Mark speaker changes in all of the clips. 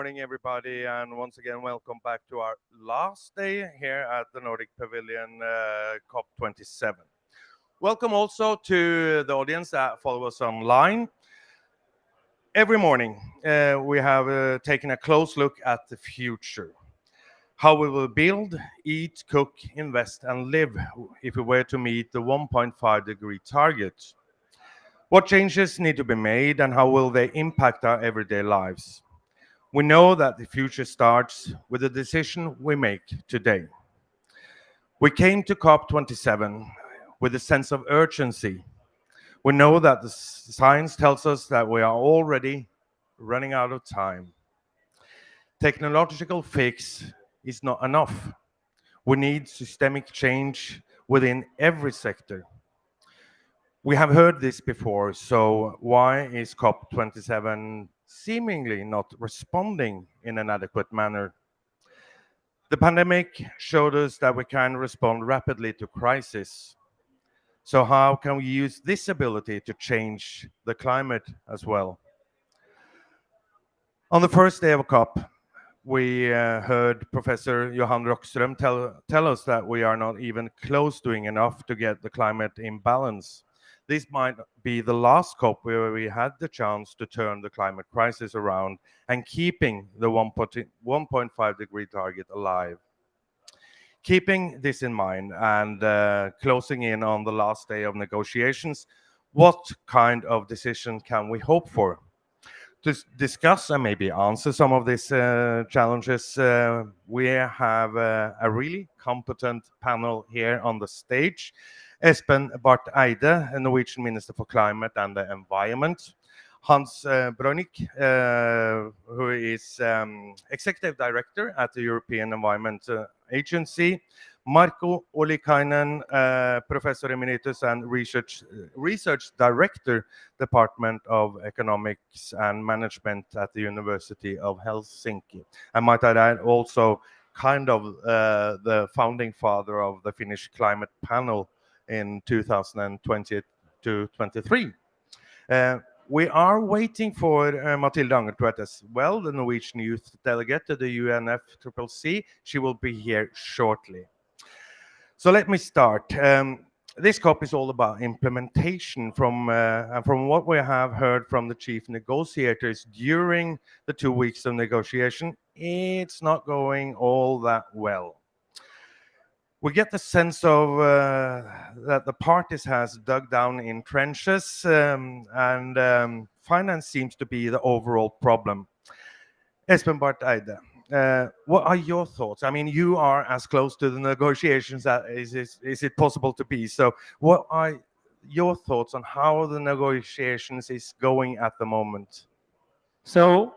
Speaker 1: morning, everybody, and once again, welcome back to our last day here at the Nordic Pavilion COP27. Welcome also to the audience that follow us online. Every morning, we have taken a close look at the future. How we will build, eat, cook, invest, and live if we were to meet the 1.5-degree target. What changes need to be made and how will they impact our everyday lives? We know that the future starts with the decision we make today. We came to COP27 with a sense of urgency. We know that the science tells us that we are already running out of time. Technological fix is not enough. We need systemic change within every sector. We have heard this before, so why is COP27 seemingly not responding in an adequate manner? The pandemic showed us that we can respond rapidly to crisis. So how can we use this ability to change the climate as well? On the first day of COP, we heard Professor Johan Rockström tell us that we are not even close doing enough to get the climate in balance. This might be the last COP where we had the chance to turn the climate crisis around and keeping the 1.5-degree target alive. Keeping this in mind and closing in on the last day of negotiations, what kind of decision can we hope for? To discuss and maybe answer some of these challenges, we have a really competent panel here on the stage. Espen Barth Eide, a Norwegian Minister for Climate and the Environment. Hans Breunig, who is Executive Director at the European Environment Agency. Marko Ollikainen, Professor Emeritus and Research Director, Department of Economics and Management at the University of Helsinki. And might I add, also kind of the founding father of the Finnish Climate Panel in 2020 to 23. We are waiting for Mathilde Angertvedt as well, the Norwegian youth delegate to the UNFCCC. She will be here shortly. So let me start. This COP is all about implementation from what we have heard from the chief negotiators during the 2 weeks of negotiation. It's not going all that well. We get the sense of that the parties has dug down in trenches and finance seems to be the overall problem. Espen Barth Eide, what are your thoughts? I mean, you are as close to the negotiations as is it possible to be. So what are your thoughts on how the negotiations is going at the moment?
Speaker 2: So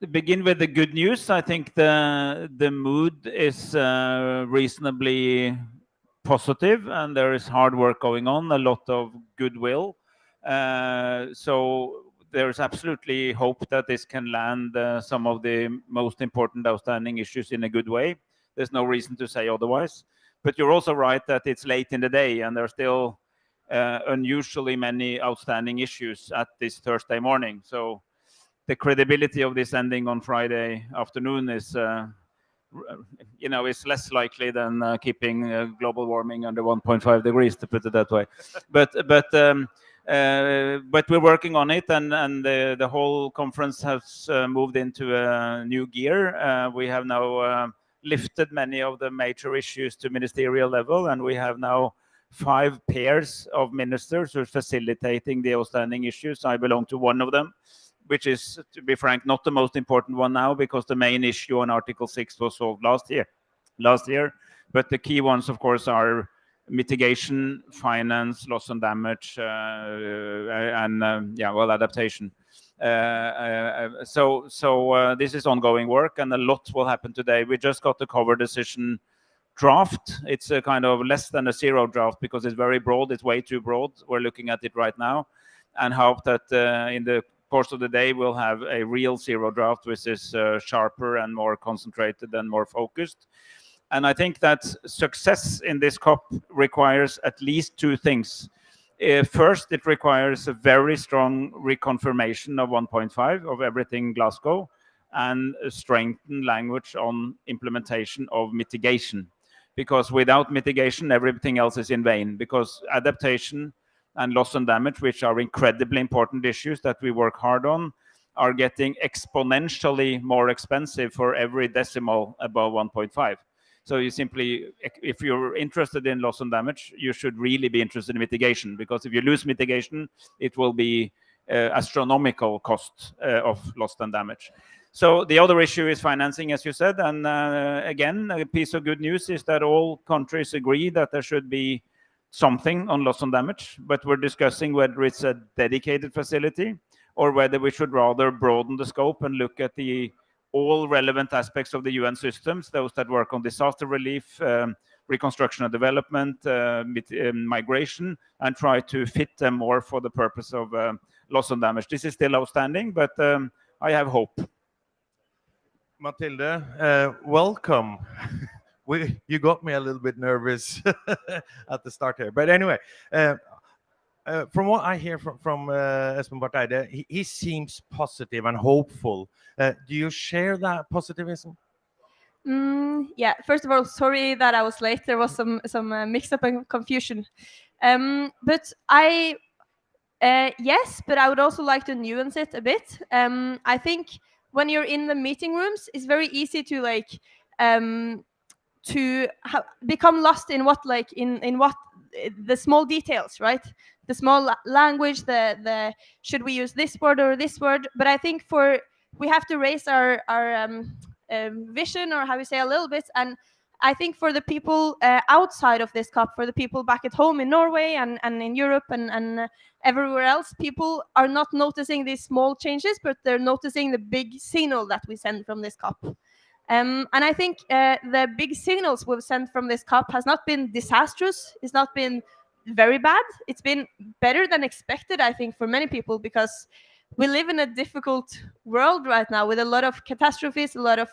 Speaker 2: to begin with the good news, I think the mood is reasonably positive and there is hard work going on, a lot of goodwill. So there's absolutely hope that this can land some of the most important outstanding issues in a good way. There's no reason to say otherwise. But you're also right that it's late in the day and there are still unusually many outstanding issues at this Thursday morning. So the credibility of this ending on Friday afternoon is, is less likely than keeping global warming under 1.5 degrees, to put it that way. But we're working on it, and the whole conference has moved into a new gear. We have now lifted many of the major issues to ministerial level, and we have now 5 pairs of ministers who are facilitating the outstanding issues. I belong to one of them, which is, to be frank, not the most important one now because the main issue on Article 6 was solved last year. But the key ones, of course, are mitigation, finance, loss and damage, and adaptation. So this is ongoing work, and a lot will happen today. We just got the cover decision draft. It's a kind of less than a zero draft because it's very broad. It's way too broad. We're looking at it right now, and hope that in the course of the day we'll have a real zero draft, which is sharper and more concentrated and more focused. And I think that success in this COP requires at least 2 things. First, it requires a very strong reconfirmation of 1.5 of everything Glasgow, and strengthen language on implementation of mitigation. Because without mitigation, everything else is in vain. Because adaptation and loss and damage, which are incredibly important issues that we work hard on, are getting exponentially more expensive for every decimal above 1.5. So you simply, if you're interested in loss and damage, you should really be interested in mitigation, because if you lose mitigation, it will be astronomical cost of loss and damage. So the other issue is financing, as you said, and again, a piece of good news is that all countries agree that there should be something on loss and damage, but we're discussing whether it's a dedicated facility or whether we should rather broaden the scope and look at all relevant aspects of the UN systems, those that work on disaster relief, reconstruction and development, migration, and try to fit them more for the purpose of loss and damage. This is still outstanding, but I have hope.
Speaker 1: Mathilde, welcome. You got me a little bit nervous at the start here. But anyway, from what I hear from Espen Barth Eide, he seems positive and hopeful. Do you share that positivism?
Speaker 3: Yeah, first of all, sorry that I was late. There was some mix-up and confusion. But yes, but I would also like to nuance it a bit. I think when you're in the meeting rooms, it's very easy to become lost in what the small details, right? The small language, the should we use this word or this word? But I think we have to raise our vision, or how we say, a little bit. And I think for the people outside of this COP, for the people back at home in Norway and in Europe and everywhere else, people are not noticing these small changes, but they're noticing the big signal that we send from this COP. And I think the big signals we've sent from this COP has not been disastrous. It's not been very bad. It's been better than expected, I think, for many people, because we live in a difficult world right now with a lot of catastrophes, a lot of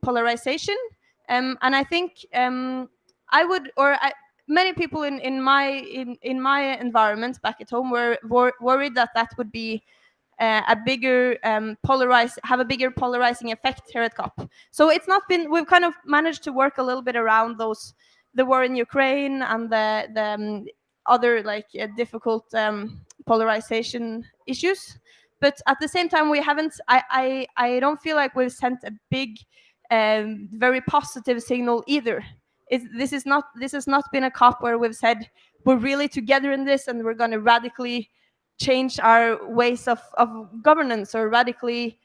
Speaker 3: polarization. And I think many people in my environment back at home were worried that would be have a bigger polarizing effect here at COP. So it's not been. We've kind of managed to work a little bit around the war in Ukraine and the other difficult polarization issues. But at the same time, we haven't. I don't feel like we've sent a big, very positive signal either. This has not been a COP where we've said we're really together in this and we're going to radically change our ways of governance, or radically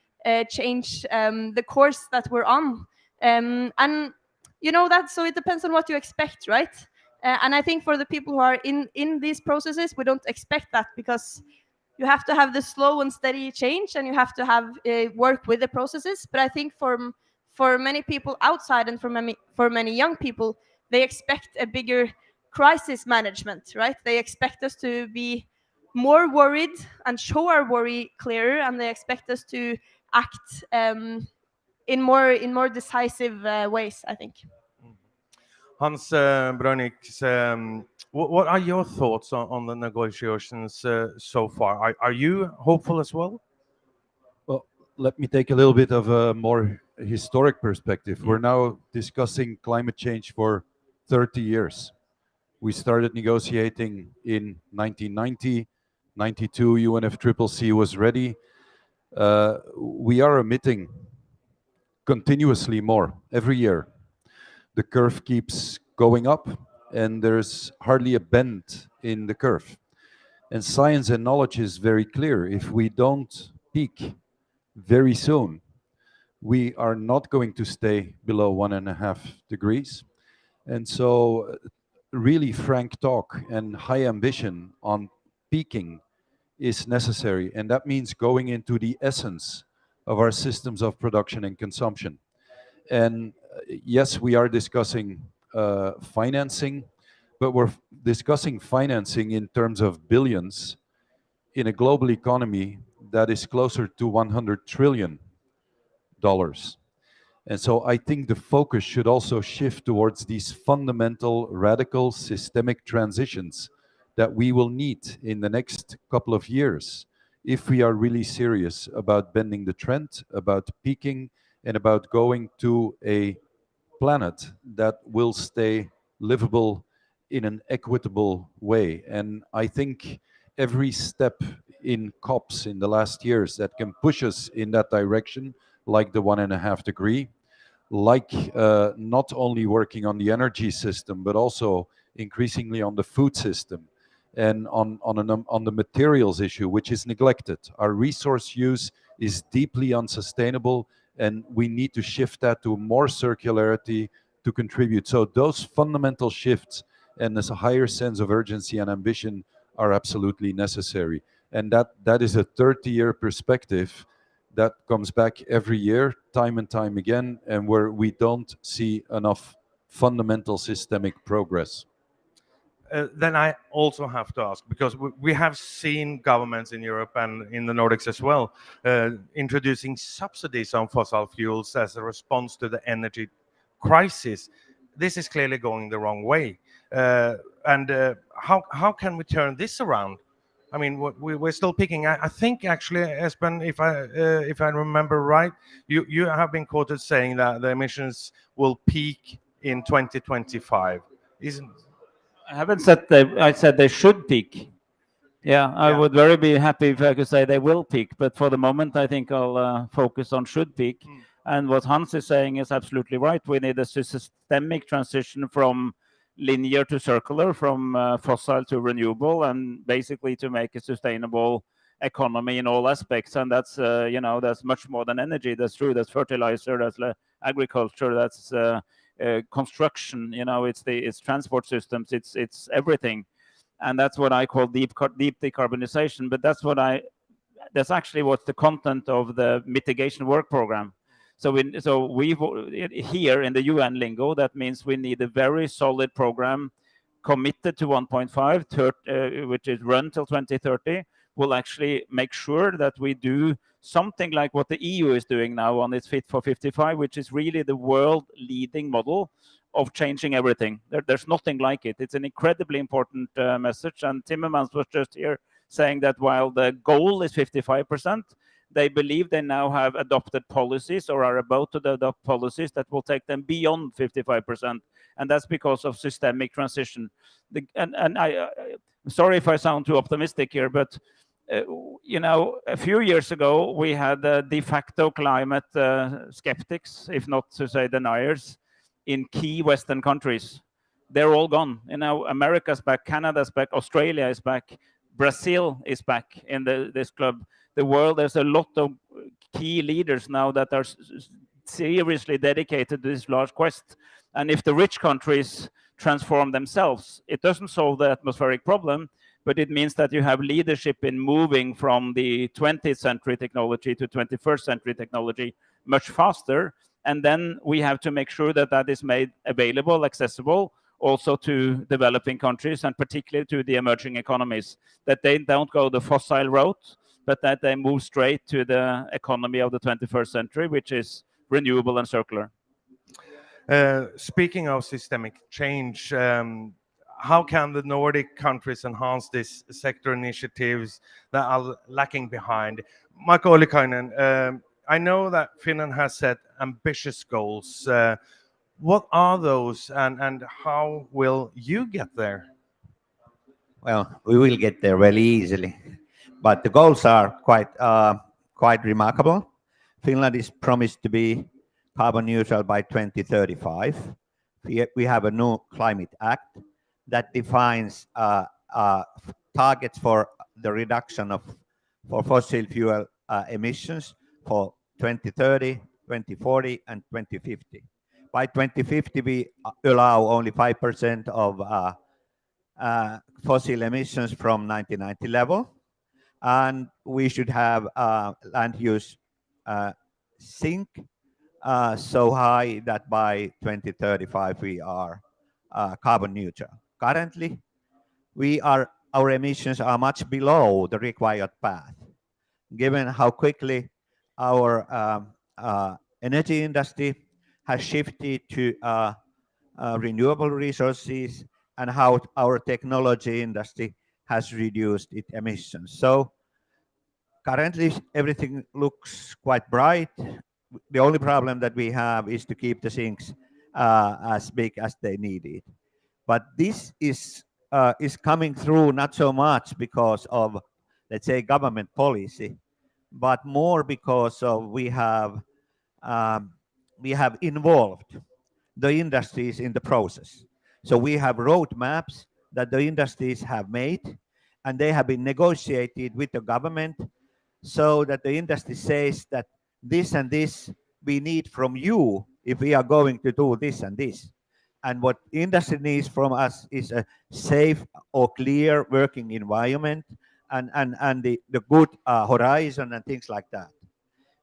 Speaker 3: change the course that we're on. And that, so it depends on what you expect, right? And I think for the people who are in these processes, we don't expect that, because you have to have the slow and steady change, and you have to have work with the processes. But I think for many people outside, and for many young people, they expect a bigger crisis management, right? They expect us to be more worried and show our worry clearer, and they expect us to act in more decisive ways, I think.
Speaker 1: Hans Brønix, what are your thoughts on the negotiations so far? Are you hopeful as well?
Speaker 4: Well, let me take a little bit of a more historic perspective. We're now discussing climate change for 30 years. We started negotiating in 1990. 92 UNFCCC was ready. We are emitting continuously more every year. The curve keeps going up, and there's hardly a bend in the curve. And science and knowledge is very clear. If we don't peak very soon, we are not going to stay below 1.5 degrees. And so really frank talk and high ambition on peaking is necessary, and that means going into the essence of our systems of production and consumption. And yes, we are discussing financing, but we're discussing financing in terms of billions in a global economy that is closer to $100 trillion. And so I think the focus should also shift towards these fundamental, radical, systemic transitions that we will need in the next couple of years if we are really serious about bending the trend, about peaking, and about going to a planet that will stay livable in an equitable way. And I think every step in COPs in the last years that can push us in that direction, like the 1.5 degree, like not only working on the energy system, but also increasingly on the food system and on the materials issue, which is neglected. Our resource use is deeply unsustainable, and we need to shift that to more circularity to contribute. So those fundamental shifts and this higher sense of urgency and ambition are absolutely necessary. And that is a 30-year perspective that comes back every year, time and time again, and where we don't see enough fundamental systemic progress.
Speaker 1: Then I also have to ask, because we have seen governments in Europe and in the Nordics as well introducing subsidies on fossil fuels as a response to the energy crisis. This is clearly going the wrong way. How can we turn this around? I mean, we're still picking. I think actually, Espen, if I remember right, you have been quoted saying that the emissions will peak in 2025. Isn't
Speaker 2: I haven't said I said they should peak. Yeah, I would very be happy if I could say they will peak, but for the moment, I think I'll focus on should peak. And what Hans is saying is absolutely right. We need a systemic transition from linear to circular, from fossil to renewable, and basically to make a sustainable economy in all aspects. And that's that's much more than energy. That's true. That's fertilizer. That's agriculture. That's construction. It's transport systems. It's everything. And that's what I call deep decarbonization. But that's actually what's the content of the mitigation work program. So we here in the UN lingo, that means we need a very solid program committed to 1.5, which is run till 2030, will actually make sure that we do something like what the EU is doing now on its Fit for 55, which is really the world leading model of changing everything. There's nothing like it. It's an incredibly important message. And Timmermans was just here saying that while the goal is 55%, they believe they now have adopted policies or are about to adopt policies that will take them beyond 55%. And that's because of systemic transition. I'm sorry if I sound too optimistic here, but a few years ago, we had de facto climate skeptics, if not to say deniers, in key Western countries. They're all gone. America's back, Canada's back, Australia is back, Brazil is back in this club. The world, there's a lot of key leaders now that are seriously dedicated to this large quest. And if the rich countries transform themselves, it doesn't solve the atmospheric problem, but it means that you have leadership in moving from the 20th century technology to 21st century technology much faster. And then we have to make sure that that is made available, accessible, also to developing countries, and particularly to the emerging economies, that they don't go the fossil route, but that they move straight to the economy of the 21st century, which is renewable and circular.
Speaker 1: Speaking of systemic change, how can the Nordic countries enhance these sector initiatives that are lacking behind? Marko Ollikainen, I know that Finland has set ambitious goals. What are those, and how will you get there?
Speaker 5: Well, we will get there really easily, but the goals are quite remarkable. Finland is promised to be carbon neutral by 2035. We have a new climate act that defines targets for the reduction for fossil fuel emissions for 2030, 2040, and 2050. By 2050, we allow only 5% of fossil emissions from 1990 level, and we should have land use sink so high that by 2035 we are carbon neutral. Currently, our emissions are much below the required path, given how quickly our energy industry has shifted to renewable resources and how our technology industry has reduced its emissions. So currently, everything looks quite bright. The only problem that we have is to keep the sinks as big as they need it. But this is coming through not so much because of, let's say, government policy, but more because of we have involved the industries in the process. So we have roadmaps that the industries have made, and they have been negotiated with the government, so that the industry says that this and this we need from you if we are going to do this and this. And what industry needs from us is a safe or clear working environment, and the good horizon and things like that.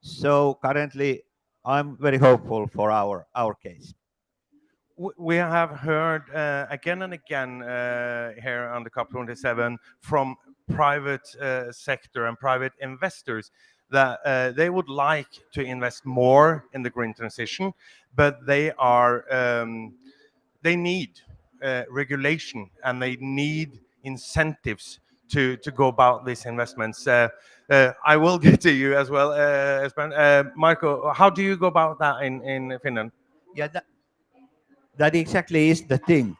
Speaker 5: So currently, I'm very hopeful for our case.
Speaker 1: We have heard again and again here on the COP27 from private sector and private investors that they would like to invest more in the green transition, but they need regulation, and they need incentives to go about these investments. I will get to you as well, Espen. Marco, how do you go about that in Finland?
Speaker 5: Yeah, that exactly is the thing.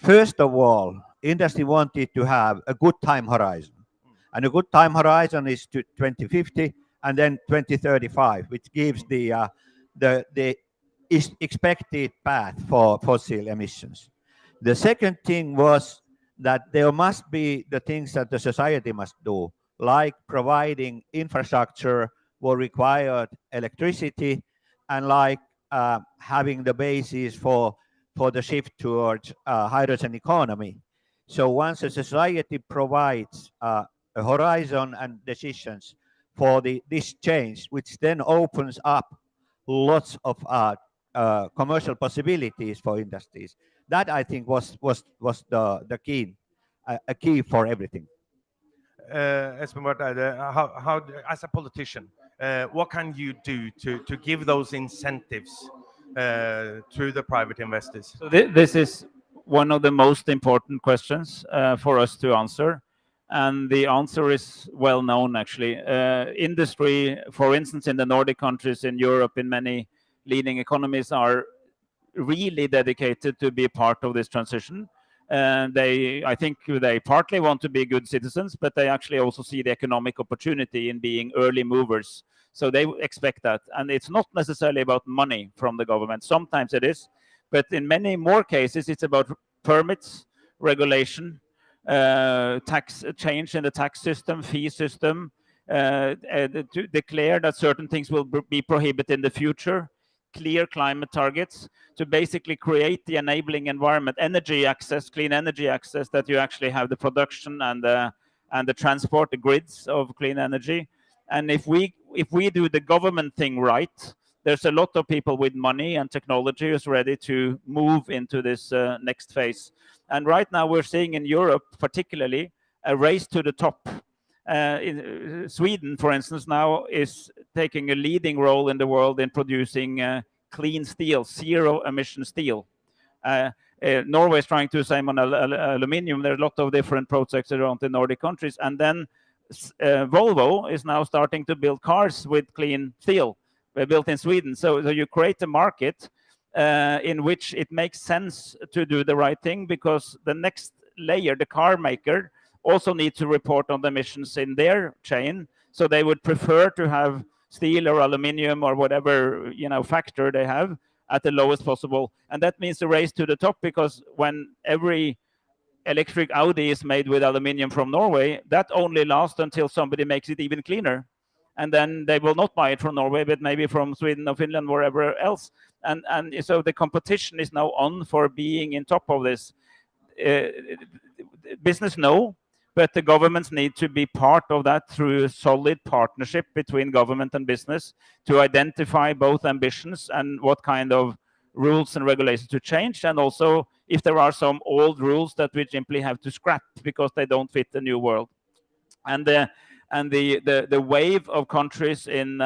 Speaker 5: First of all, industry wanted to have a good time horizon. And a good time horizon is to 2050 and then 2035, which gives the expected path for fossil emissions. The second thing was that there must be the things that the society must do, like providing infrastructure for required electricity, and like having the basis for the shift towards hydrogen economy. So once a society provides a horizon and decisions for this change, which then opens up lots of commercial possibilities for industries, that I think was the key, a key for everything.
Speaker 1: Espen, as a politician, what can you do to give those incentives to the private investors?
Speaker 2: So this is one of the most important questions for us to answer. And the answer is well known, actually. Industry, for instance, in the Nordic countries, in Europe, in many leading economies, are really dedicated to be a part of this transition. And I think they partly want to be good citizens, but they actually also see the economic opportunity in being early movers. So they expect that. And it's not necessarily about money from the government. Sometimes it is, but in many more cases, it's about permits, regulation, tax change in the tax system, fee system, to declare that certain things will be prohibited in the future, clear climate targets, to basically create the enabling environment, energy access, clean energy access, that you actually have the production and the transport, the grids of clean energy. And if we do the government thing right, there's a lot of people with money and technology who's ready to move into this next phase. And right now we're seeing in Europe, particularly, a race to the top. In Sweden, for instance, now is taking a leading role in the world in producing clean steel, zero emission steel. Norway is trying to do the same on aluminium. There are a lot of different projects around the Nordic countries. And then Volvo is now starting to build cars with clean steel, built in Sweden. So you create a market in which it makes sense to do the right thing, because the next layer, the car maker, also need to report on the emissions in their chain. So they would prefer to have steel or aluminium or whatever factor they have at the lowest possible. And that means a race to the top, because when every electric Audi is made with aluminium from Norway, that only lasts until somebody makes it even cleaner. And then they will not buy it from Norway, but maybe from Sweden or Finland, wherever else. And so the competition is now on for being in top of this. Business, no, but the governments need to be part of that through a solid partnership between government and business to identify both ambitions and what kind of rules and regulations to change, and also if there are some old rules that we simply have to scrap because they don't fit the new world. And the wave of countries in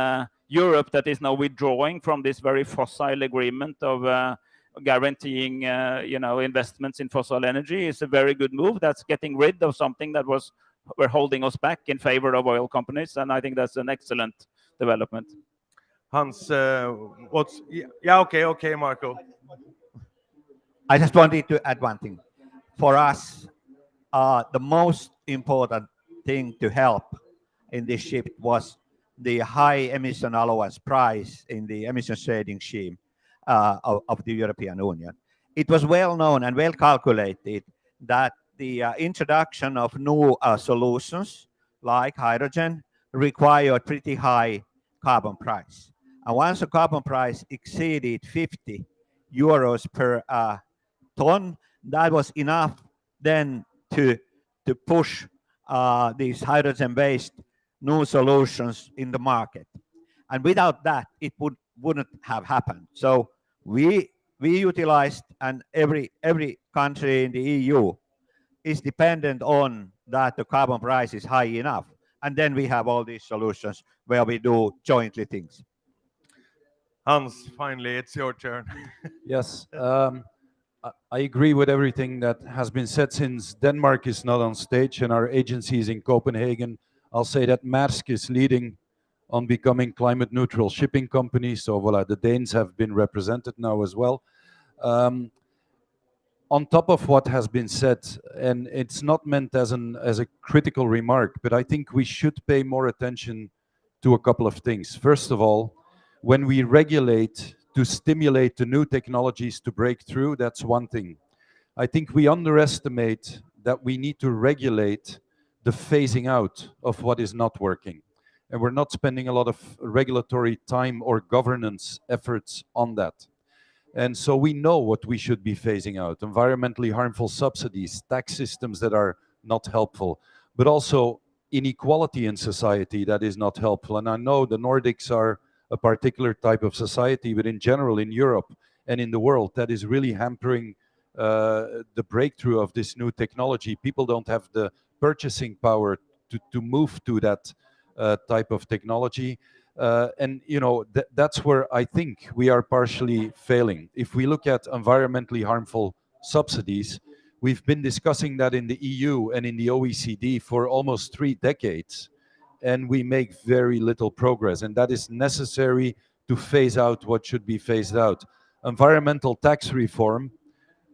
Speaker 2: Europe that is now withdrawing from this very fossil agreement of guaranteeing investments in fossil energy is a very good move. That's getting rid of something that was were holding us back in favor of oil companies, and I think that's an excellent development.
Speaker 1: Hans, what's yeah, okay, Marco.
Speaker 5: I just wanted to add one thing. For us, the most important thing to help in this shift was the high emission allowance price in the emission trading scheme of the European Union. It was well known and well calculated that the introduction of new solutions like hydrogen required pretty high carbon price. And once the carbon price exceeded 50 euros per ton, that was enough then to push these hydrogen-based new solutions in the market. And without that, it wouldn't have happened. So we utilized, and every country in the EU is dependent on that the carbon price is high enough. And then we have all these solutions where we do jointly things.
Speaker 1: Hans, finally, it's your turn.
Speaker 4: Yes, I agree with everything that has been said. Since Denmark is not on stage and our agency is in Copenhagen, I'll say that Maersk is leading on becoming climate neutral shipping company. So voila, the Danes have been represented now as well. On top of what has been said, and it's not meant as a critical remark, but I think we should pay more attention to a couple of things. First of all, when we regulate to stimulate the new technologies to break through, that's one thing. I think we underestimate that we need to regulate the phasing out of what is not working. And we're not spending a lot of regulatory time or governance efforts on that. And so we know what we should be phasing out: environmentally harmful subsidies, tax systems that are not helpful, but also inequality in society that is not helpful. And I know the Nordics are a particular type of society, but in general in Europe and in the world, that is really hampering the breakthrough of this new technology. People don't have the purchasing power to move to that type of technology. And you know, that's where I think we are partially failing. If we look at environmentally harmful subsidies, we've been discussing that in the EU and in the OECD for almost 3 decades, and we make very little progress, and that is necessary to phase out what should be phased out. Environmental tax reform,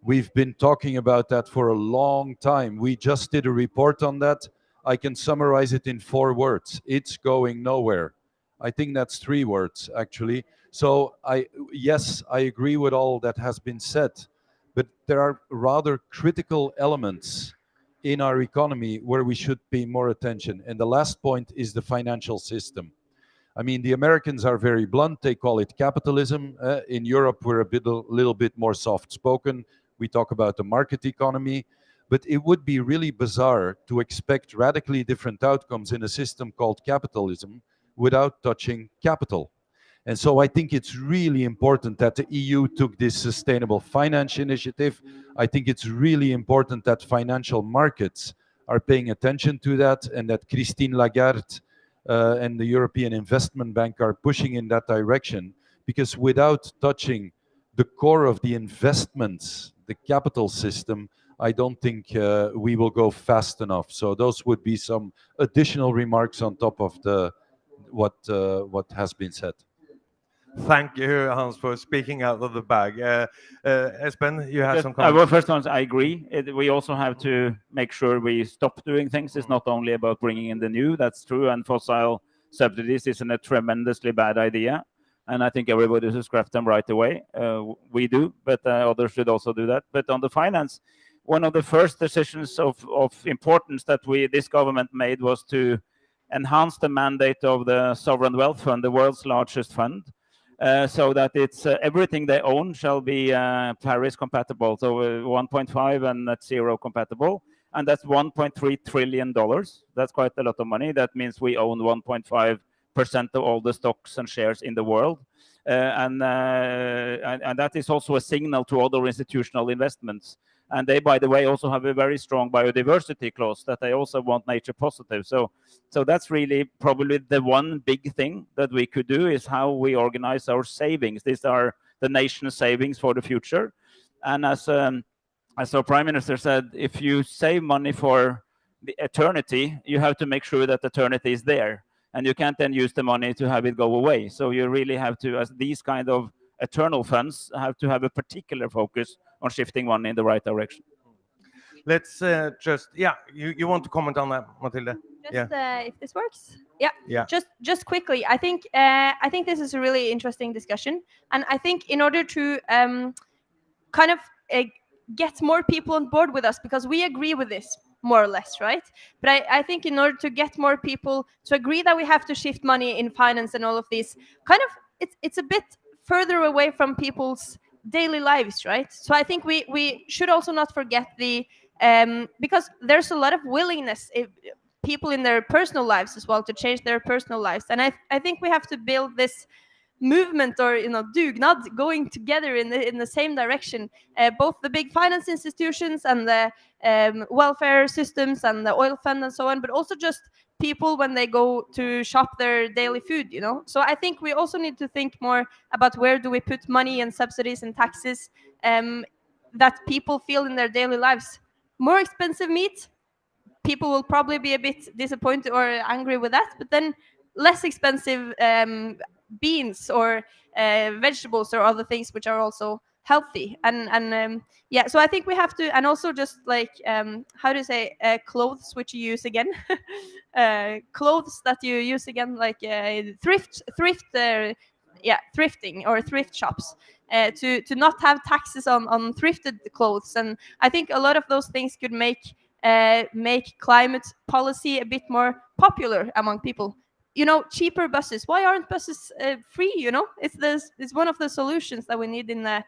Speaker 4: we've been talking about that for a long time. We just did a report on that. I can summarize it in 4 words. It's going nowhere. I think that's 3 words, actually. So yes, I agree with all that has been said, but there are rather critical elements in our economy where we should pay more attention. And the last point is the financial system. I mean, the Americans are very blunt. They call it capitalism. In Europe, we're a little bit more soft-spoken. We talk about the market economy. But it would be really bizarre to expect radically different outcomes in a system called capitalism without touching capital. And so I think it's really important that the EU took this sustainable finance initiative. I think it's really important that financial markets are paying attention to that, and that Christine Lagarde and the European Investment Bank are pushing in that direction. Because without touching the core of the investments, the capital system, I don't think we will go fast enough. So those would be some additional remarks on top of what has been said.
Speaker 1: Thank you, Hans, for speaking out of the bag. Espen, you have some comments?
Speaker 2: Well, first one, I agree. We also have to make sure we stop doing things. It's not only about bringing in the new, that's true, and fossil subsidies isn't a tremendously bad idea. And I think everybody should scrap them right away. We do, but others should also do that. But on the finance, one of the first decisions of importance that this government made was to enhance the mandate of the Sovereign Wealth Fund, the world's largest fund, so that it's everything they own shall be Paris compatible, so 1.5 and net zero compatible, and that's $1.3 trillion. That's quite a lot of money. That means we own 1.5% of all the stocks and shares in the world, and that is also a signal to other institutional investments. And they, by the way, also have a very strong biodiversity clause that they also want nature positive. So that's really probably the one big thing that we could do, is how we organize our savings. These are the nation's savings for the future. And as our Prime Minister said, if you save money for the eternity, you have to make sure that eternity is there. And you can't then use the money to have it go away. So you really have to, as these kind of eternal funds, have to have a particular focus on shifting money in the right direction.
Speaker 1: Let's just, yeah, you want to comment on that, Matilda?
Speaker 3: Just if this works, yeah.
Speaker 1: Yeah.
Speaker 3: Just quickly, I think this is a really interesting discussion, and I think in order to kind of get more people on board with us, because we agree with this more or less, right? But I think in order to get more people to agree that we have to shift money in finance and all of these, kind of it's a bit further away from people's daily lives, right? So I think we should also not forget the because there's a lot of willingness people in their personal lives as well to change their personal lives, and I think we have to build this movement, or dugnad, going together in the same direction, both the big finance institutions and the welfare systems and the oil fund and so on, but also just people when they go to shop their daily food, so I think we also need to think more about where do we put money and subsidies and taxes that people feel in their daily lives. More expensive meat, people will probably be a bit disappointed or angry with that, but then less expensive beans or vegetables or other things which are also healthy, and yeah, so I think we have to, and also just like how do you say clothes which you use again clothes that you use again, like thrifting or thrift shops, to not have taxes on thrifted clothes, and I think a lot of those things could make climate policy a bit more popular among people. Cheaper buses. Why aren't buses free? It's one of the solutions that we need in the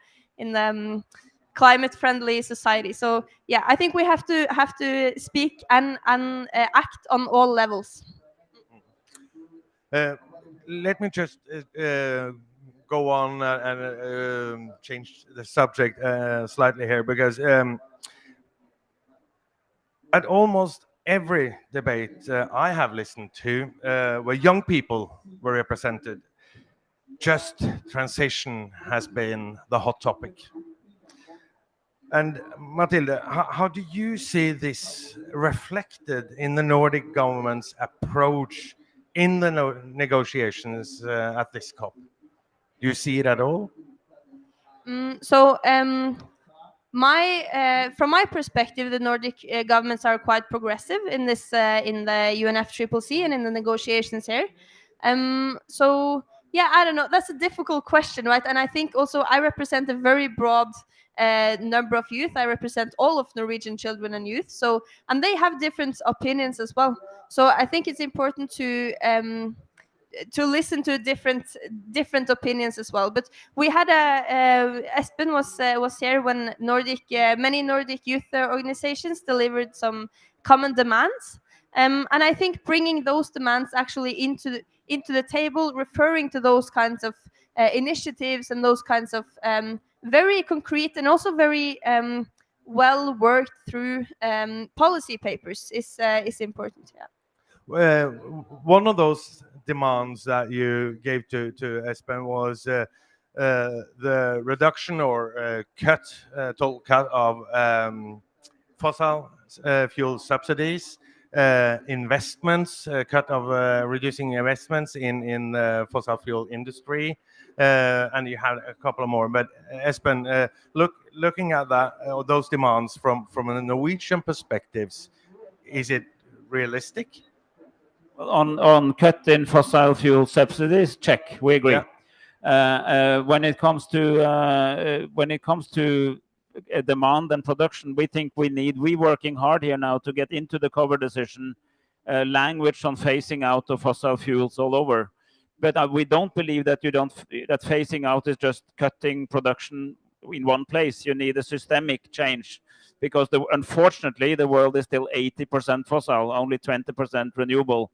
Speaker 3: climate-friendly society. So yeah, I think we have to speak and act on all levels.
Speaker 1: Let me just go on and change the subject slightly here, because at almost every debate I have listened to, where young people were represented, just transition has been the hot topic. And Matilda, how do you see this reflected in the Nordic government's approach in the negotiations at this COP? Do you see it at all?
Speaker 3: From my perspective, the Nordic governments are quite progressive in this in the UNFCCC and in the negotiations here. So yeah, I don't know. That's a difficult question, right? And I think also I represent a very broad number of youth. I represent all of Norwegian children and youth. So, and they have different opinions as well. So I think it's important to listen to different opinions as well. But we had Espen was here when many Nordic youth organizations delivered some common demands, and I think bringing those demands actually into the table, referring to those kinds of initiatives and those kinds of very concrete and also very well worked through policy papers is important. Yeah.
Speaker 1: One of those demands that you gave to Espen was the reduction or total cut of fossil fuel subsidies, investments, cut of reducing investments in the fossil fuel industry, and you had a couple more. But Espen, looking at that, those demands from a Norwegian perspectives, is it realistic?
Speaker 2: On cut in fossil fuel subsidies, check. We agree.
Speaker 1: Yeah.
Speaker 2: When it comes to demand and production, we think we working hard here now to get into the cover decision language on phasing out of fossil fuels all over. But we don't believe that that phasing out is just cutting production in one place. You need a systemic change, because unfortunately the world is still 80% fossil, only 20% renewable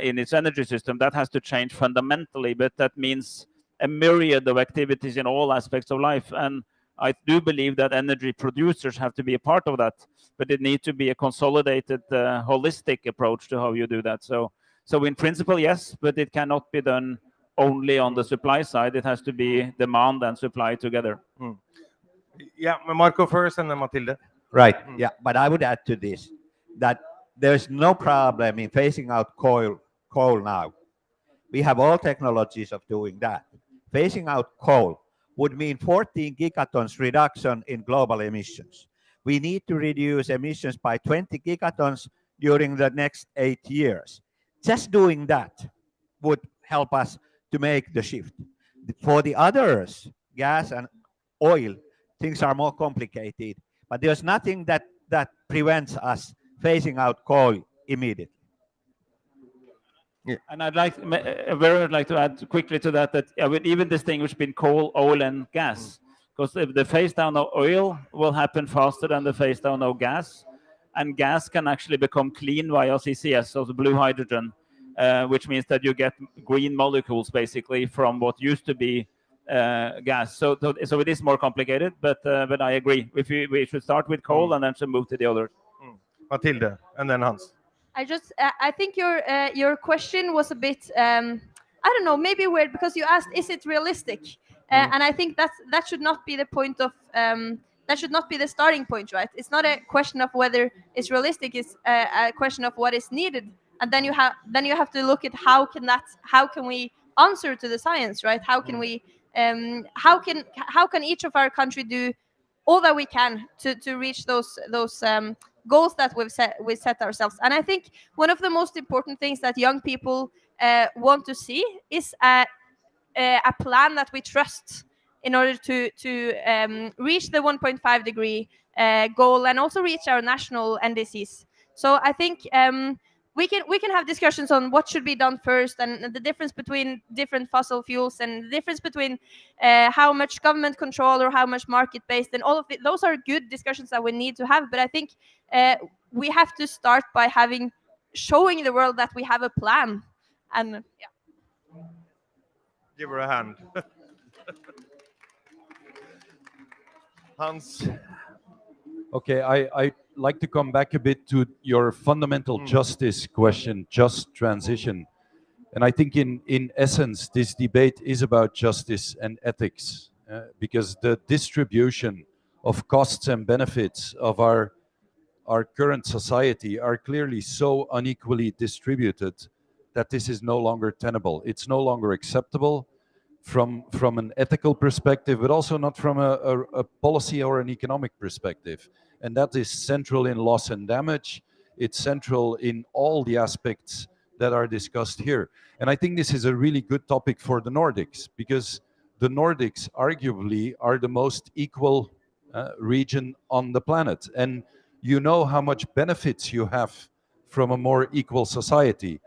Speaker 2: in its energy system. That has to change fundamentally, but that means a myriad of activities in all aspects of life. And I do believe that energy producers have to be a part of that, but it needs to be a consolidated, holistic approach to how you do that. So in principle, yes, but it cannot be done only on the supply side. It has to be demand and supply together.
Speaker 1: Yeah, Marco first and then Matilda.
Speaker 5: Right. Yeah, but I would add to this that there's no problem in phasing out coal now. We have all technologies of doing that. Phasing out coal would mean 14 gigatons reduction in global emissions. We need to reduce emissions by 20 gigatons during the next 8 years. Just doing that would help us to make the shift. For the others, gas and oil, things are more complicated, but there's nothing that prevents us phasing out coal immediately.
Speaker 2: And I'd like very much like to add quickly to that I would even distinguish between coal, oil, and gas, because the phase down of oil will happen faster than the phase down of gas, and gas can actually become clean via CCS, so the blue hydrogen, which means that you get green molecules basically from what used to be gas. So it is more complicated, but I agree. We should start with coal and then should move to the others.
Speaker 1: Matilde, and then Hans.
Speaker 3: I think your question was a bit I don't know, maybe weird, because you asked, is it realistic? And I think that should not be the point of that should not be the starting point, right? It's not a question of whether it's realistic. It's a question of what is needed, and then you have to look at how can we answer to the science, right? How can we how can each of our country do all that we can to reach those goals that we set ourselves. And I think one of the most important things that young people want to see is a plan that we trust in order to reach the 1.5 degree goal and also reach our national NDCs. So I think we can have discussions on what should be done first, and the difference between different fossil fuels, and the difference between how much government control or how much market based, and all of it. Those are good discussions that we need to have. But I think we have to start by showing the world that we have a plan. And yeah.
Speaker 1: Give her a hand. Hans.
Speaker 4: Okay, I like to come back a bit to your fundamental justice question, just transition. And I think in essence, this debate is about justice and ethics, because the distribution of costs and benefits of our current society are clearly so unequally distributed that this is no longer tenable. It's no longer acceptable from an ethical perspective, but also not from a policy or an economic perspective. And that is central in loss and damage. It's central in all the aspects that are discussed here. And I think this is a really good topic for the Nordics, because the Nordics arguably are the most equal region on the planet. And you know how much benefits you have from a more equal society.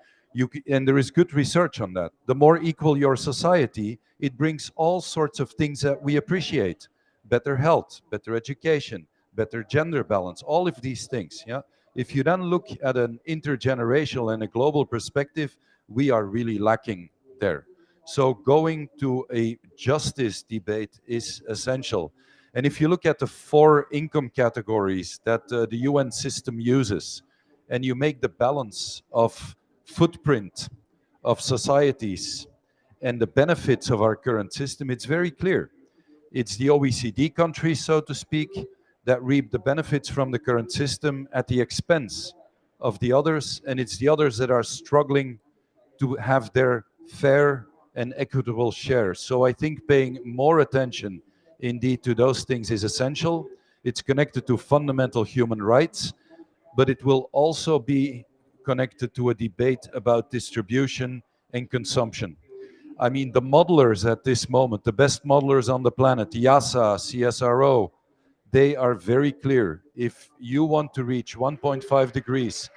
Speaker 4: And there is good research on that. The more equal your society, it brings all sorts of things that we appreciate. Better health, better education, better gender balance, all of these things. Yeah. If you then look at an intergenerational and a global perspective, we are really lacking there. So going to a justice debate is essential. And if you look at the 4 income categories that the UN system uses, and you make the balance of footprint of societies and the benefits of our current system, it's very clear. It's the OECD countries, so to speak, that reap the benefits from the current system at the expense of the others, and it's the others that are struggling to have their fair and equitable share. So I think paying more attention indeed to those things is essential. It's connected to fundamental human rights, but it will also be connected to a debate about distribution and consumption. I mean, the modelers at this moment, the best modelers on the planet, IASA, CSRO, they are very clear. If you want to reach 1.5 degrees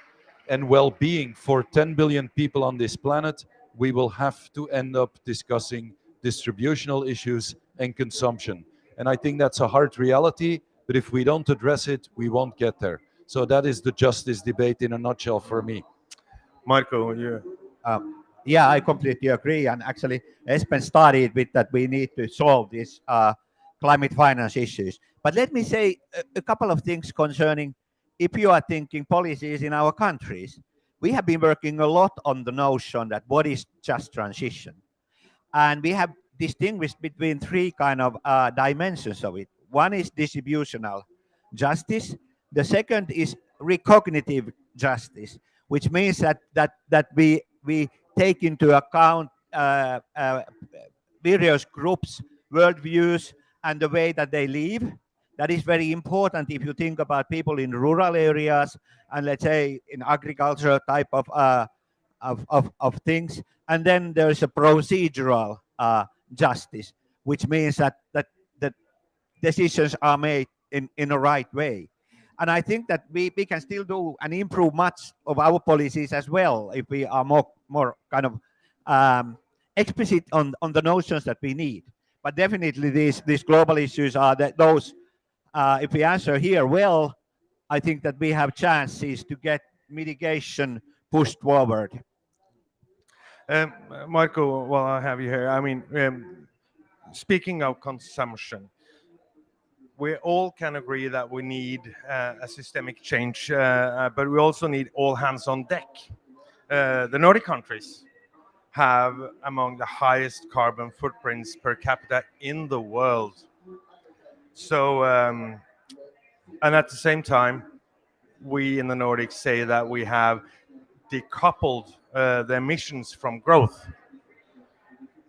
Speaker 4: and well-being for 10 billion people on this planet, we will have to end up discussing distributional issues and consumption. And I think that's a hard reality, but if we don't address it, we won't get there. So that is the justice debate in a nutshell for me.
Speaker 1: Marco, you.
Speaker 5: Yeah, I completely agree. And actually, Espen started with that we need to solve these climate finance issues. But let me say a couple of things concerning, if you are thinking policies in our countries, we have been working a lot on the notion that what is just transition. And we have distinguished between 3 kind of dimensions of it. One is distributional justice. The second is recognitive justice, which means that we take into account various groups, worldviews, and the way that they live. That is very important if you think about people in rural areas and, let's say, in agricultural type of things. And then there's a procedural justice, which means that decisions are made in the right way. And I think that we can still do and improve much of our policies as well if we are more kind of explicit on the notions that we need. But definitely these global issues are those, if we answer here well, I think that we have chances to get mitigation pushed forward.
Speaker 1: Marco, while I have you here, I mean, speaking of consumption, we all can agree that we need a systemic change, but we also need all hands on deck. The Nordic countries have among the highest carbon footprints per capita in the world. So, and at the same time, we in the Nordics say that we have decoupled the emissions from growth.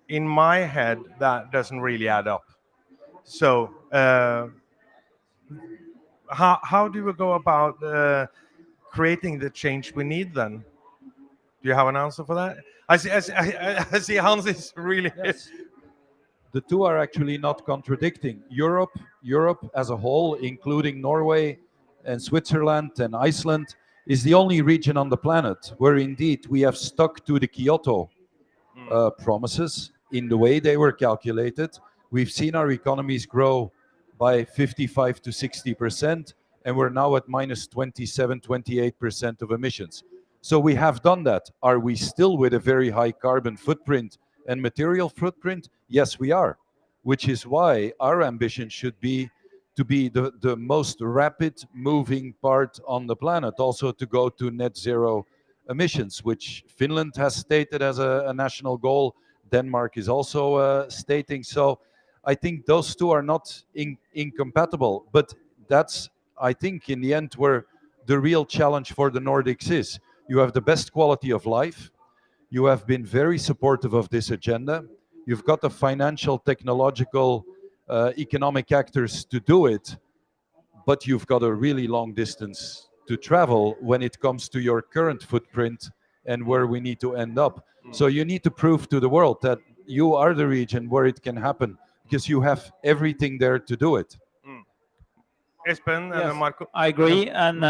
Speaker 1: In my head, that doesn't really add up. So, how do we go about creating the change we need then? Do you have an answer for that? I see Hans is really...
Speaker 4: Yes. The two are actually not contradicting. Europe as a whole, including Norway and Switzerland and Iceland, is the only region on the planet where indeed we have stuck to the Kyoto promises in the way they were calculated. We've seen our economies grow by 55 to 60%, and we're now at minus 27, 28% of emissions. So we have done that. Are we still with a very high carbon footprint and material footprint? Yes, we are, which is why our ambition should be to be the most rapid moving part on the planet, also to go to net zero emissions, which Finland has stated as a national goal. Denmark is also stating. So I think those two are not incompatible, but that's, I think, in the end where the real challenge for the Nordics is. You have the best quality of life. You have been very supportive of this agenda. You've got the financial, technological, economic actors to do it, but you've got a really long distance to travel when it comes to your current footprint and where we need to end up. So you need to prove to the world that you are the region where it can happen, because you have everything there to do it.
Speaker 1: Espen
Speaker 2: Yes,
Speaker 1: and Marco.
Speaker 2: I agree, and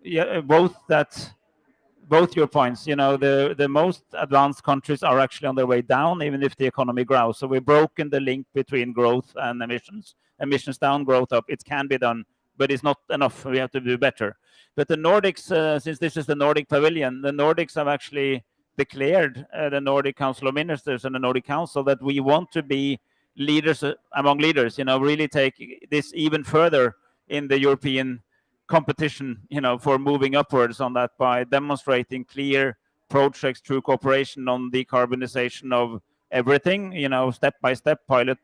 Speaker 2: yeah, both your points. You know, the most advanced countries are actually on their way down, even if the economy grows. So we've broken the link between growth and emissions. Emissions down, growth up. It can be done, but it's not enough. We have to do better. But the Nordics, since this is the Nordic Pavilion, the Nordics have actually declared, the Nordic Council of Ministers and the Nordic Council, that we want to be leaders among leaders. You know, really take this even further in the European competition, you know, for moving upwards on that by demonstrating clear projects through cooperation on decarbonization of everything, you know, step by step, pilot.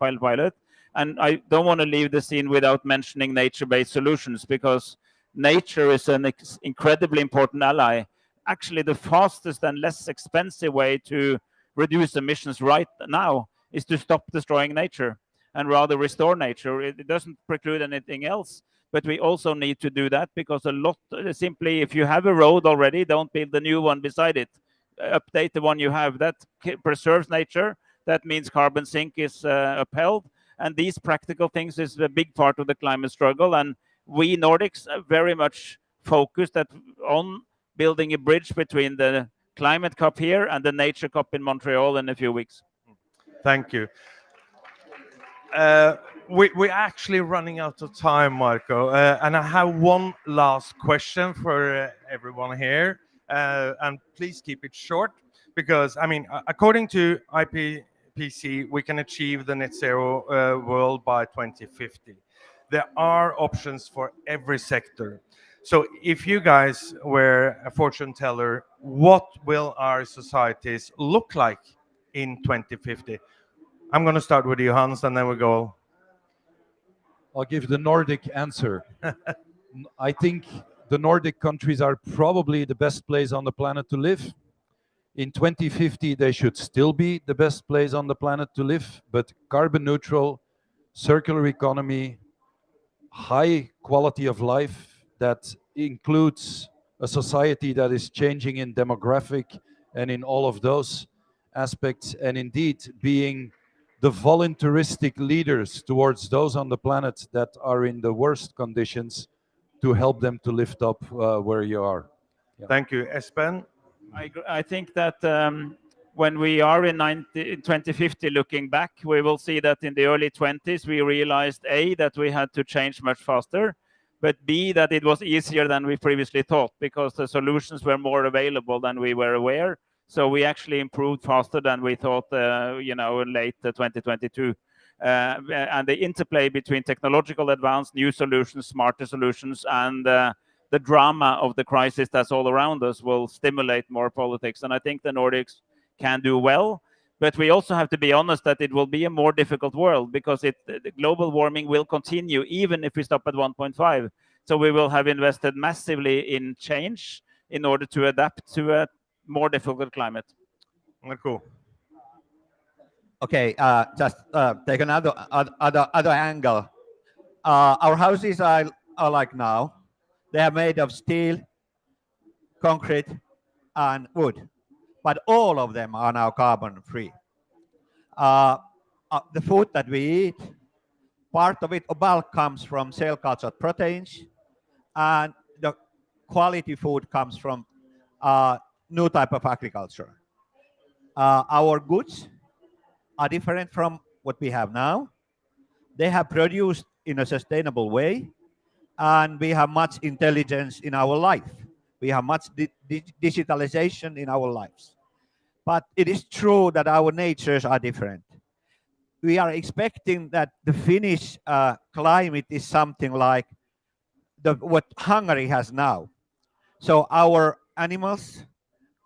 Speaker 2: And I don't want to leave the scene without mentioning nature-based solutions, because nature is an incredibly important ally. Actually, the fastest and less expensive way to reduce emissions right now is to stop destroying nature and rather restore nature. It doesn't preclude anything else. But we also need to do that, because a lot, simply, if you have a road already, don't build a new one beside it. Update the one you have. That preserves nature. That means carbon sink is upheld. And these practical things is a big part of the climate struggle. And we Nordics are very much focused on building a bridge between the climate COP here and the nature COP in Montreal in a few weeks.
Speaker 1: Thank you. We're actually running out of time, Marco, and I have one last question for everyone here, and please keep it short, because I mean, according to IPCC, we can achieve the net zero world by 2050. There are options for every sector. So if you guys were a fortune teller, what will our societies look like in 2050? I'm going to start with you, Hans, and then we go.
Speaker 4: I'll give the Nordic answer. I think the Nordic countries are probably the best place on the planet to live. In 2050, they should still be the best place on the planet to live, but carbon neutral, circular economy, high quality of life that includes a society that is changing in demographic and in all of those aspects, and indeed being the voluntaristic leaders towards those on the planet that are in the worst conditions to help them to lift up where you are. Yeah.
Speaker 1: Thank you. Espen?
Speaker 2: I think that when we are in 2050 looking back, we will see that in the early 20s we realized A, that we had to change much faster, but B, that it was easier than we previously thought because the solutions were more available than we were aware. So we actually improved faster than we thought, in late 2022. And the interplay between technological advance, new solutions, smarter solutions, and the drama of the crisis that's all around us will stimulate more politics. And I think the Nordics can do well. But we also have to be honest that it will be a more difficult world because the global warming will continue even if we stop at 1.5. So we will have invested massively in change in order to adapt to a more difficult climate.
Speaker 1: Cool.
Speaker 5: Okay, just take another other angle. Our houses are like now. They are made of steel, concrete, and wood, but all of them are now carbon free. The food that we eat, part of it, a bulk comes from cell cultured proteins, and the quality food comes from new type of agriculture. Our goods are different from what we have now. They have produced in a sustainable way, and we have much intelligence in our life. We have much digitalization in our lives. But it is true that our natures are different. We are expecting that the Finnish climate is something like what Hungary has now. So our animals,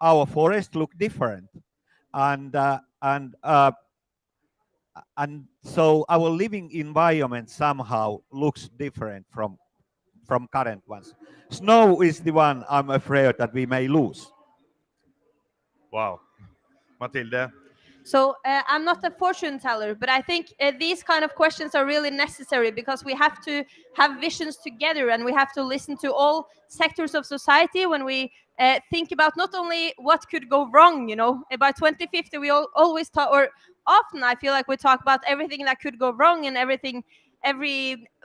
Speaker 5: our forests look different, and so our living environment somehow looks different from current ones. Snow is the one I'm afraid that we may lose.
Speaker 1: Wow. Matilde?
Speaker 3: So I'm not a fortune teller, but I think these kind of questions are really necessary because we have to have visions together and we have to listen to all sectors of society when we think about not only what could go wrong, by 2050 we always talk, or often I feel like we talk about everything that could go wrong and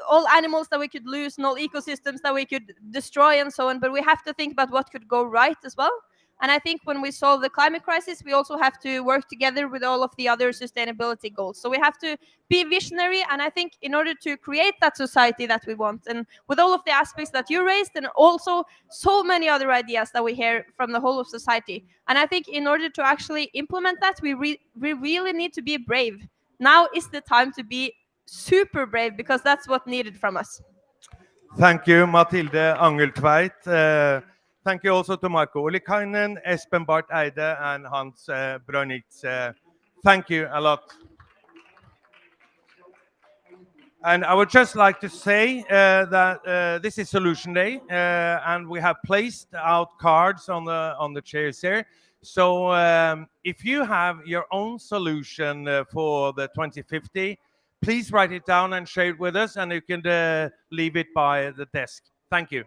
Speaker 3: all animals that we could lose and all ecosystems that we could destroy and so on, but we have to think about what could go right as well. And I think when we solve the climate crisis, we also have to work together with all of the other sustainability goals. So we have to be visionary. And I think in order to create that society that we want, and with all of the aspects that you raised, and also so many other ideas that we hear from the whole of society. And I think in order to actually implement that, we really need to be brave. Now is the time to be super brave because that's what's needed from us.
Speaker 1: Thank you, Matilde Angeltveit. Thank you also to Marco Ollikainen, Espen Barth Eide, and Hans Brönitz. Thank you a lot. And I would just like to say that this is Solution Day, and we have placed out cards on the chairs here. So if you have your own solution for the 2050, please write it down and share it with us, and you can leave it by the desk. Thank you.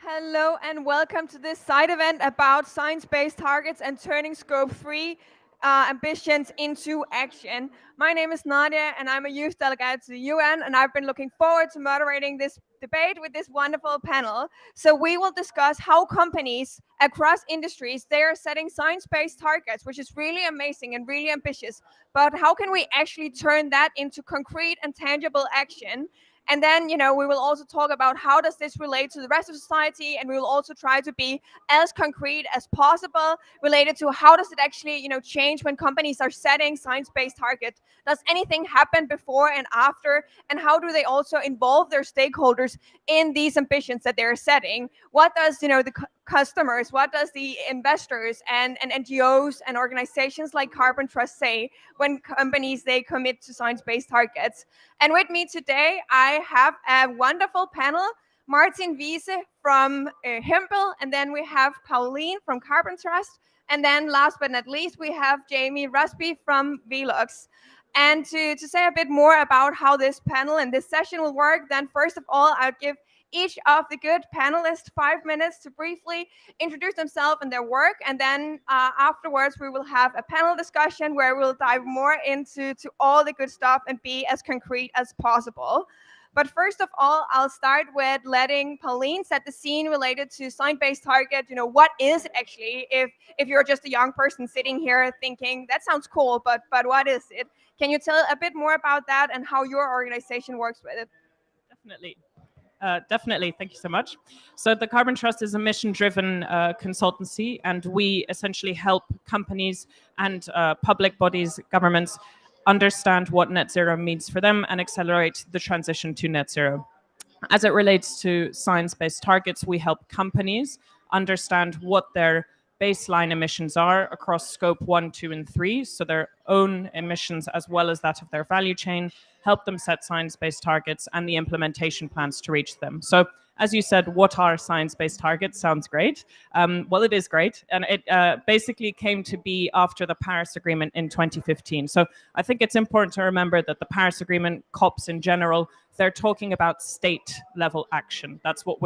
Speaker 6: Hello and welcome to this side event about science-based targets and turning Scope 3 ambitions into action. My name is Nadia and I'm a youth delegate to the UN, and I've been looking forward to moderating this debate with this wonderful panel. So we will discuss how companies across industries, they are setting science-based targets, which is really amazing and really ambitious, but how can we actually turn that into concrete and tangible action? And then, we will also talk about how does this relate to the rest of society, and we will also try to be as concrete as possible related to how does it actually, change when companies are setting science-based targets. Does anything happen before and after, and how do they also involve their stakeholders in these ambitions that they're setting? What does, the customers, what does the investors and NGOs and organizations like Carbon Trust say when companies, they commit to science-based targets? And with me today, I have a wonderful panel. Martin Wiese from Hempel, and then we have Pauline from Carbon Trust, and then last but not least, we have Jamie Rusby from Velux. And to say a bit more about how this panel and this session will work, then first of all, I'll give each of the good panelists 5 minutes to briefly introduce themselves and their work, and then afterwards we will have a panel discussion where we'll dive more into all the good stuff and be as concrete as possible. But first of all, I'll start with letting Pauline set the scene related to science-based target. What is it actually? If you're just a young person sitting here thinking that sounds cool, but what is it? Can you tell a bit more about that and how your organization works with it?
Speaker 7: Definitely. Thank you so much. So the Carbon Trust is a mission-driven consultancy, and we essentially help companies and public bodies, governments, understand what net zero means for them and accelerate the transition to net zero. As it relates to science-based targets, we help companies understand what their baseline emissions are across scope 1, 2, and 3, so their own emissions as well as that of their value chain, help them set science-based targets and the implementation plans to reach them. So as you said, what are science-based targets? Sounds great. Well, it is great. And it basically came to be after the Paris Agreement in 2015. So I think it's important to remember that the Paris Agreement, COPs in general, they're talking about state level action. That's what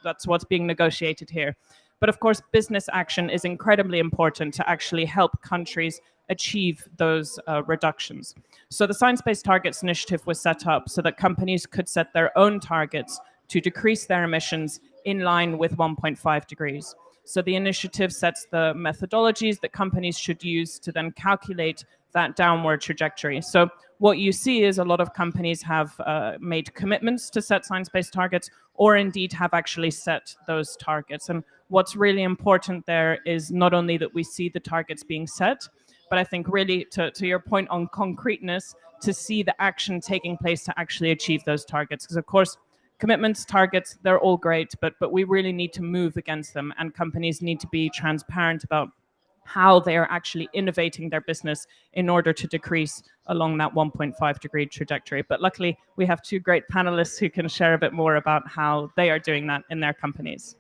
Speaker 7: that's what's being negotiated here. But of course, business action is incredibly important to actually help countries achieve those reductions. So the Science Based Targets Initiative was set up so that companies could set their own targets to decrease their emissions in line with 1.5 degrees. So the initiative sets the methodologies that companies should use to then calculate that downward trajectory. So what you see is a lot of companies have made commitments to set science-based targets, or indeed have actually set those targets. And what's really important there is not only that we see the targets being set, but I think really to your point on concreteness, to see the action taking place to actually achieve those targets. Because of course, commitments, targets, they're all great, but we really need to move against them, and companies need to be transparent about how they are actually innovating their business in order to decrease along that 1.5 degree trajectory. But luckily, we have two great panelists who can share a bit more about how they are doing that in their companies.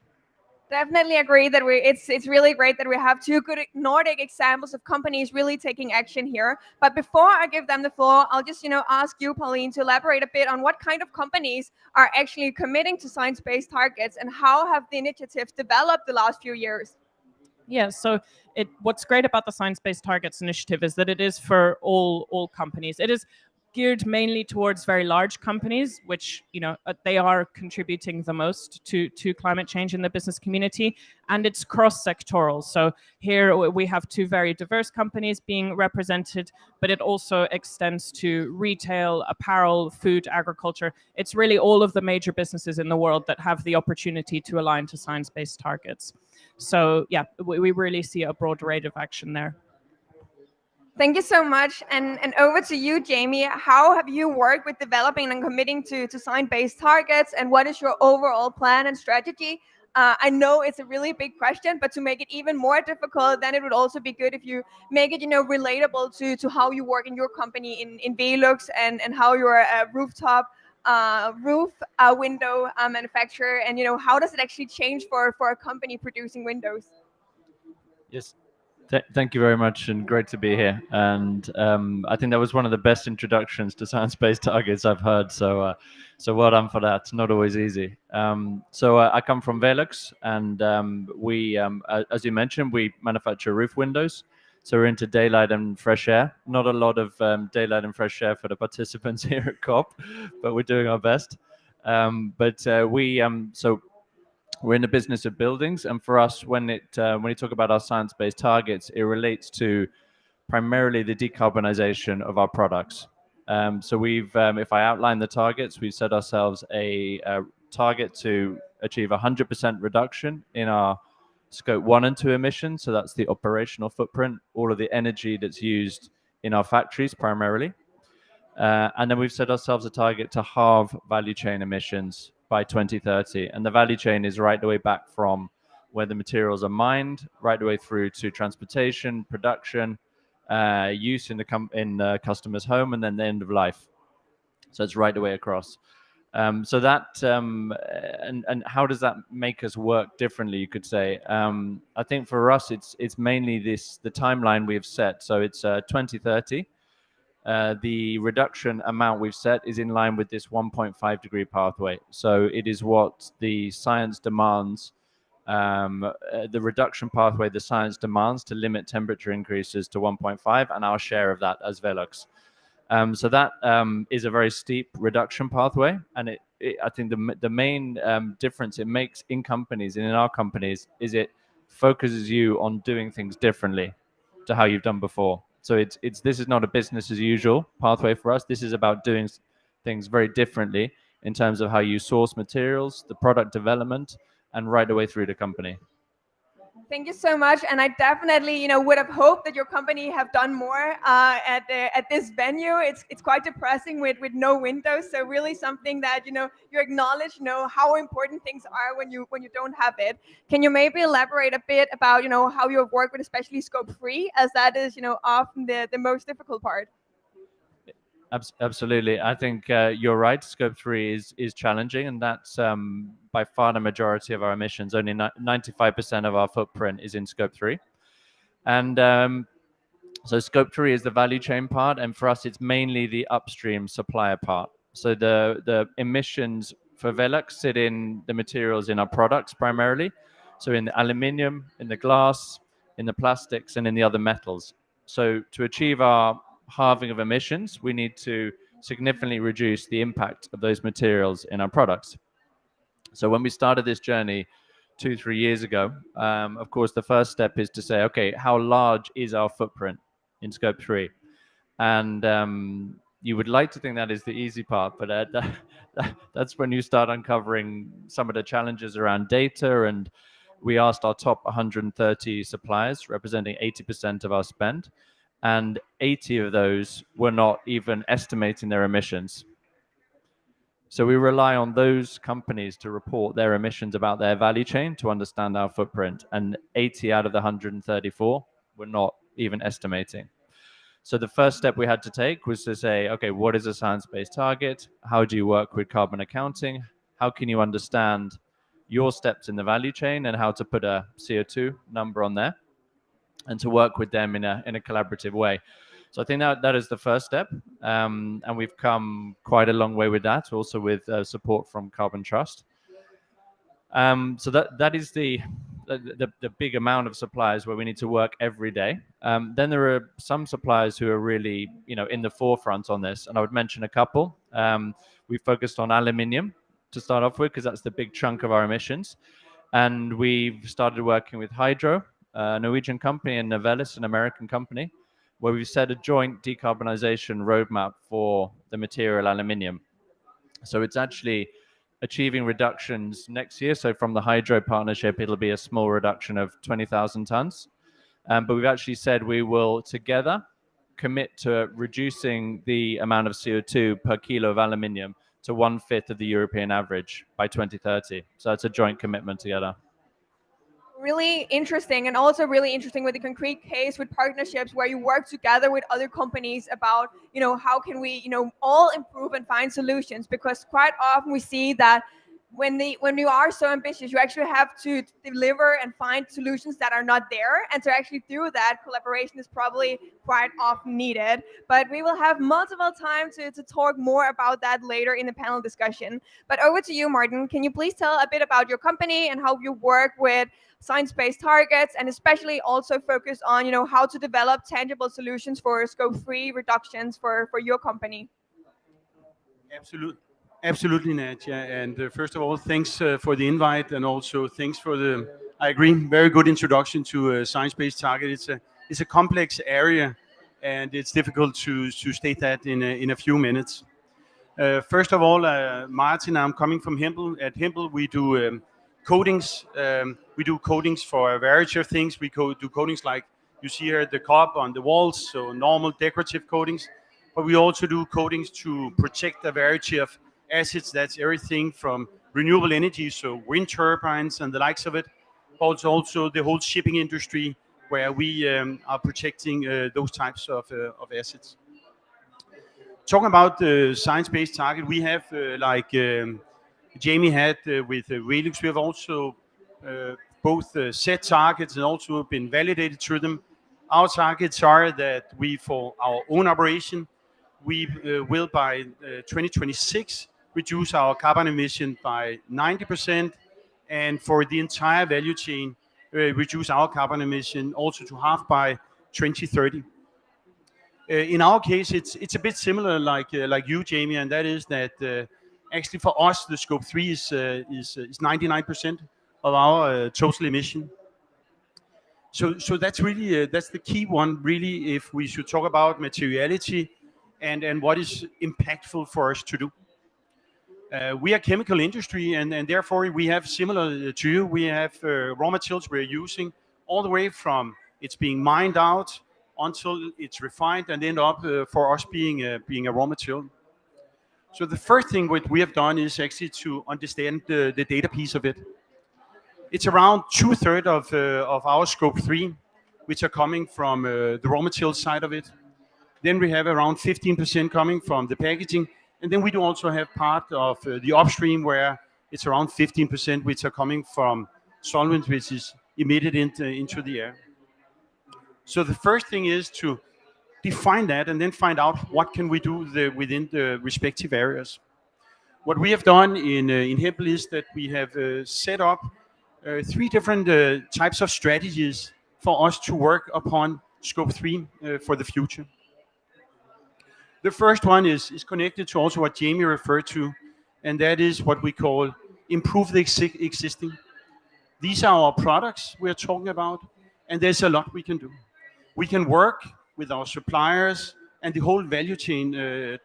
Speaker 6: Definitely agree that it's really great that we have two good Nordic examples of companies really taking action here. But before I give them the floor, I'll just ask you, Pauline, to elaborate a bit on what kind of companies are actually committing to science-based targets, and how have the initiatives developed the last few years?
Speaker 7: Yeah, so what's great about the Science Based Targets Initiative is that it is for all companies. It is geared mainly towards very large companies, which they are contributing the most to climate change in the business community, and it's cross-sectoral. So here we have two very diverse companies being represented, but it also extends to retail, apparel, food, agriculture. It's really all of the major businesses in the world that have the opportunity to align to science-based targets. So yeah, we really see a broad rate of action there.
Speaker 6: Thank you so much. And over to you, Jamie. How have you worked with developing and committing to science-based targets, and what is your overall plan and strategy? I know it's a really big question, but to make it even more difficult, then it would also be good if you make it, relatable to how you work in your company in Velux, and how you're a rooftop roof window manufacturer, and how does it actually change for a company producing windows?
Speaker 8: Yes, Thank you very much, and great to be here. And I think that was one of the best introductions to science-based targets I've heard. So, so well done for that. It's not always easy. So I come from Velux, and we, as you mentioned, we manufacture roof windows. So we're into daylight and fresh air. Not a lot of daylight and fresh air for the participants here at COP, but we're doing our best. So we're in the business of buildings, and for us, when you talk about our science-based targets, it relates to primarily the decarbonization of our products. So we've, if I outline the targets, we've set ourselves a target to achieve 100% reduction in our Scope 1 and 2 emissions. So that's the operational footprint, all of the energy that's used in our factories primarily. And then we've set ourselves a target to halve value chain emissions by 2030. And the value chain is right the way back from where the materials are mined, right the way through to transportation, production, use in the customer's home, and then the end of life. So it's right the way across. So that and how does that make us work differently? You could say. I think for us, it's mainly the timeline we have set. So it's 2030. The reduction amount we've set is in line with this 1.5 degree pathway. So it is what the science demands, the reduction pathway the science demands to limit temperature increases to 1.5, and our share of that as Velux. So that is a very steep reduction pathway, and I think the main difference it makes in companies and in our companies is it focuses you on doing things differently to how you've done before. So this is not a business as usual pathway for us. This is about doing things very differently in terms of how you source materials, the product development, and right the way through the company.
Speaker 6: Thank you so much, and I definitely, would have hoped that your company have done more at this venue. It's quite depressing with no windows. So really something that you acknowledge, how important things are when you don't have it. Can you maybe elaborate a bit about how you have worked with especially Scope 3, as that is often the most difficult part?
Speaker 8: Absolutely. I think you're right. Scope 3 is challenging, and that's by far the majority of our emissions. Only 95% of our footprint is in Scope 3. And so Scope 3 is the value chain part, and for us, it's mainly the upstream supplier part. So the emissions for Velux sit in the materials in our products primarily. So in the aluminium, in the glass, in the plastics, and in the other metals. So to achieve our halving of emissions, we need to significantly reduce the impact of those materials in our products. So when we started this journey 2-3 years ago, of course, the first step is to say, okay, how large is our footprint in Scope 3? And you would like to think that is the easy part, but that's when you start uncovering some of the challenges around data. And we asked our top 130 suppliers, representing 80% of our spend, and 80 of those were not even estimating their emissions. So we rely on those companies to report their emissions about their value chain to understand our footprint, and 80 out of the 134 were not even estimating. So the first step we had to take was to say, okay, what is a science-based target? How do you work with carbon accounting? How can you understand your steps in the value chain and how to put a CO2 number on there, and to work with them in a collaborative way? So I think that is the first step, and we've come quite a long way with that, also with support from Carbon Trust. So that is the big amount of suppliers where we need to work every day. Then there are some suppliers who are really in the forefront on this, and I would mention a couple. We focused on aluminium to start off with because that's the big chunk of our emissions, and we've started working with Hydro, a Norwegian company, and Novelis, an American company, where we've set a joint decarbonization roadmap for the material aluminium. So it's actually achieving reductions next year. So from the Hydro partnership, it'll be a small reduction of 20,000 tons. But we've actually said we will together commit to reducing the amount of CO2 per kilo of aluminium to 1/5 of the European average by 2030. So that's a joint commitment together.
Speaker 6: Really interesting, and also really interesting with the concrete case with partnerships where you work together with other companies about how can we all improve and find solutions, because quite often we see that when you are so ambitious, you actually have to deliver and find solutions that are not there. And to actually do that, collaboration is probably quite often needed. But we will have multiple time to talk more about that later in the panel discussion. But over to you, Martin. Can you please tell a bit about your company and how you work with science-based targets, and especially also focus on, how to develop tangible solutions for scope 3 reductions for your company?
Speaker 9: Absolutely, Nadia. And first of all, thanks for the invite, and also thanks for the, I agree, very good introduction to science-based target. It's a complex area, and it's difficult to state that in a few minutes. First of all, Martin, I'm coming from Hempel. At Hempel, we do coatings. We do coatings for a variety of things. We do coatings like you see here at the COP on the walls, so normal decorative coatings. But we also do coatings to protect a variety of assets. That's everything from renewable energy, so wind turbines and the likes of it, but also the whole shipping industry, where we are protecting those types of assets. Talking about the science-based target, we have, like Jamie had with Relux, we have also both set targets and also been validated through them. Our targets are that we, for our own operation, we will by 2026 reduce our carbon emission by 90%, and for the entire value chain, reduce our carbon emission also to half by 2030. In our case, it's a bit similar like you, Jamie, and that is that actually for us the scope 3 is 99% of our total emission. So that's really that's the key one, really, if we should talk about materiality and what is impactful for us to do. We are chemical industry, and therefore we have similar to you. We have raw materials we're using all the way from it's being mined out until it's refined and end up for us being a raw material. So the first thing what we have done is actually to understand the data piece of it. It's around 2/3 of our scope 3, which are coming from the raw material side of it. Then we have around 15% coming from the packaging. And then we do also have part of the upstream, where it's around 15%, which are coming from solvents, which is emitted into the air. So the first thing is to define that and then find out what can we do within the respective areas. What we have done in Hempel is that we have set up 3 different types of strategies for us to work upon scope 3 for the future. The first one is connected to also what Jamie referred to, and that is what we call improve the existing. These are our products we're talking about, and there's a lot we can do. We can work with our suppliers and the whole value chain,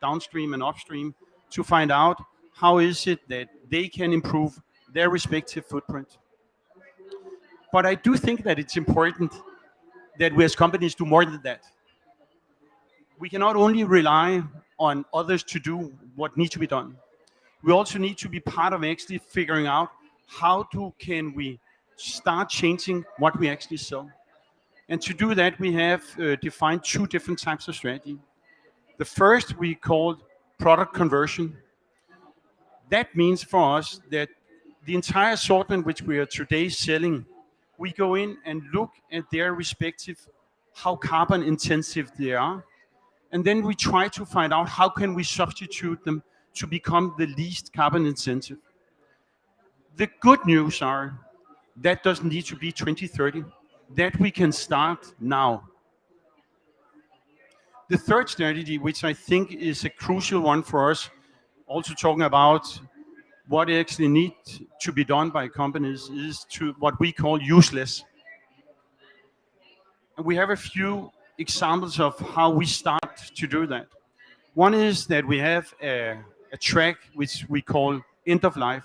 Speaker 9: downstream and upstream, to find out how is it that they can improve their respective footprint. But I do think that it's important that we as companies do more than that. We cannot only rely on others to do what needs to be done. We also need to be part of actually figuring out how can we start changing what we actually sell. And to do that, we have defined 2 different types of strategy. The first we called product conversion. That means for us that the entire assortment which we are today selling, we go in and look at their respective, how carbon intensive they are. And then we try to find out how can we substitute them to become the least carbon intensive. The good news are that doesn't need to be 2030, that we can start now. The third strategy, which I think is a crucial one for us, also talking about what actually needs to be done by companies, is to what we call useless. And we have a few examples of how we start to do that. One is that we have a track which we call end of life.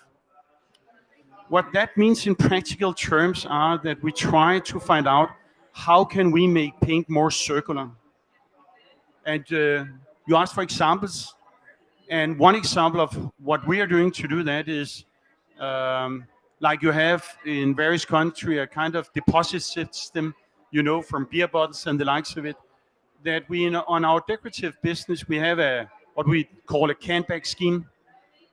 Speaker 9: What that means in practical terms are that we try to find out how can we make paint more circular. And you asked for examples, and one example of what we are doing to do that is like you have in various countries a kind of deposit system, from beer bottles and the likes of it, that we on our decorative business we have what we call a can bag scheme,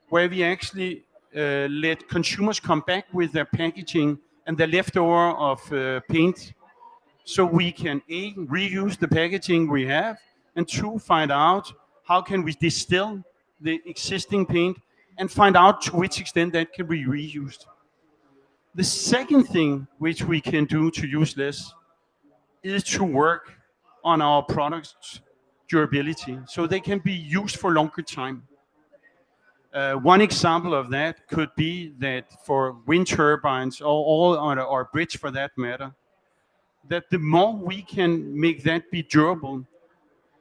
Speaker 9: where we actually let consumers come back with their packaging and the leftover of paint, so we can A, reuse the packaging we have, and two, find out how can we distill the existing paint and find out to which extent that can be reused. The second thing which we can do to use less is to work on our products' durability so they can be used for longer time. One example of that could be that for wind turbines, or all on our bridge for that matter, that the more we can make that be durable,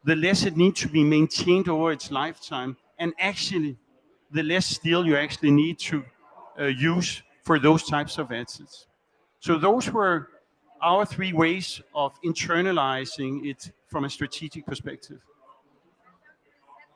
Speaker 9: the less it needs to be maintained over its lifetime, and actually the less steel you actually need to use for those types of assets. So those were our three ways of internalizing it from a strategic perspective.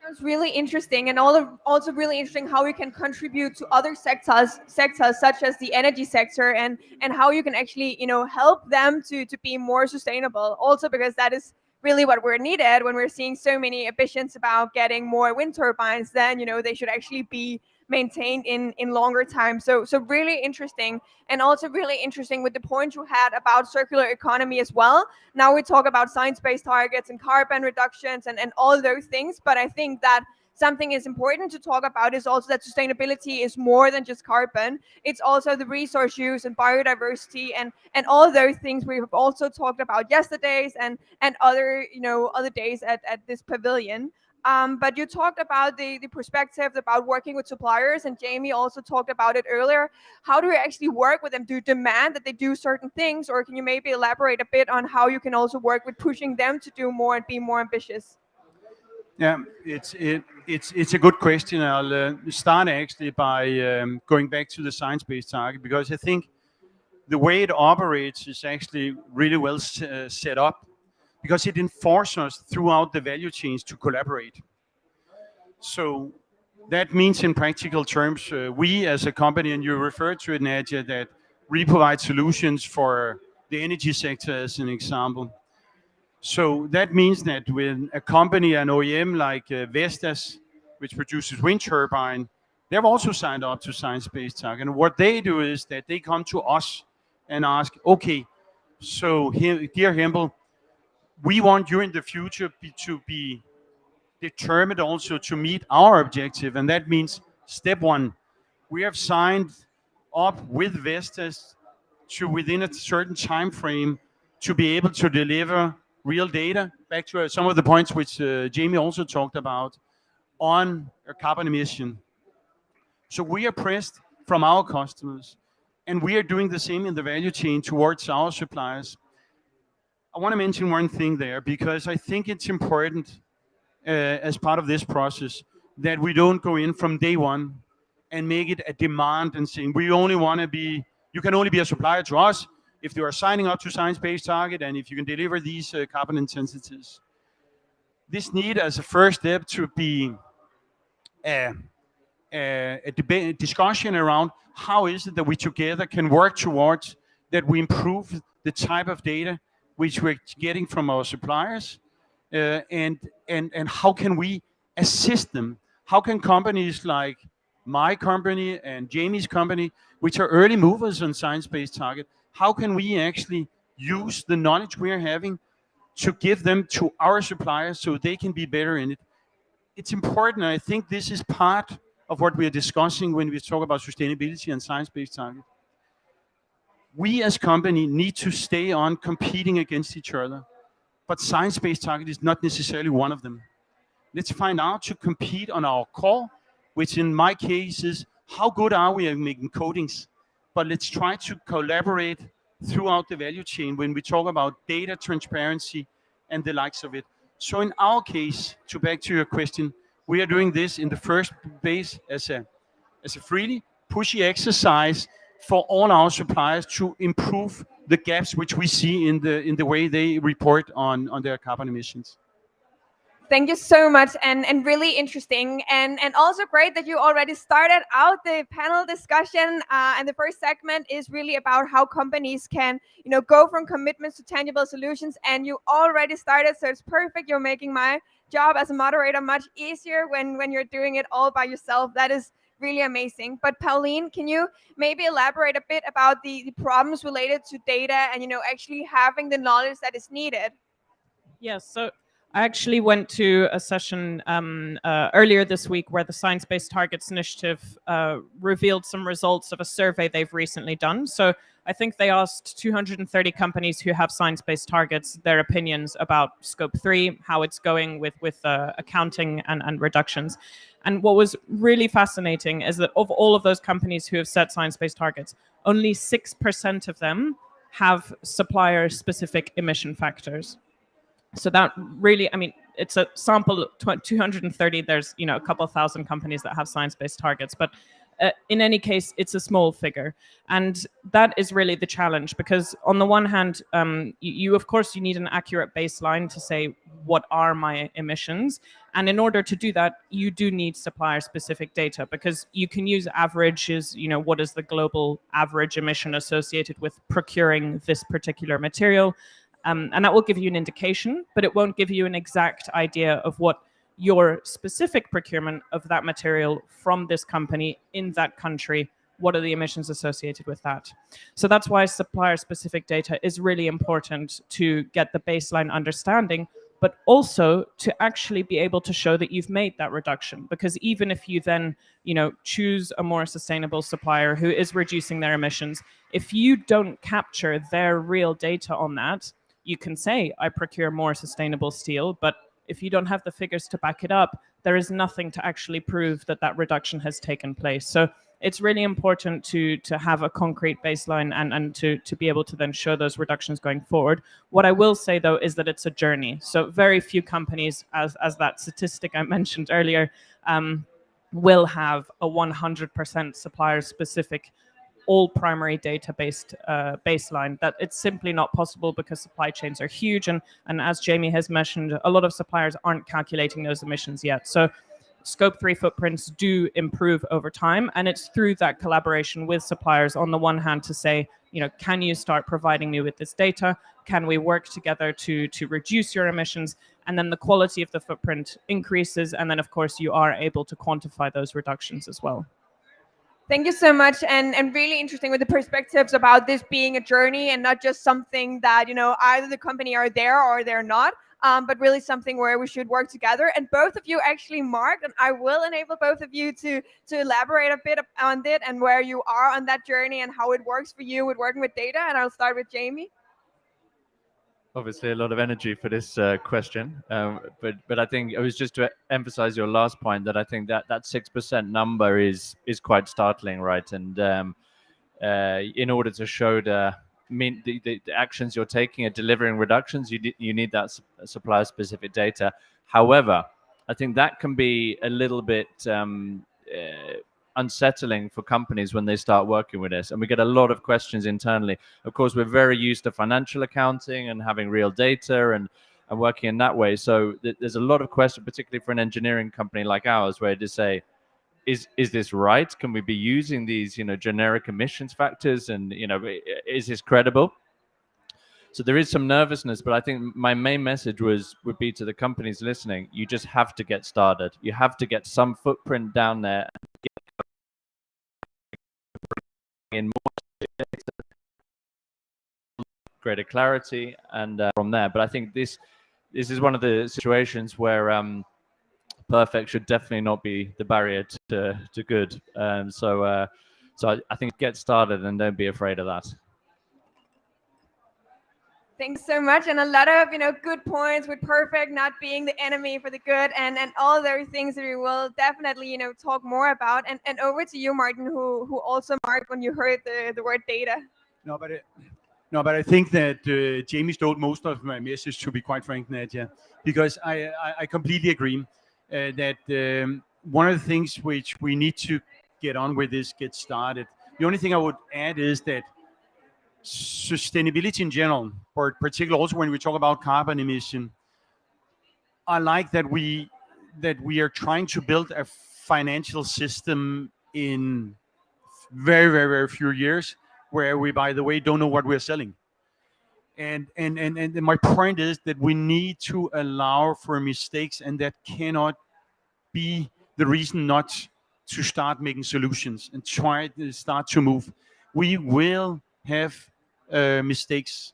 Speaker 6: Sounds really interesting, and also really interesting how you can contribute to other sectors such as the energy sector, and how you can actually help them to be more sustainable. Also, because that is really what we're needed when we're seeing so many ambitions about getting more wind turbines. Then they should actually be maintained in longer time. So really interesting, and also really interesting with the point you had about circular economy as well. Now we talk about science-based targets and carbon reductions and all those things, but I think that something is important to talk about is also that sustainability is more than just carbon. It's also the resource use and biodiversity and all those things we have also talked about yesterdays and other other days at this pavilion. But you talked about the perspective about working with suppliers, and Jamie also talked about it earlier. How do you actually work with them? Do you demand that they do certain things, or can you maybe elaborate a bit on how you can also work with pushing them to do more and be more ambitious?
Speaker 9: Yeah, it's a good question. I'll start actually by going back to the science-based target, because I think the way it operates is actually really well set up, because it enforces us throughout the value chains to collaborate. So that means in practical terms, we as a company, and you referred to it, Nadia, that we provide solutions for the energy sector as an example. So that means that with a company, an OEM like Vestas, which produces wind turbine, they've also signed up to science-based target. And what they do is that they come to us and ask, okay, so dear Hempel, we want you in the future to be determined also to meet our objective. And that means step one, we have signed up with Vestas to, within a certain time frame, to be able to deliver real data, back to some of the points which Jamie also talked about, on a carbon emission. So we are pressed from our customers, and we are doing the same in the value chain towards our suppliers. I want to mention one thing there, because I think it's important as part of this process that we don't go in from day one and make it a demand and saying we only want to be, you can only be a supplier to us if you are signing up to science-based target and if you can deliver these carbon intensities. This need as a first step to be a debate, discussion around how is it that we together can work towards that we improve the type of data which we're getting from our suppliers, and how can we assist them? How can companies like my company and Jamie's company, which are early movers on science-based target, how can we actually use the knowledge we are having to give them to our suppliers so they can be better in it? It's important. I think this is part of what we are discussing when we talk about sustainability and science-based target. We as company need to stay on competing against each other, but science-based target is not necessarily one of them. Let's find out to compete on our core, which in my case is how good are we at making coatings, but let's try to collaborate throughout the value chain when we talk about data transparency and the likes of it. So in our case, to back to your question, we are doing this in the first base as a freely pushy exercise for all our suppliers to improve the gaps which we see in the way they report on their carbon emissions.
Speaker 6: Thank you so much, and really interesting, and also great that you already started out the panel discussion. And the first segment is really about how companies can, go from commitments to tangible solutions. And you already started, so it's perfect. You're making my job as a moderator much easier when you're doing it all by yourself. That is really amazing. But Pauline, can you maybe elaborate a bit about the problems related to data and actually having the knowledge that is needed?
Speaker 7: Yes, so I actually went to a session earlier this week where the Science Based Targets Initiative revealed some results of a survey they've recently done. So I think they asked 230 companies who have science-based targets their opinions about Scope 3, how it's going with accounting and reductions. And what was really fascinating is that of all of those companies who have set science-based targets, only 6% of them have supplier-specific emission factors. So that really, I mean, it's a sample of 230. There's, a couple thousand companies that have science-based targets, but in any case, it's a small figure. And that is really the challenge, because on the one hand, of course, you need an accurate baseline to say, what are my emissions? And in order to do that, you do need supplier-specific data, because you can use averages, what is the global average emission associated with procuring this particular material? And that will give you an indication, but it won't give you an exact idea of what your specific procurement of that material from this company in that country, what are the emissions associated with that? So that's why supplier-specific data is really important to get the baseline understanding, but also to actually be able to show that you've made that reduction. Because even if you then, choose a more sustainable supplier who is reducing their emissions, if you don't capture their real data on that, you can say, I procure more sustainable steel, but if you don't have the figures to back it up, there is nothing to actually prove that that reduction has taken place. So it's really important to have a concrete baseline and to be able to then show those reductions going forward. What I will say, though, is that it's a journey. So very few companies, as that statistic I mentioned earlier, will have a 100% supplier-specific all primary data-based baseline. That it's simply not possible because supply chains are huge, and as Jamie has mentioned, a lot of suppliers aren't calculating those emissions yet. So Scope 3 footprints do improve over time, and it's through that collaboration with suppliers on the one hand to say, can you start providing me with this data? Can we work together to reduce your emissions? And then the quality of the footprint increases, and then of course you are able to quantify those reductions as well.
Speaker 6: Thank you so much, and really interesting with the perspectives about this being a journey and not just something that either the company are there or they're not, but really something where we should work together. And both of you actually marked, and I will enable both of you to elaborate a bit on it and where you are on that journey and how it works for you with working with data. And I'll start with Jamie.
Speaker 8: Obviously, a lot of energy for this question, but I think it was just to emphasize your last point that I think that 6% number is quite startling, right? And in order to show the actions you're taking are delivering reductions, you need that supplier-specific data. However, I think that can be a little bit unsettling for companies when they start working with this, and we get a lot of questions internally. Of course, we're very used to financial accounting and having real data and working in that way, so there's a lot of questions, particularly for an engineering company like ours, where to say, is this right? Can we be using these generic emissions factors, and is this credible? So there is some nervousness, but I think my main message would be to the companies listening: you just have to get started. You have to get some footprint down there and in more greater clarity, and from there. But I think this is one of the situations where perfect should definitely not be the barrier to good. So I think get started and don't be afraid of that.
Speaker 6: Thanks so much, and a lot of good points with perfect not being the enemy for the good, and all those things that we will definitely talk more about. And over to you, Martin, who also marked when you heard the word data.
Speaker 9: No, but I think that Jamie stole most of my message, to be quite frank, Nadia, because I completely agree that one of the things which we need to get on with is get started. The only thing I would add is that sustainability in general, or particularly also when we talk about carbon emission, I like that we are trying to build a financial system in very, very, very few years, where we, by the way, don't know what we're selling. And my point is that we need to allow for mistakes, and that cannot be the reason not to start making solutions and try to start to move. We will have mistakes.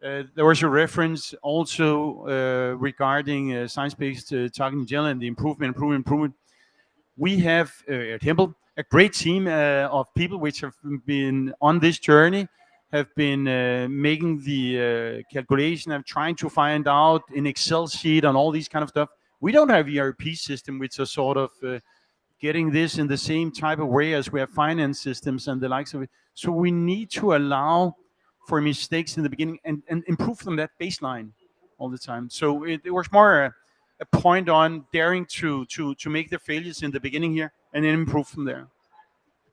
Speaker 9: There was a reference also regarding science-based targeting general and the improvement. We have at Hempel a great team of people which have been on this journey, have been making the calculation and trying to find out in Excel sheet and all these kind of stuff. We don't have ERP system which are sort of getting this in the same type of way as we have finance systems and the likes of it. So we need to allow for mistakes in the beginning and improve from that baseline all the time. So it was more a point on daring to make the failures in the beginning here and then improve from there.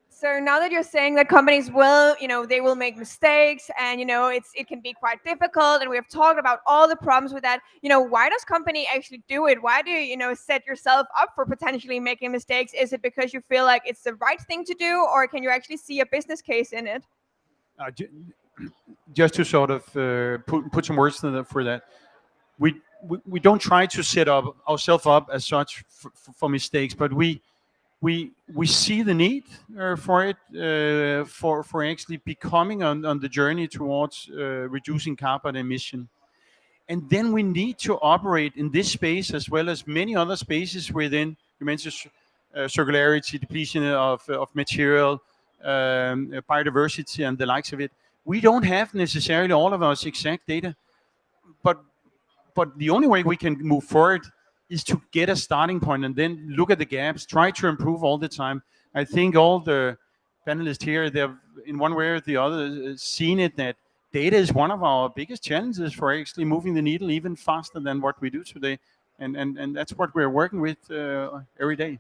Speaker 6: So now that you're saying that companies will, they will make mistakes, and it can be quite difficult, and we have talked about all the problems with that. Why does company actually do it? Why do you set yourself up for potentially making mistakes? Is it because you feel like it's the right thing to do, or can you actually see a business case in it?
Speaker 9: Just to sort of put some words for that, we don't try to set up ourselves up as such for mistakes, but we see the need for it, for actually becoming on the journey towards reducing carbon emission. And then we need to operate in this space as well as many other spaces within, you mentioned circularity, depletion of material, biodiversity and the likes of it. We don't have necessarily all of our exact data, but the only way we can move forward is to get a starting point and then look at the gaps, try to improve all the time. I think all the panelists here, they've in one way or the other seen it, that data is one of our biggest challenges for actually moving the needle even faster than what we do today. And that's what we're working with every day.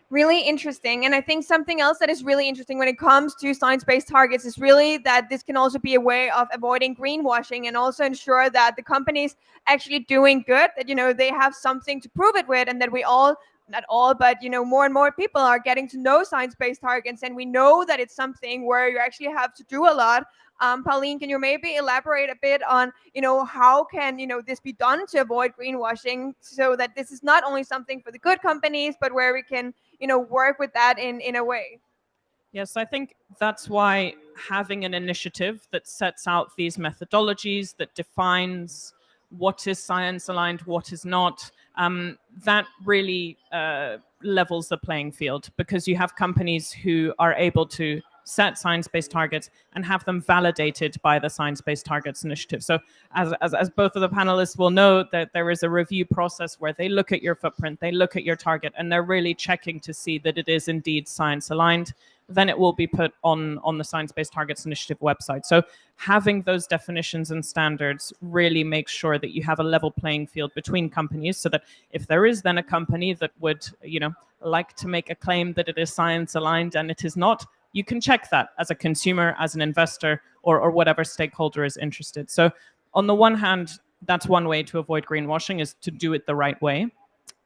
Speaker 6: Really interesting. And I think something else that is really interesting when it comes to science-based targets is really that this can also be a way of avoiding greenwashing and also ensure that the companies actually doing good, that they have something to prove it with, and that we all, not all, but more and more people are getting to know science-based targets, and we know that it's something where you actually have to do a lot. Pauline, can you maybe elaborate a bit on, how can, this be done to avoid greenwashing, so that this is not only something for the good companies, but where we can, work with that in a way?
Speaker 7: Yes, I think that's why having an initiative that sets out these methodologies, that defines what is science aligned, what is not, that really levels the playing field, because you have companies who are able to set science-based targets and have them validated by the Science-Based Targets Initiative. So as both of the panelists will know, that there is a review process where they look at your footprint, they look at your target, and they're really checking to see that it is indeed science aligned. Then it will be put on the Science-Based Targets Initiative website. So having those definitions and standards really makes sure that you have a level playing field between companies, so that if there is then a company that would, like to make a claim that it is science aligned and it is not, you can check that as a consumer, as an investor, or whatever stakeholder is interested. So on the one hand, that's one way to avoid greenwashing, is to do it the right way.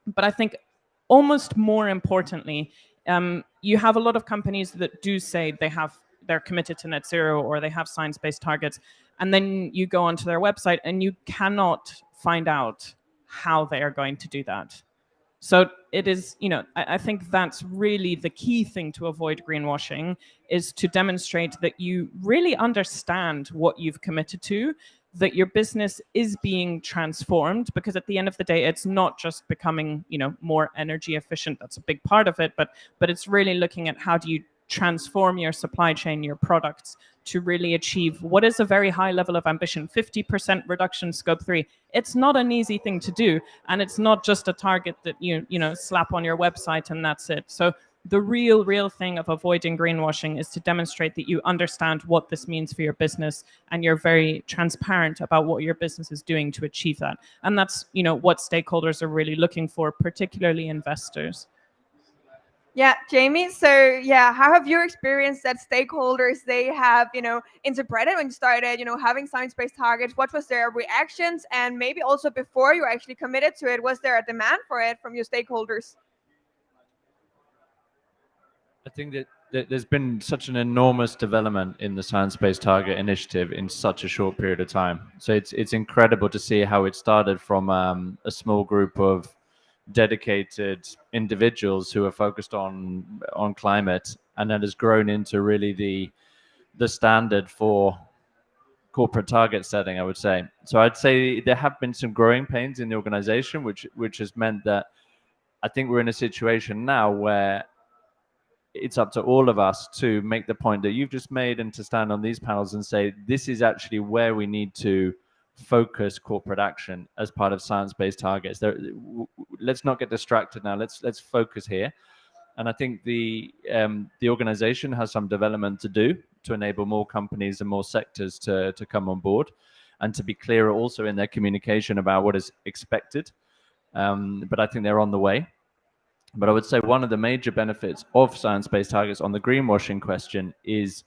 Speaker 7: But I think almost more importantly, you have a lot of companies that do say they're committed to net zero, or they have science-based targets, and then you go onto their website and you cannot find out how they are going to do that. So it is, I think that's really the key thing to avoid greenwashing, is to demonstrate that you really understand what you've committed to, that your business is being transformed, because at the end of the day, it's not just becoming, more energy efficient. That's a big part of it, but it's really looking at how do you transform your supply chain, your products, to really achieve what is a very high level of ambition, 50% reduction scope 3. It's not an easy thing to do, and it's not just a target that you slap on your website and that's it. So the real thing of avoiding greenwashing is to demonstrate that you understand what this means for your business, and you're very transparent about what your business is doing to achieve that. And that's what stakeholders are really looking for, particularly investors.
Speaker 6: Yeah, Jamie. So how have you experienced that stakeholders, they have, interpreted when you started, having science-based targets? What was their reactions? And maybe also before you actually committed to it, was there a demand for it from your stakeholders?
Speaker 8: I think that there's been such an enormous development in the Science-Based Target Initiative in such a short period of time. So it's incredible to see how it started from a small group of dedicated individuals who are focused on climate, and that has grown into really the standard for corporate target setting, I would say. So I'd say there have been some growing pains in the organization, which has meant that I think we're in a situation now where it's up to all of us to make the point that you've just made and to stand on these panels and say, this is actually where we need to focus corporate action as part of science-based targets. Let's not get distracted now. Let's focus here. And I think the organization has some development to do to enable more companies and more sectors to come on board, and to be clearer also in their communication about what is expected. But I think they're on the way. But I would say one of the major benefits of science-based targets on the greenwashing question is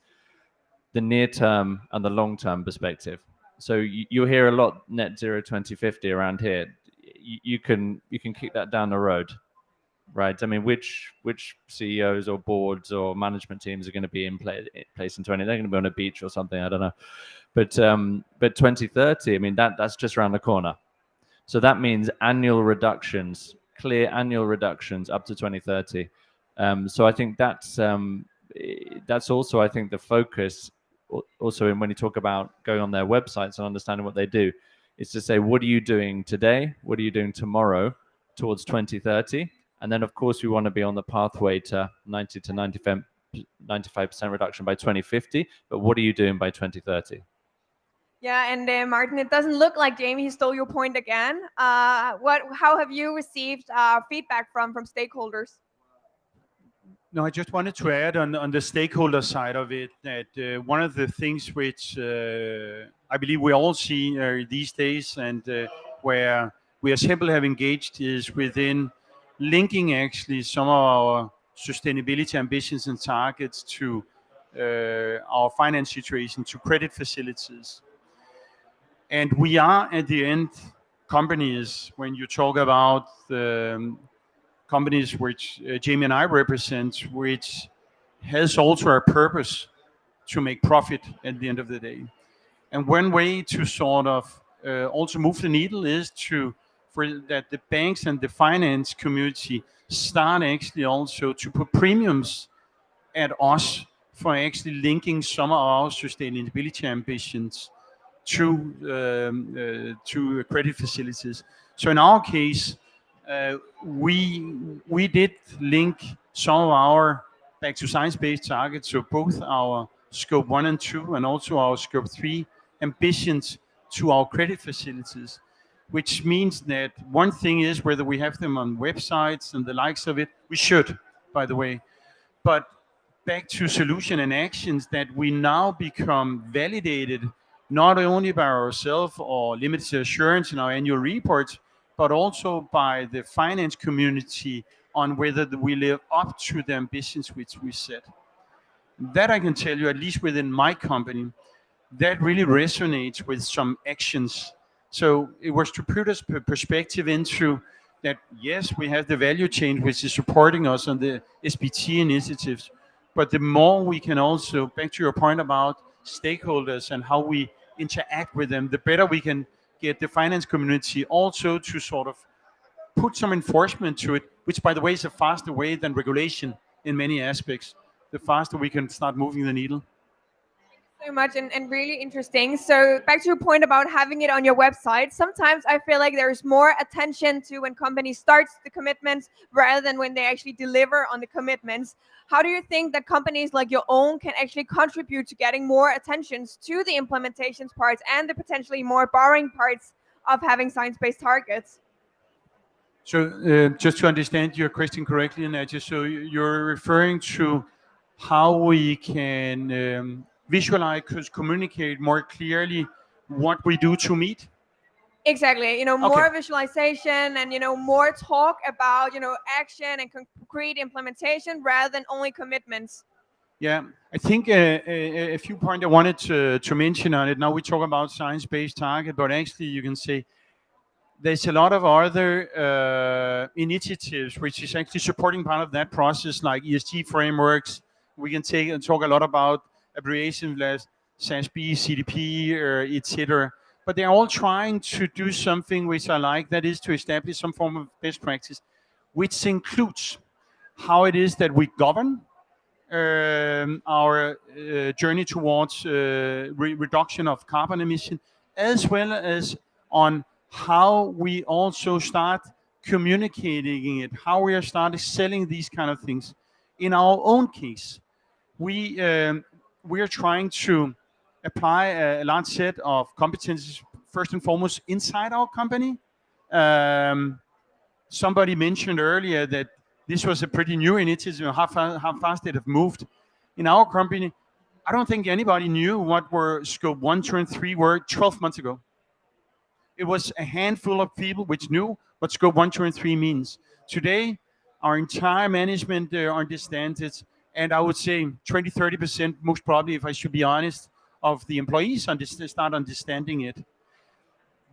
Speaker 8: the near-term and the long-term perspective. So you'll hear a lot net zero 2050 around here. You can kick that down the road, right? I mean, which CEOs or boards or management teams are going to be in place in 20? They're going to be on a beach or something. I don't know. But 2030, I mean, that's just around the corner. So that means annual reductions, clear annual reductions up to 2030. So I think that's also, I think, the focus. Also, when you talk about going on their websites and understanding what they do, is to say, what are you doing today? What are you doing tomorrow towards 2030? And then, of course, we want to be on the pathway to 90 to 95% reduction by 2050. But what are you doing by 2030?
Speaker 6: Yeah, and Martin, it doesn't look like Jamie stole your point again. How have you received feedback from stakeholders?
Speaker 9: No, I just wanted to add on the stakeholder side of it that one of the things which I believe we all see these days, and where we as Hempel have engaged, is within linking actually some of our sustainability ambitions and targets to our finance situation, to credit facilities. And we are at the end companies, when you talk about the companies which Jamie and I represent, which has also a purpose to make profit at the end of the day. And one way to sort of also move the needle is for that the banks and the finance community start actually also to put premiums at us for actually linking some of our sustainability ambitions to credit facilities. So in our case, we did link some of our back to science-based targets, so both our scope 1 and 2 and also our scope 3 ambitions to our credit facilities, which means that one thing is whether we have them on websites and the likes of it. We should, by the way. But back to solution and actions that we now become validated not only by ourselves or limited assurance in our annual reports, but also by the finance community on whether we live up to the ambitions which we set. That I can tell you, at least within my company, that really resonates with some actions. So it was to put us perspective into that, yes, we have the value chain which is supporting us on the SBT initiatives, but the more we can also, back to your point about stakeholders and how we interact with them, the better we can get the finance community also to sort of put some enforcement to it, which, by the way, is a faster way than regulation in many aspects. The faster we can start moving the needle.
Speaker 6: So much and really interesting. So back to your point about having it on your website, sometimes I feel like there's more attention to when companies start the commitments rather than when they actually deliver on the commitments. How do you think that companies like your own can actually contribute to getting more attention to the implementations parts and the potentially more boring parts of having science-based targets?
Speaker 9: So just to understand your question correctly, Nadia, so you're referring to how we can visualize, communicate more clearly what we do to meet?
Speaker 6: Exactly. More visualization and, more talk about, action and concrete implementation rather than only commitments.
Speaker 9: Yeah, I think a few points I wanted to mention on it. Now we talk about science-based target, but actually you can say there's a lot of other initiatives which is actually supporting part of that process, like ESG frameworks. We can take and talk a lot about abbreviations like SASB, CDP, etc. But they're all trying to do something which I like, that is to establish some form of best practice. which includes how it is that we govern our journey towards reduction of carbon emission, as well as on how we also start communicating it, how we are starting selling these kind of things. In our own case, we are trying to apply a large set of competencies, first and foremost, inside our company. Somebody mentioned earlier that this was a pretty new initiative. How fast it have moved. In our company, I don't think anybody knew what were scope 1, 2, and 3 were 12 months ago. It was a handful of people which knew what scope 1, 2, and 3 means. Today, our entire management understands it, and I would say 20-30%, most probably, if I should be honest, of the employees start understanding it.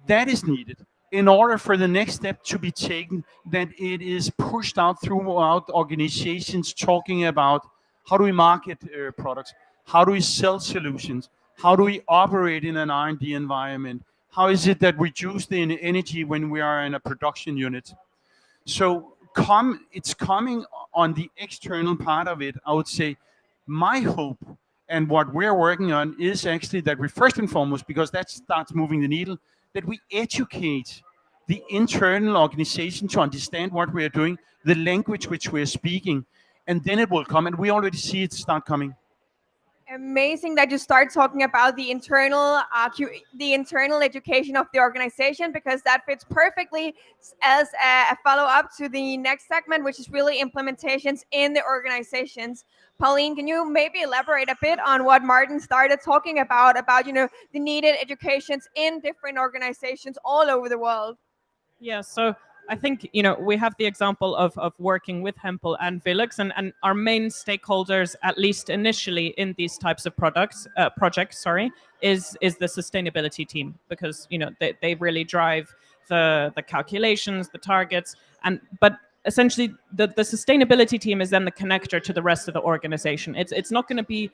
Speaker 9: That is needed in order for the next step to be taken, that it is pushed out throughout organizations, talking about how do we market products, how do we sell solutions, how do we operate in an R&D environment, how is it that we use the energy when we are in a production unit. So it's coming on the external part of it. I would say my hope and what we're working on is actually that we first and foremost, because that starts moving the needle, that we educate the internal organization to understand what we are doing, the language which we're speaking, and then it will come, and we already see it start coming.
Speaker 6: Amazing that you start talking about the internal education of the organization, because that fits perfectly as a follow-up to the next segment, which is really implementations in the organizations. Pauline, can you maybe elaborate a bit on what Martin started talking about the needed educations in different organizations all over the world?
Speaker 7: Yeah, so I think, we have the example of working with Hempel and Felix, and our main stakeholders, at least initially in these types of projects, is the sustainability team, because, they really drive the calculations, the targets, but essentially the sustainability team is then the connector to the rest of the organization. It's not going to be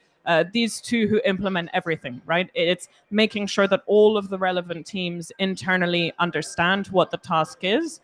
Speaker 7: these two who implement everything, right? It's making sure that all of the relevant teams internally understand what the task is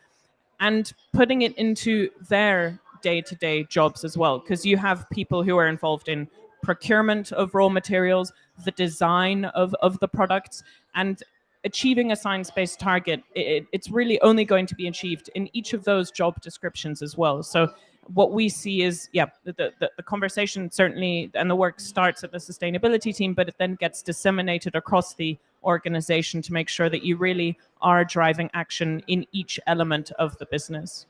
Speaker 7: and putting it into their day-to-day jobs as well, because you have people who are involved in procurement of raw materials, the design of the products, and achieving a science-based target. It's really only going to be achieved in each of those job descriptions as well. So what we see is, the conversation certainly and the work starts at the sustainability team, but it then gets disseminated across the organization to make sure that you really are driving action in each element of the business.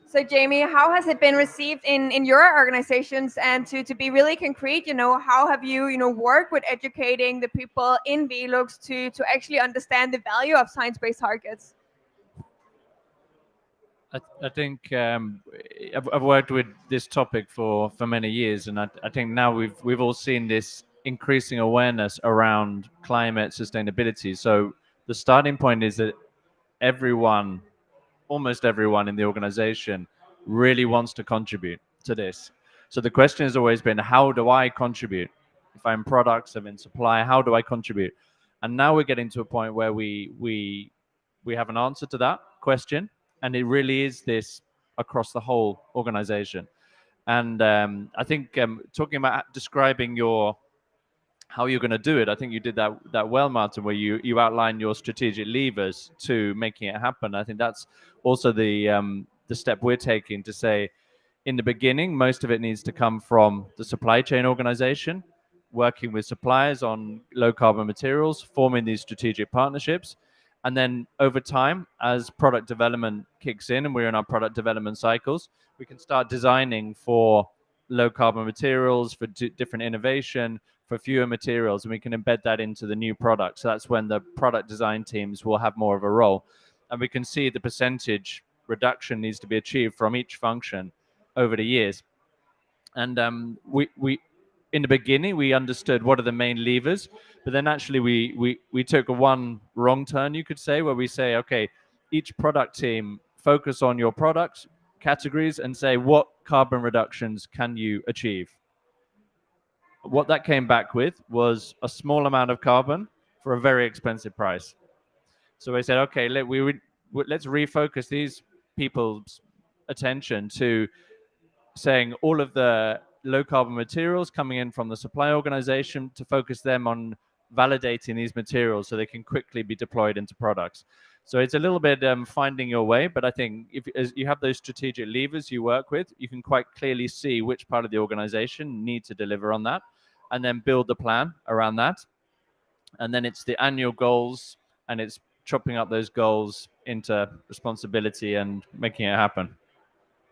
Speaker 6: So Jamie, how has it been received in your organizations? And to be really concrete, how have you worked with educating the people in Velux to actually understand the value of science-based targets?
Speaker 8: I think I've worked with this topic for many years, and I think now we've all seen this increasing awareness around climate sustainability. So the starting point is that almost everyone in the organization really wants to contribute to this. So the question has always been, how do I contribute? If I'm products, I'm in supply, how do I contribute? And now we're getting to a point where we have an answer to that question, and it really is this across the whole organization. And I think talking about describing how you're going to do it, I think you did that well, Martin, where you outline your strategic levers to making it happen. I think that's also the step we're taking to say, in the beginning, most of it needs to come from the supply chain organization, working with suppliers on low carbon materials, forming these strategic partnerships. And then over time, as product development kicks in and we're in our product development cycles, we can start designing for low carbon materials, for different innovation, for fewer materials, and we can embed that into the new product. So that's when the product design teams will have more of a role. And we can see the percentage reduction needs to be achieved from each function over the years. And we in the beginning, we understood what are the main levers, but then actually we took a one wrong turn, you could say, where we say, okay, each product team focus on your product categories and say, what carbon reductions can you achieve? What that came back with was a small amount of carbon for a very expensive price. So we said, okay, let's refocus these people's attention to saying all of the low carbon materials coming in from the supply organization, to focus them on validating these materials so they can quickly be deployed into products. So it's a little bit finding your way, but I think if as you have those strategic levers you work with, you can quite clearly see which part of the organization need to deliver on that, and then build the plan around that. And then it's the annual goals, and it's chopping up those goals into responsibility and making it happen.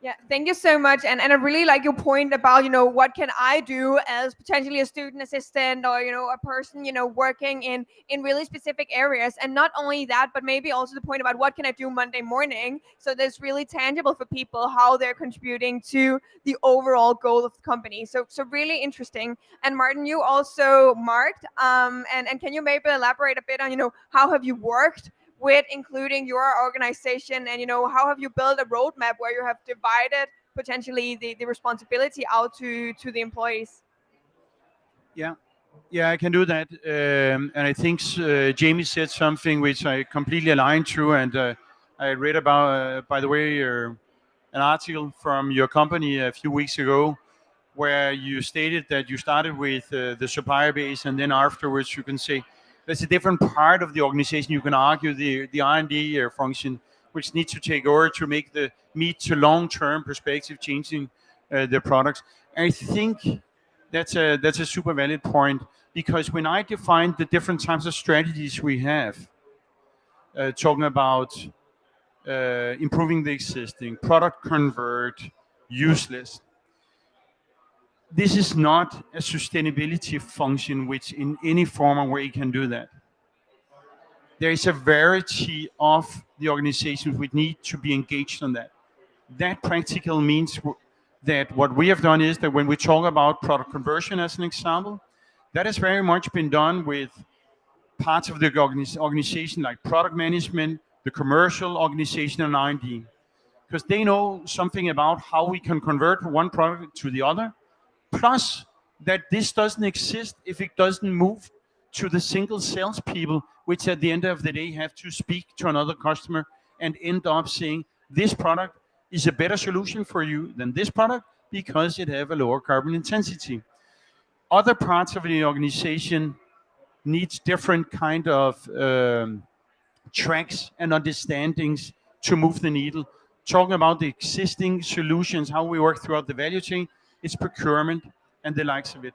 Speaker 6: Yeah, thank you so much. And I really like your point about, what can I do as potentially a student assistant or, a person, working in really specific areas. And not only that, but maybe also the point about what can I do Monday morning. So that's really tangible for people, how they're contributing to the overall goal of the company. So really interesting. And Martin, you also marked, and can you maybe elaborate a bit on, how have you worked with including your organization, and how have you built a roadmap where you have divided potentially the responsibility out to the employees?
Speaker 9: Yeah, I can do that. And I think Jamie said something which I completely align to, and I read about, by the way, an article from your company a few weeks ago where you stated that you started with the supplier base, and then afterwards you can say there's a different part of the organization. You can argue the R&D function, which needs to take over to make the mid to long-term perspective changing the products. And I think that's a super valid point, because when I define the different types of strategies we have, talking about improving the existing, product convert, useless, this is not a sustainability function which in any form or way can do that. There is a variety of the organizations which need to be engaged on that. That practical means that what we have done is that when we talk about product conversion as an example, that has very much been done with parts of the organization like product management, the commercial organization, and R&D, because they know something about how we can convert one product to the other. Plus, that this doesn't exist if it doesn't move to the single salespeople, which at the end of the day have to speak to another customer and end up saying, this product is a better solution for you than this product because it have a lower carbon intensity. Other parts of the organization needs different kind of tracks and understandings to move the needle. Talking about the existing solutions, how we work throughout the value chain, it's procurement and the likes of it.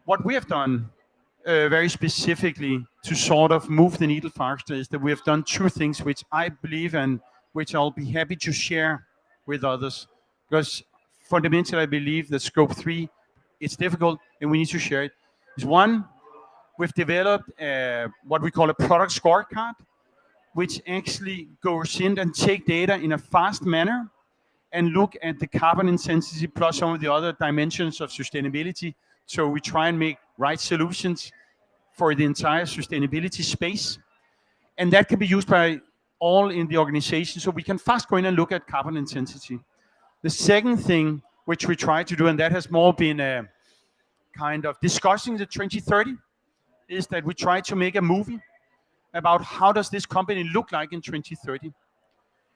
Speaker 9: What we have done very specifically to sort of move the needle faster is that we have done two things which I believe and which I'll be happy to share with others, because fundamentally I believe that scope 3, it's difficult and we need to share it. Is one, we've developed what we call a product scorecard, which actually goes in and take data in a fast manner and look at the carbon intensity plus some of the other dimensions of sustainability. So we try and make right solutions for the entire sustainability space. And that can be used by all in the organization, so we can fast go in and look at carbon intensity. The second thing which we try to do, and that has more been a kind of discussing the 2030, is that we try to make a movie about how does this company look like in 2030.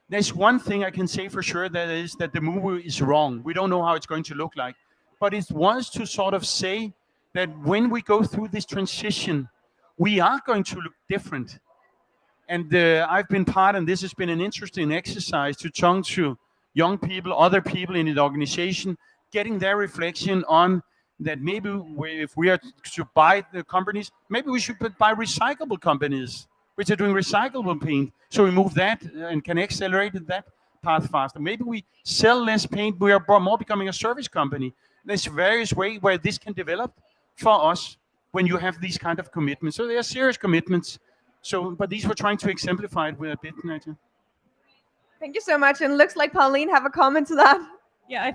Speaker 9: There's one thing I can say for sure, that is that the movie is wrong. We don't know how it's going to look like. But it was to sort of say that when we go through this transition, we are going to look different. And I've been part, and this has been an interesting exercise to talk to young people, other people in the organization, getting their reflection on that maybe if we are to buy the companies, maybe we should buy recyclable companies, which are doing recyclable paint. So we move that and can accelerate that path faster. Maybe we sell less paint, we are more becoming a service company. There's various ways where this can develop for us when you have these kind of commitments. So they are serious commitments. So, but these we're trying to exemplify it with a bit.
Speaker 6: Thank you so much. And looks like Pauline have a comment to that.
Speaker 7: Yeah,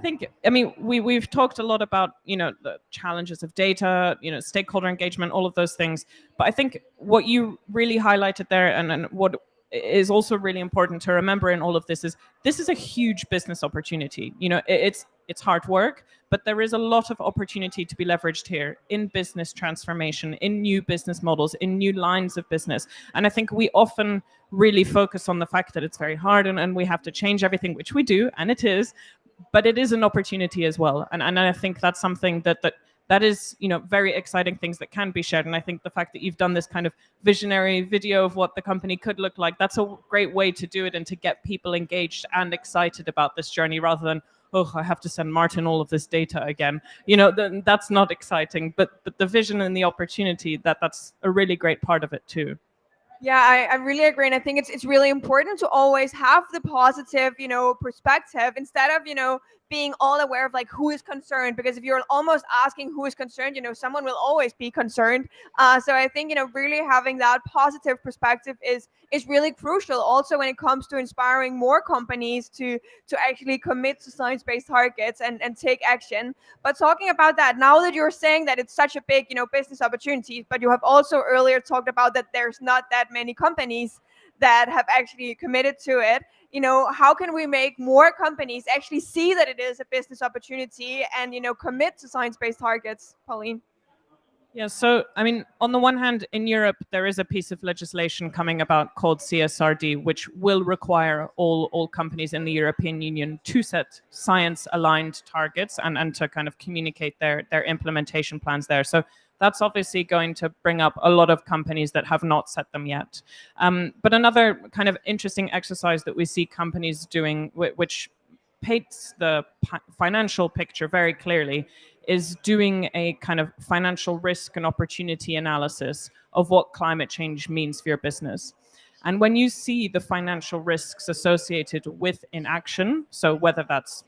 Speaker 7: I mean, we've talked a lot about, the challenges of data, stakeholder engagement, all of those things. But I think what you really highlighted there, and what is also really important to remember in all of this is a huge business opportunity. It's it's hard work, but there is a lot of opportunity to be leveraged here in business transformation, in new business models, in new lines of business. And I think we often really focus on the fact that it's very hard and we have to change everything, which we do, and it is, but it is an opportunity as well. And I think that's something that is, very exciting things that can be shared. And I think the fact that you've done this kind of visionary video of what the company could look like, that's a great way to do it and to get people engaged and excited about this journey rather than, oh, I have to send Martin all of this data again. That's not exciting, but the vision and the opportunity, that's a really great part of it too.
Speaker 6: Yeah, I really agree. And I think it's really important to always have the positive, perspective instead of, being all aware of like who is concerned, because if you're almost asking who is concerned, someone will always be concerned. So I think, really having that positive perspective is really crucial also when it comes to inspiring more companies to actually commit to science-based targets and take action. But talking about that, now that you're saying that it's such a big, business opportunity, but you have also earlier talked about that there's not that many companies that have actually committed to it. How can we make more companies actually see that it is a business opportunity and, commit to science-based targets, Pauline?
Speaker 7: Yeah, so I mean, on the one hand, in Europe, there is a piece of legislation coming about called CSRD, which will require all companies in the European Union to set science-aligned targets and to kind of communicate their implementation plans there. So that's obviously going to bring up a lot of companies that have not set them yet. But another kind of interesting exercise that we see companies doing, which paints the financial picture very clearly, is doing a kind of financial risk and opportunity analysis of what climate change means for your business. And when you see the financial risks associated with inaction, so whether that's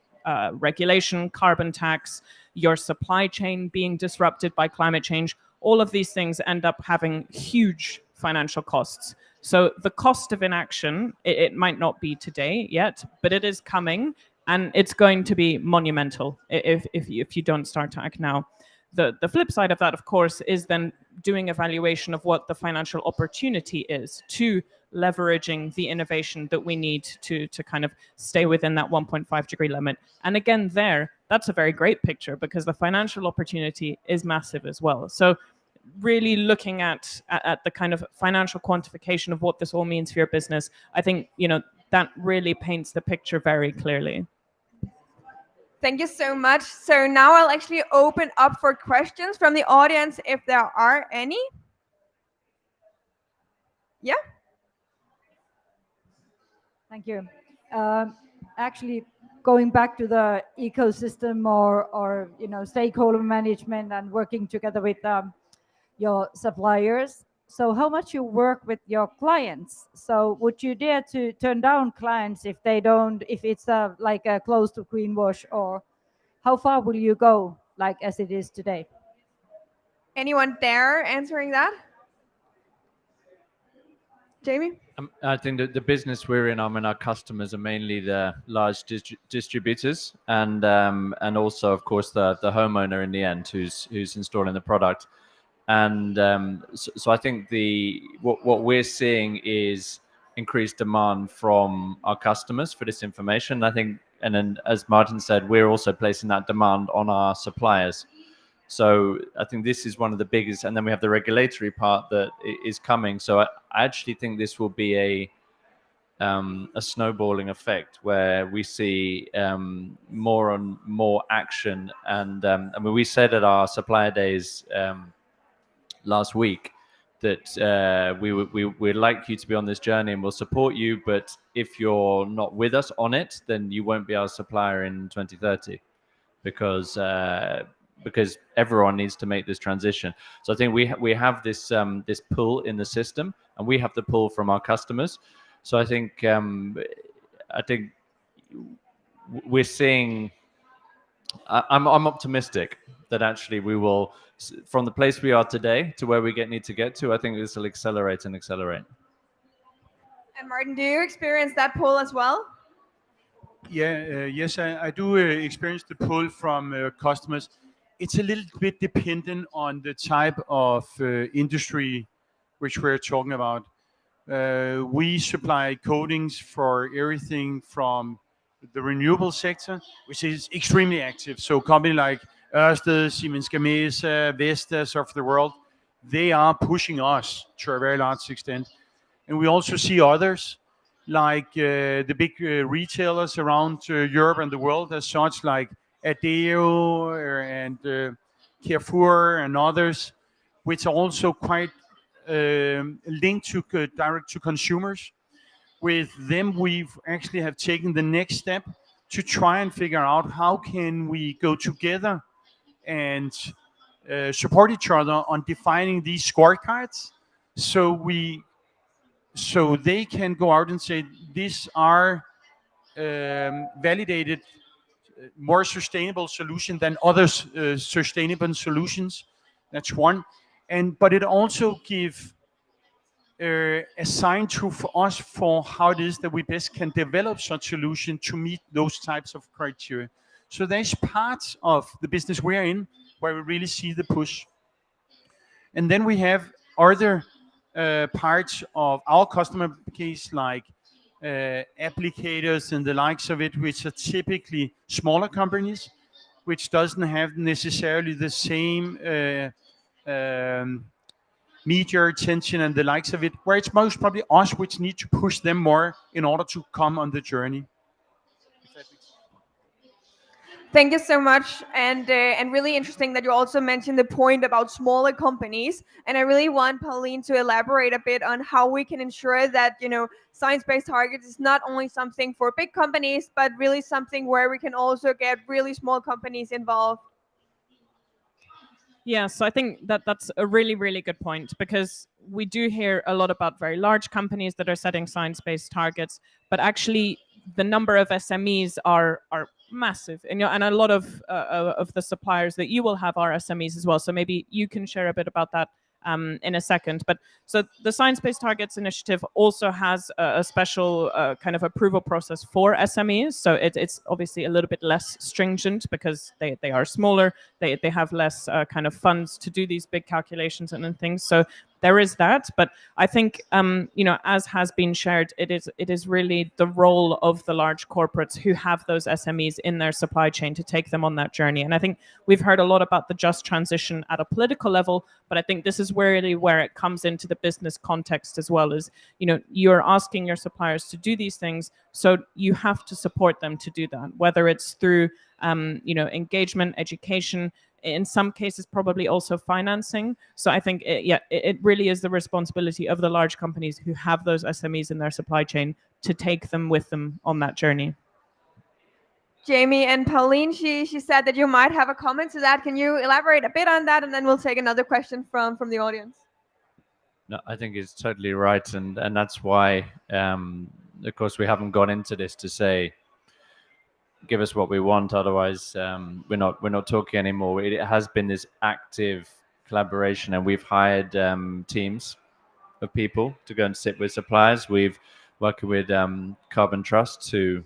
Speaker 7: regulation, carbon tax, your supply chain being disrupted by climate change, all of these things end up having huge financial costs. So the cost of inaction, it might not be today yet, but it is coming, and it's going to be monumental if you don't start to act now. The flip side of that, of course, is then doing evaluation of what the financial opportunity is to leveraging the innovation that we need to kind of stay within that 1.5 degree limit. And again, that's a very great picture because the financial opportunity is massive as well. So really looking at the kind of financial quantification of what this all means for your business, I think, that really paints the picture very clearly.
Speaker 6: Thank you so much. So now I'll actually open up for questions from the audience if there are any. Yeah?
Speaker 10: Thank you. Actually, going back to the ecosystem or stakeholder management and working together with your suppliers. So how much you work with your clients? So would you dare to turn down clients if it's like a close to greenwash, or how far will you go like as it is today?
Speaker 6: Anyone there answering that? Jamie?
Speaker 8: I think that the business we're in, our customers are mainly the large distributors and also, of course, the homeowner in the end who's installing the product. And so I think what we're seeing is increased demand from our customers for this information. I think, and then as Martin said, we're also placing that demand on our suppliers. So I think this is one of the biggest, and then we have the regulatory part that is coming. So I actually think this will be a snowballing effect where we see more and more action. And I mean, we said at our supplier days last week that we'd like you to be on this journey and we'll support you, but if you're not with us on it, then you won't be our supplier in 2030 because everyone needs to make this transition. So I think we have this this pull in the system, and we have the pull from our customers. So I think we're seeing. I'm optimistic that actually we will, from the place we are today to where we need to get to. I think this will accelerate and accelerate.
Speaker 6: And Martin, do you experience that pull as well?
Speaker 9: Yeah, yes, I do experience the pull from customers. It's a little bit dependent on the type of industry which we're talking about. We supply coatings for everything from the renewable sector, which is extremely active. So companies like Ørsted, Siemens Gamesa, Vestas of the world, they are pushing us to a very large extent. And we also see others like the big retailers around Europe and the world as such, like Adeo and Carrefour and others, which are also quite linked to direct to consumers. With them, we've actually have taken the next step to try and figure out how can we go together and support each other on defining these scorecards, so they can go out and say these are validated more sustainable solution than other sustainable solutions. That's one. But it also give a sign to for us for how it is that we best can develop such solution to meet those types of criteria. So there's parts of the business we're in where we really see the push. And then we have other parts of our customer case, like applicators and the likes of it, which are typically smaller companies, which doesn't have necessarily the same media attention and the likes of it, where it's most probably us which need to push them more in order to come on the journey.
Speaker 6: Thank you so much, and really interesting that you also mentioned the point about smaller companies. And I really want Pauline to elaborate a bit on how we can ensure that science-based targets is not only something for big companies, but really something where we can also get really small companies involved.
Speaker 7: Yeah, so I think that that's a really, really good point, because we do hear a lot about very large companies that are setting science-based targets, but actually the number of SMEs are massive, and a lot of the suppliers that you will have are SMEs as well. So maybe you can share a bit about that in a second. But so the Science-Based Targets Initiative also has a special kind of approval process for SMEs. So it's obviously a little bit less stringent because they are smaller. They have less kind of funds to do these big calculations and things. So there is that. But I think, as has been shared, it is really the role of the large corporates who have those SMEs in their supply chain to take them on that journey. And I think we've heard a lot about the just transition at a political level, but I think this is really where it comes into the business context as well. Is you're asking your suppliers to do these things, so you have to support them to do that, whether it's through engagement, education, in some cases probably also financing. So I think it really is the responsibility of the large companies who have those SMEs in their supply chain to take them with them on that journey.
Speaker 6: Jamie and Pauline, she said that you might have a comment to that. Can you elaborate a bit on that, and then we'll take another question from the audience.
Speaker 8: No, I think it's totally right, and that's why, of course, we haven't gone into this to say, give us what we want, otherwise we're not talking anymore. It has been this active collaboration, and we've hired teams of people to go and sit with suppliers. We've working with Carbon Trust to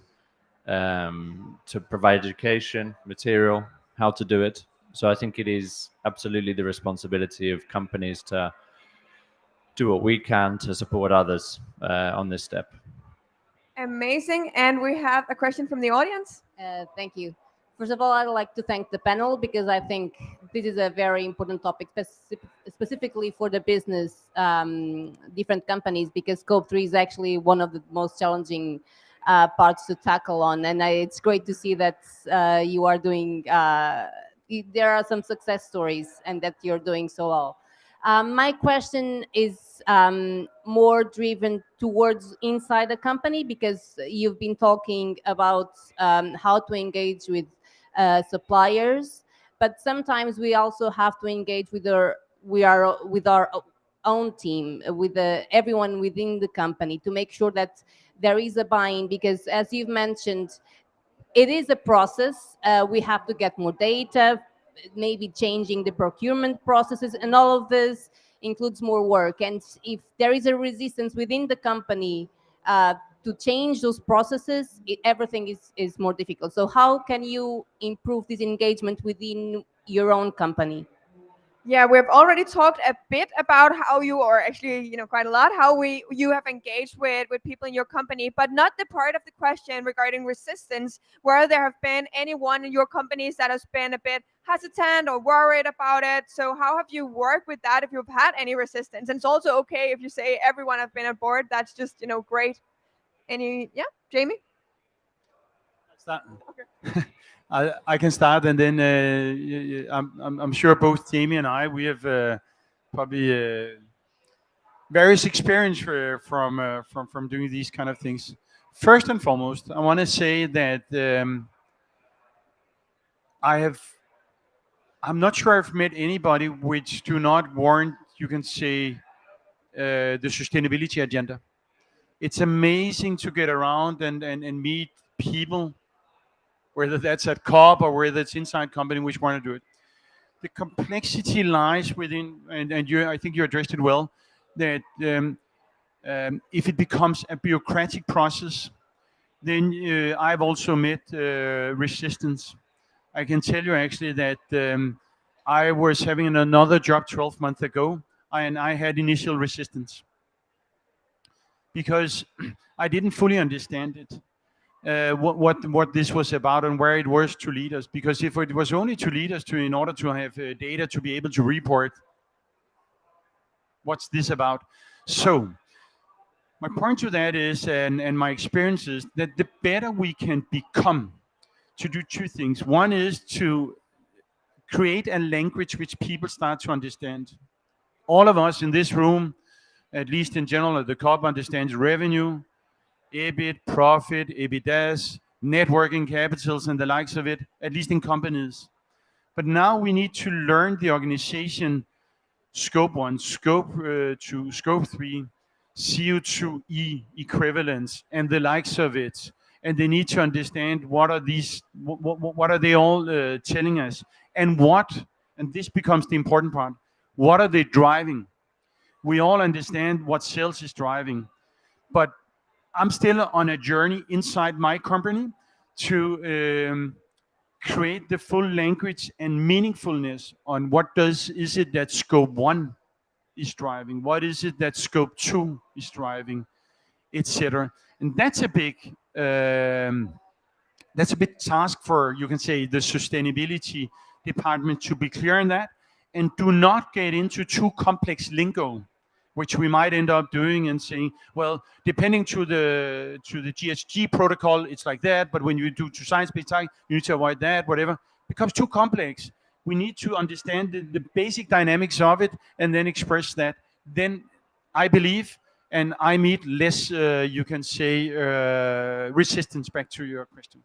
Speaker 8: provide education, material, how to do it. So I think it is absolutely the responsibility of companies to do what we can to support others on this step.
Speaker 6: Amazing. And we have a question from the audience.
Speaker 11: Thank you. First of all, I'd like to thank the panel, because I think this is a very important topic, specifically for the business, different companies, because COP3 is actually one of the most challenging parts to tackle on. And it's great to see that you are doing, there are some success stories and that you're doing so well. My question is more driven towards inside the company, because you've been talking about how to engage with suppliers, but sometimes we also have to engage with our own team, with everyone within the company, to make sure that there is a buy-in, because as you've mentioned, it is a process. We have to get more data, maybe changing the procurement processes, and all of this includes more work. And if there is a resistance within the company to change those processes, everything is more difficult. So how can you improve this engagement within your own company?
Speaker 6: Yeah, we've already talked a bit about how you, or actually, quite a lot, how you have engaged with people in your company, but not the part of the question regarding resistance, where there have been anyone in your companies that has been a bit hesitant or worried about it. So how have you worked with that if you've had any resistance? And it's also okay if you say everyone have been on board. That's just, great. Yeah, Jamie?
Speaker 9: Start. I can start, and then I'm sure both Jamie and I, we have probably various experience from doing these kind of things. First and foremost, I want to say that I'm not sure I've met anybody which do not warrant, you can say, the sustainability agenda. It's amazing to get around and meet people, whether that's at COP or whether it's inside company, which want to do it. The complexity lies within, and I think you addressed it well, that if it becomes a bureaucratic process, then I've also met resistance. I can tell you actually that I was having another job 12 months ago, and I had initial resistance because I didn't fully understand it. What this was about and where it was to lead us. Because if it was only to lead us to, in order to have data to be able to report, what's this about? So my point to that is, and my experience is that the better we can become to do two things. One is to create a language which people start to understand. All of us in this room, at least in general at the COP, understands revenue, EBIT, profit, EBITDAs, net working capitals, and the likes of it, at least in companies. But now we need to learn the organization scope 1, scope 2, scope 3, CO2e equivalents, and the likes of it. And they need to understand what are these, what are they all telling us, and this becomes the important part, what are they driving? We all understand what sales is driving, but I'm still on a journey inside my company to create the full language and meaningfulness on what is it that scope 1 is driving, what is it that scope 2 is driving, etc. And that's a big task for, you can say, the sustainability department to be clear on that, and do not get into too complex lingo, which we might end up doing and saying, well, depending to the GHG protocol, it's like that, but when you do to science-based target, you need to avoid that, whatever. It becomes too complex. We need to understand the basic dynamics of it and then express that. Then I believe, and I meet less, you can say, resistance, back to your question.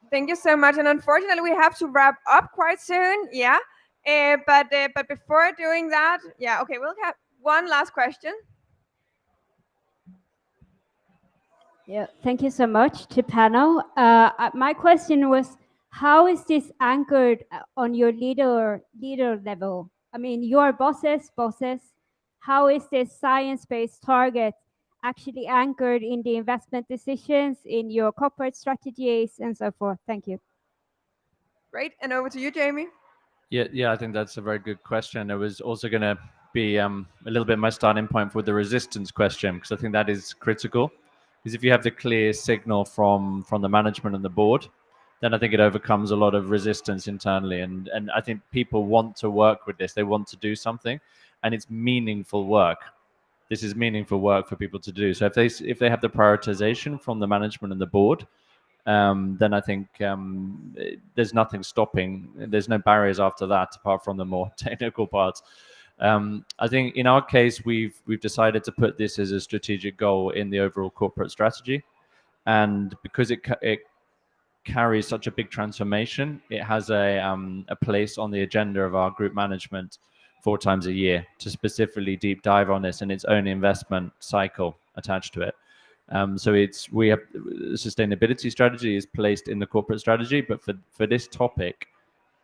Speaker 6: Thank you so much. And unfortunately, we have to wrap up quite soon. Yeah. But before doing that, yeah, okay, we'll have one last question.
Speaker 12: Yeah, thank you so much to panel. My question was, how is this anchored on your leader level? I mean, your bosses. How is this science-based target actually anchored in the investment decisions, in your corporate strategies, and so forth? Thank you.
Speaker 6: Great, and over to you, Jamie.
Speaker 8: Yeah, I think that's a very good question. It was also going to be a little bit my starting point for the resistance question, because I think that is critical. Because if you have the clear signal from the management and the board, then I think it overcomes a lot of resistance internally. And I think people want to work with this. They want to do something, and it's meaningful work. This is meaningful work for people to do. So if they have the prioritization from the management and the board, then I think there's nothing stopping. There's no barriers after that, apart from the more technical parts. I think in our case, we've decided to put this as a strategic goal in the overall corporate strategy, and because it carries such a big transformation, it has a place on the agenda of our group management 4 times a year to specifically deep dive on this, and its own investment cycle attached to it. So we have the sustainability strategy is placed in the corporate strategy, but for this topic,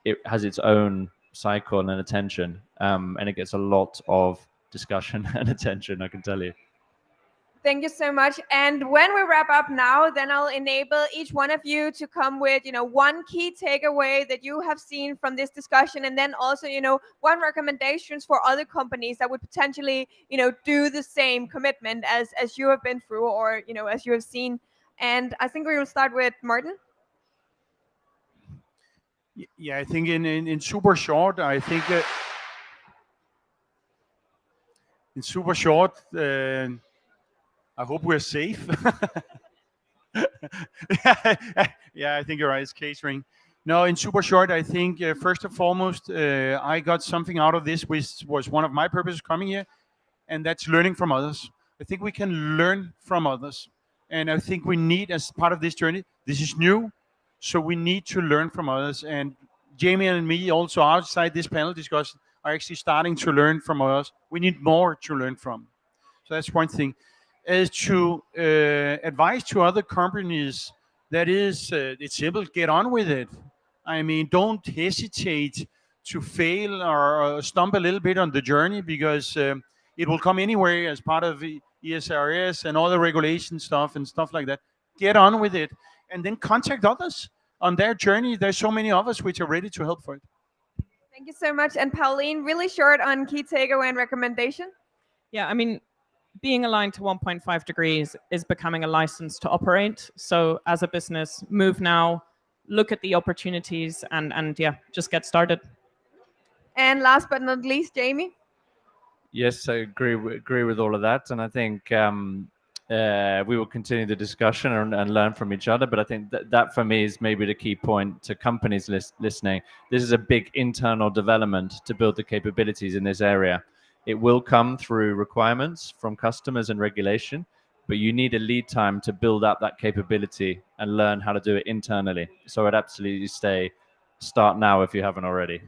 Speaker 8: it has its own cycle and attention, and it gets a lot of discussion and attention, I can tell you.
Speaker 6: Thank you so much. And when we wrap up now, then I'll enable each one of you to come with, one key takeaway that you have seen from this discussion, and then also, one recommendations for other companies that would potentially, do the same commitment as you have been through, or as you have seen. And I think we will start with Martin.
Speaker 9: Yeah, I think in super short, I think in super short, I hope we're safe. Yeah, I think you're right. It's catering. No, in super short, I think first and foremost, I got something out of this, which was one of my purposes coming here, and that's learning from others. I think we can learn from others, and I think we need, as part of this journey, this is new, so we need to learn from others. And Jamie and me, also outside this panel discussion, are actually starting to learn from others. We need more to learn from. So that's one thing. As to advice to other companies, that is, it's simple, get on with it. I mean, don't hesitate to fail or stump a little bit on the journey, because it will come anyway as part of ESRS and all the regulation stuff and stuff like that. Get on with it, and then contact others on their journey. There's so many of us which are ready to help for it.
Speaker 6: Thank you so much. And Pauline, really short on key takeaway and recommendation.
Speaker 7: Yeah, I mean, being aligned to 1.5 degrees is becoming a license to operate. So as a business, move now, look at the opportunities, and yeah, just get started.
Speaker 6: And last but not least, Jamie.
Speaker 8: Yes, I agree with all of that, and I think we will continue the discussion and learn from each other. But I think that for me is maybe the key point to companies listening. This is a big internal development to build the capabilities in this area. It will come through requirements from customers and regulation, but you need a lead time to build up that capability and learn how to do it internally. So I'd absolutely start now if you haven't already.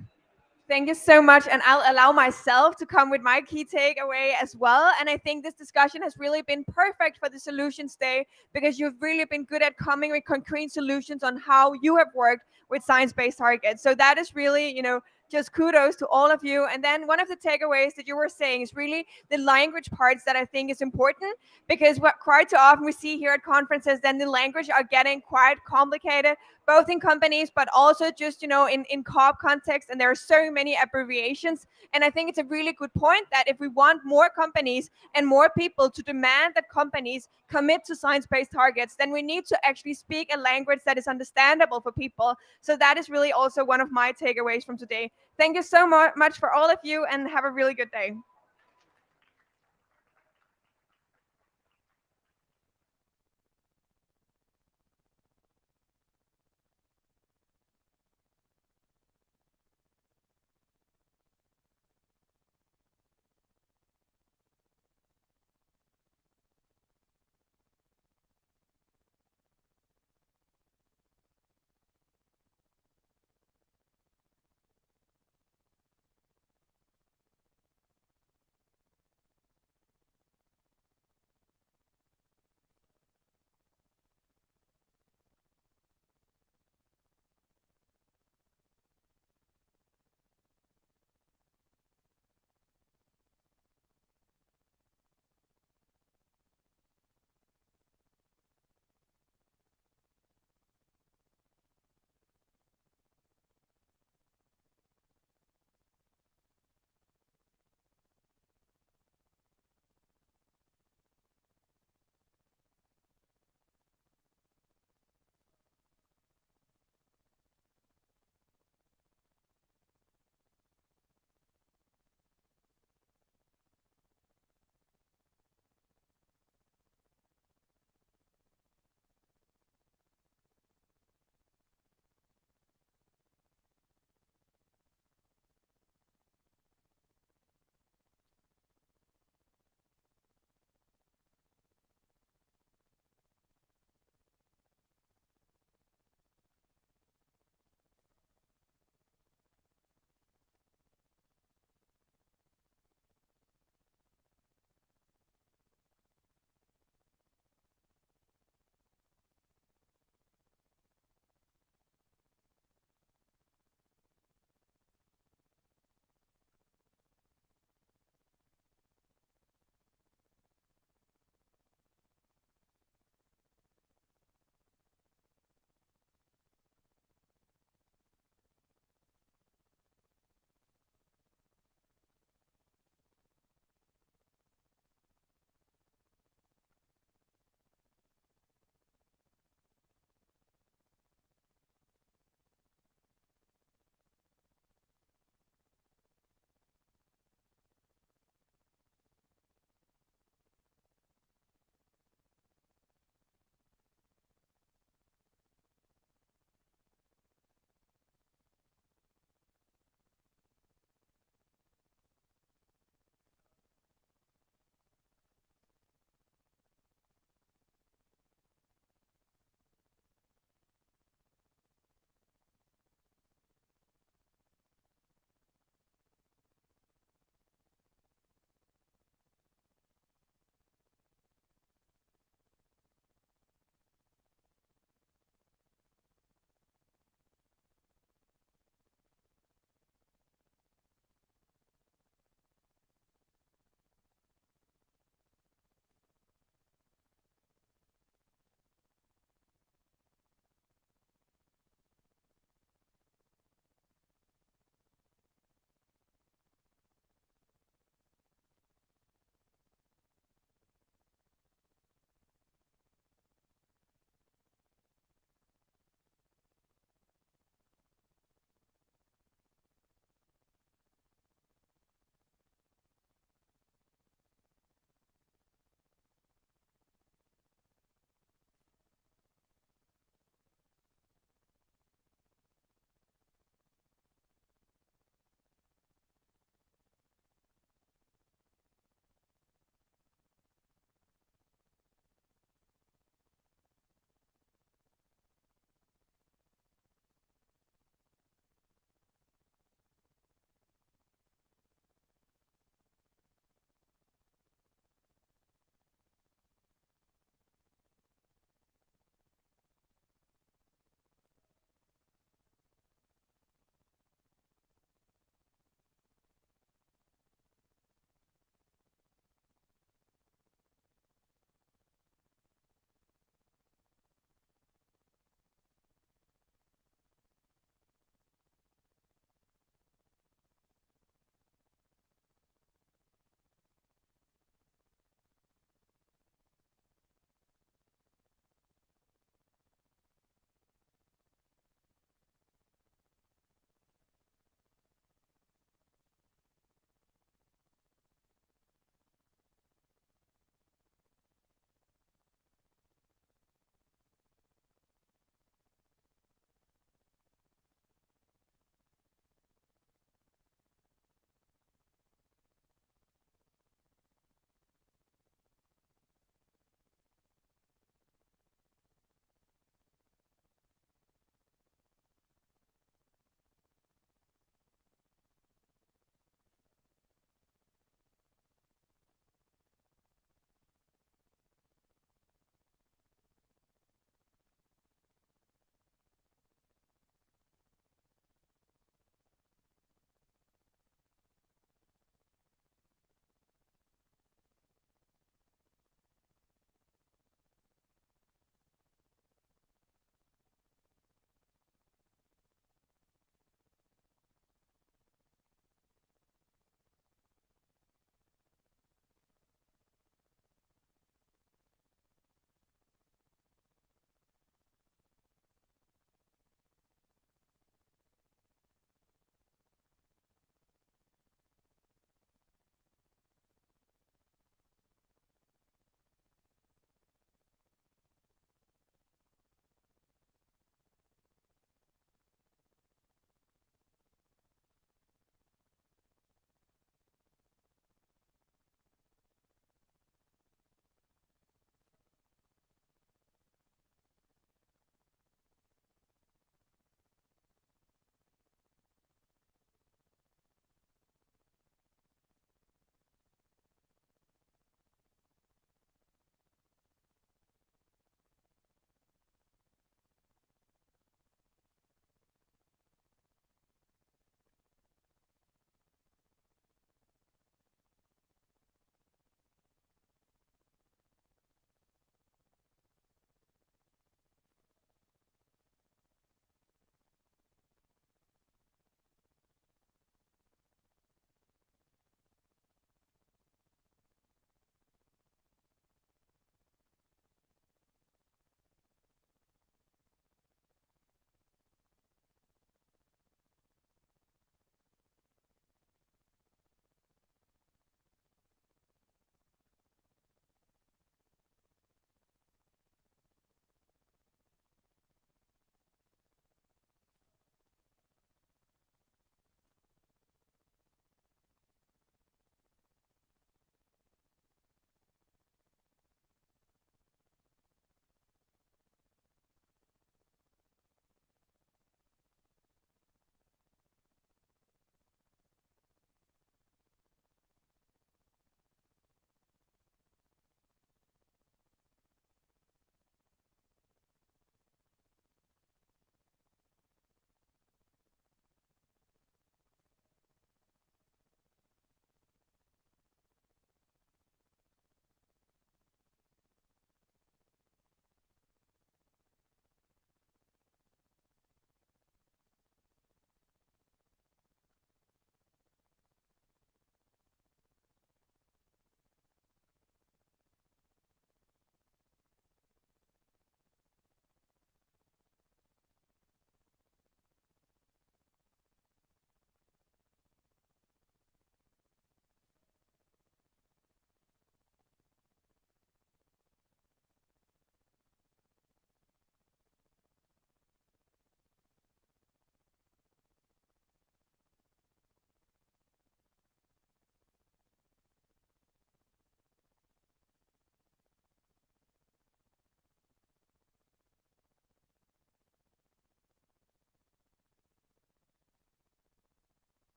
Speaker 6: Thank you so much. And I'll allow myself to come with my key takeaway as well. And I think this discussion has really been perfect for the Solutions Day, because you've really been good at coming with concrete solutions on how you have worked with science-based targets. So that is really, just kudos to all of you. And then one of the takeaways that you were saying is really the language parts that I think is important, because what quite so often we see here at conferences, then the language are getting quite complicated, both in companies, but also just, in COP context. And there are so many abbreviations. And I think it's a really good point that if we want more companies and more people to demand that companies commit to science-based targets, then we need to actually speak a language that is understandable for people. So that is really also one of my takeaways from today. Thank you so much for all of you, and have a really good day.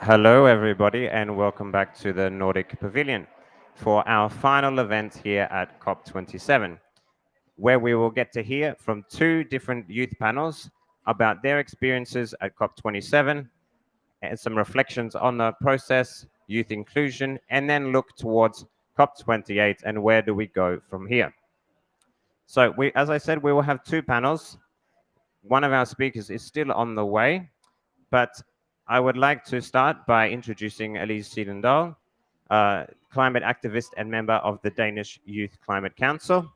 Speaker 13: Hello, everybody, and welcome back to the Nordic Pavilion for our final event here at COP27, where we will get to hear from two different youth panels about their experiences at COP27 and some reflections on the process, youth inclusion, and then look towards COP28 and where do we go from here. So, as I said, we will have two panels. One of our speakers is still on the way, but I would like to start by introducing Elise Siedendal, climate activist and member of the Danish Youth Climate Council.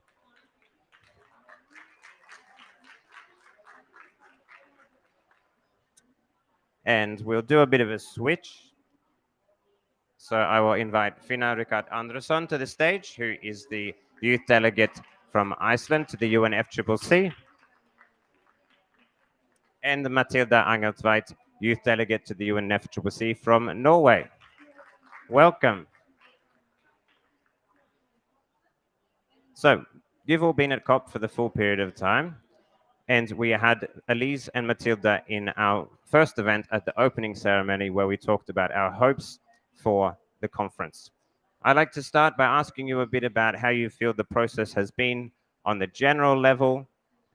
Speaker 13: And we'll do a bit of a switch. So I will invite Fina Rikard Andersson to the stage, who is the youth delegate from Iceland to the UNFCCC. And Matilda Angertveit, youth delegate to the UNFCCC from Norway. Welcome. So you've all been at COP for the full period of time. And we had Elise and Matilda in our first event at the opening ceremony where we talked about our hopes for the conference. I'd like to start by asking you a bit about how you feel the process has been on the general level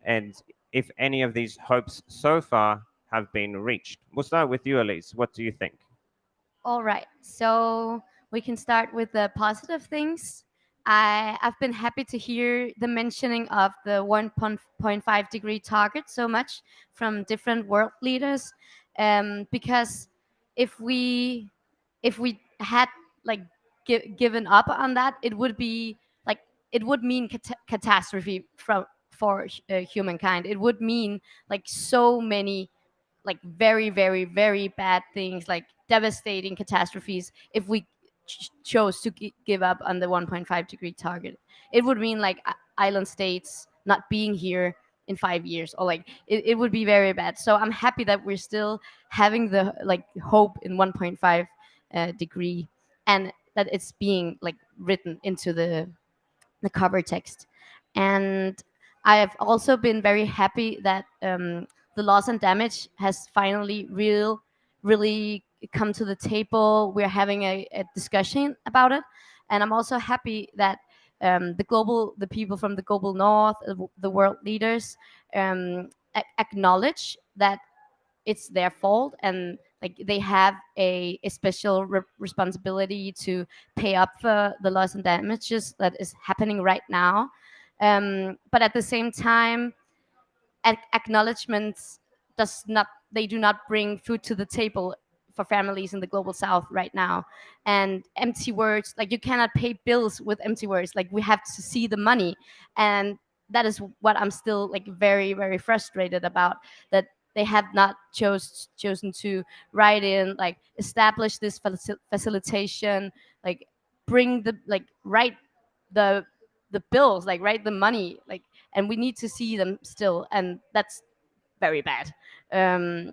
Speaker 13: and if any of these hopes so far have been reached. We'll start with you, Elise. What do you think?
Speaker 14: All right, so we can start with the positive things. I've been happy to hear the mentioning of the 1.5 degree target so much from different world leaders, because if we had like given up on that, it would be like it would mean catastrophe for humankind. It would mean like so many like very very very bad things, like devastating catastrophes, if we chose to give up on the 1.5 degree target. It would mean like island states not being here in 5 years, or like it would be very bad. So I'm happy that we're still having the like hope in 1.5 degree, and that it's being like written into the cover text. And I have also been very happy that the loss and damage has finally really come to the table. We're having a discussion about it, and I'm also happy that the people from the global north, the world leaders, acknowledge that it's their fault, and like they have a special responsibility to pay up for the loss and damages that is happening right now. But at the same time, acknowledgements do not bring food to the table for families in the global south right now. And empty words, like you cannot pay bills with empty words. Like we have to see the money, and that is what I'm still like very very frustrated about, that they have not chosen to write in, like establish this facilitation, like bring the like write the bills, like write the money, like, and we need to see them still, and that's very bad. And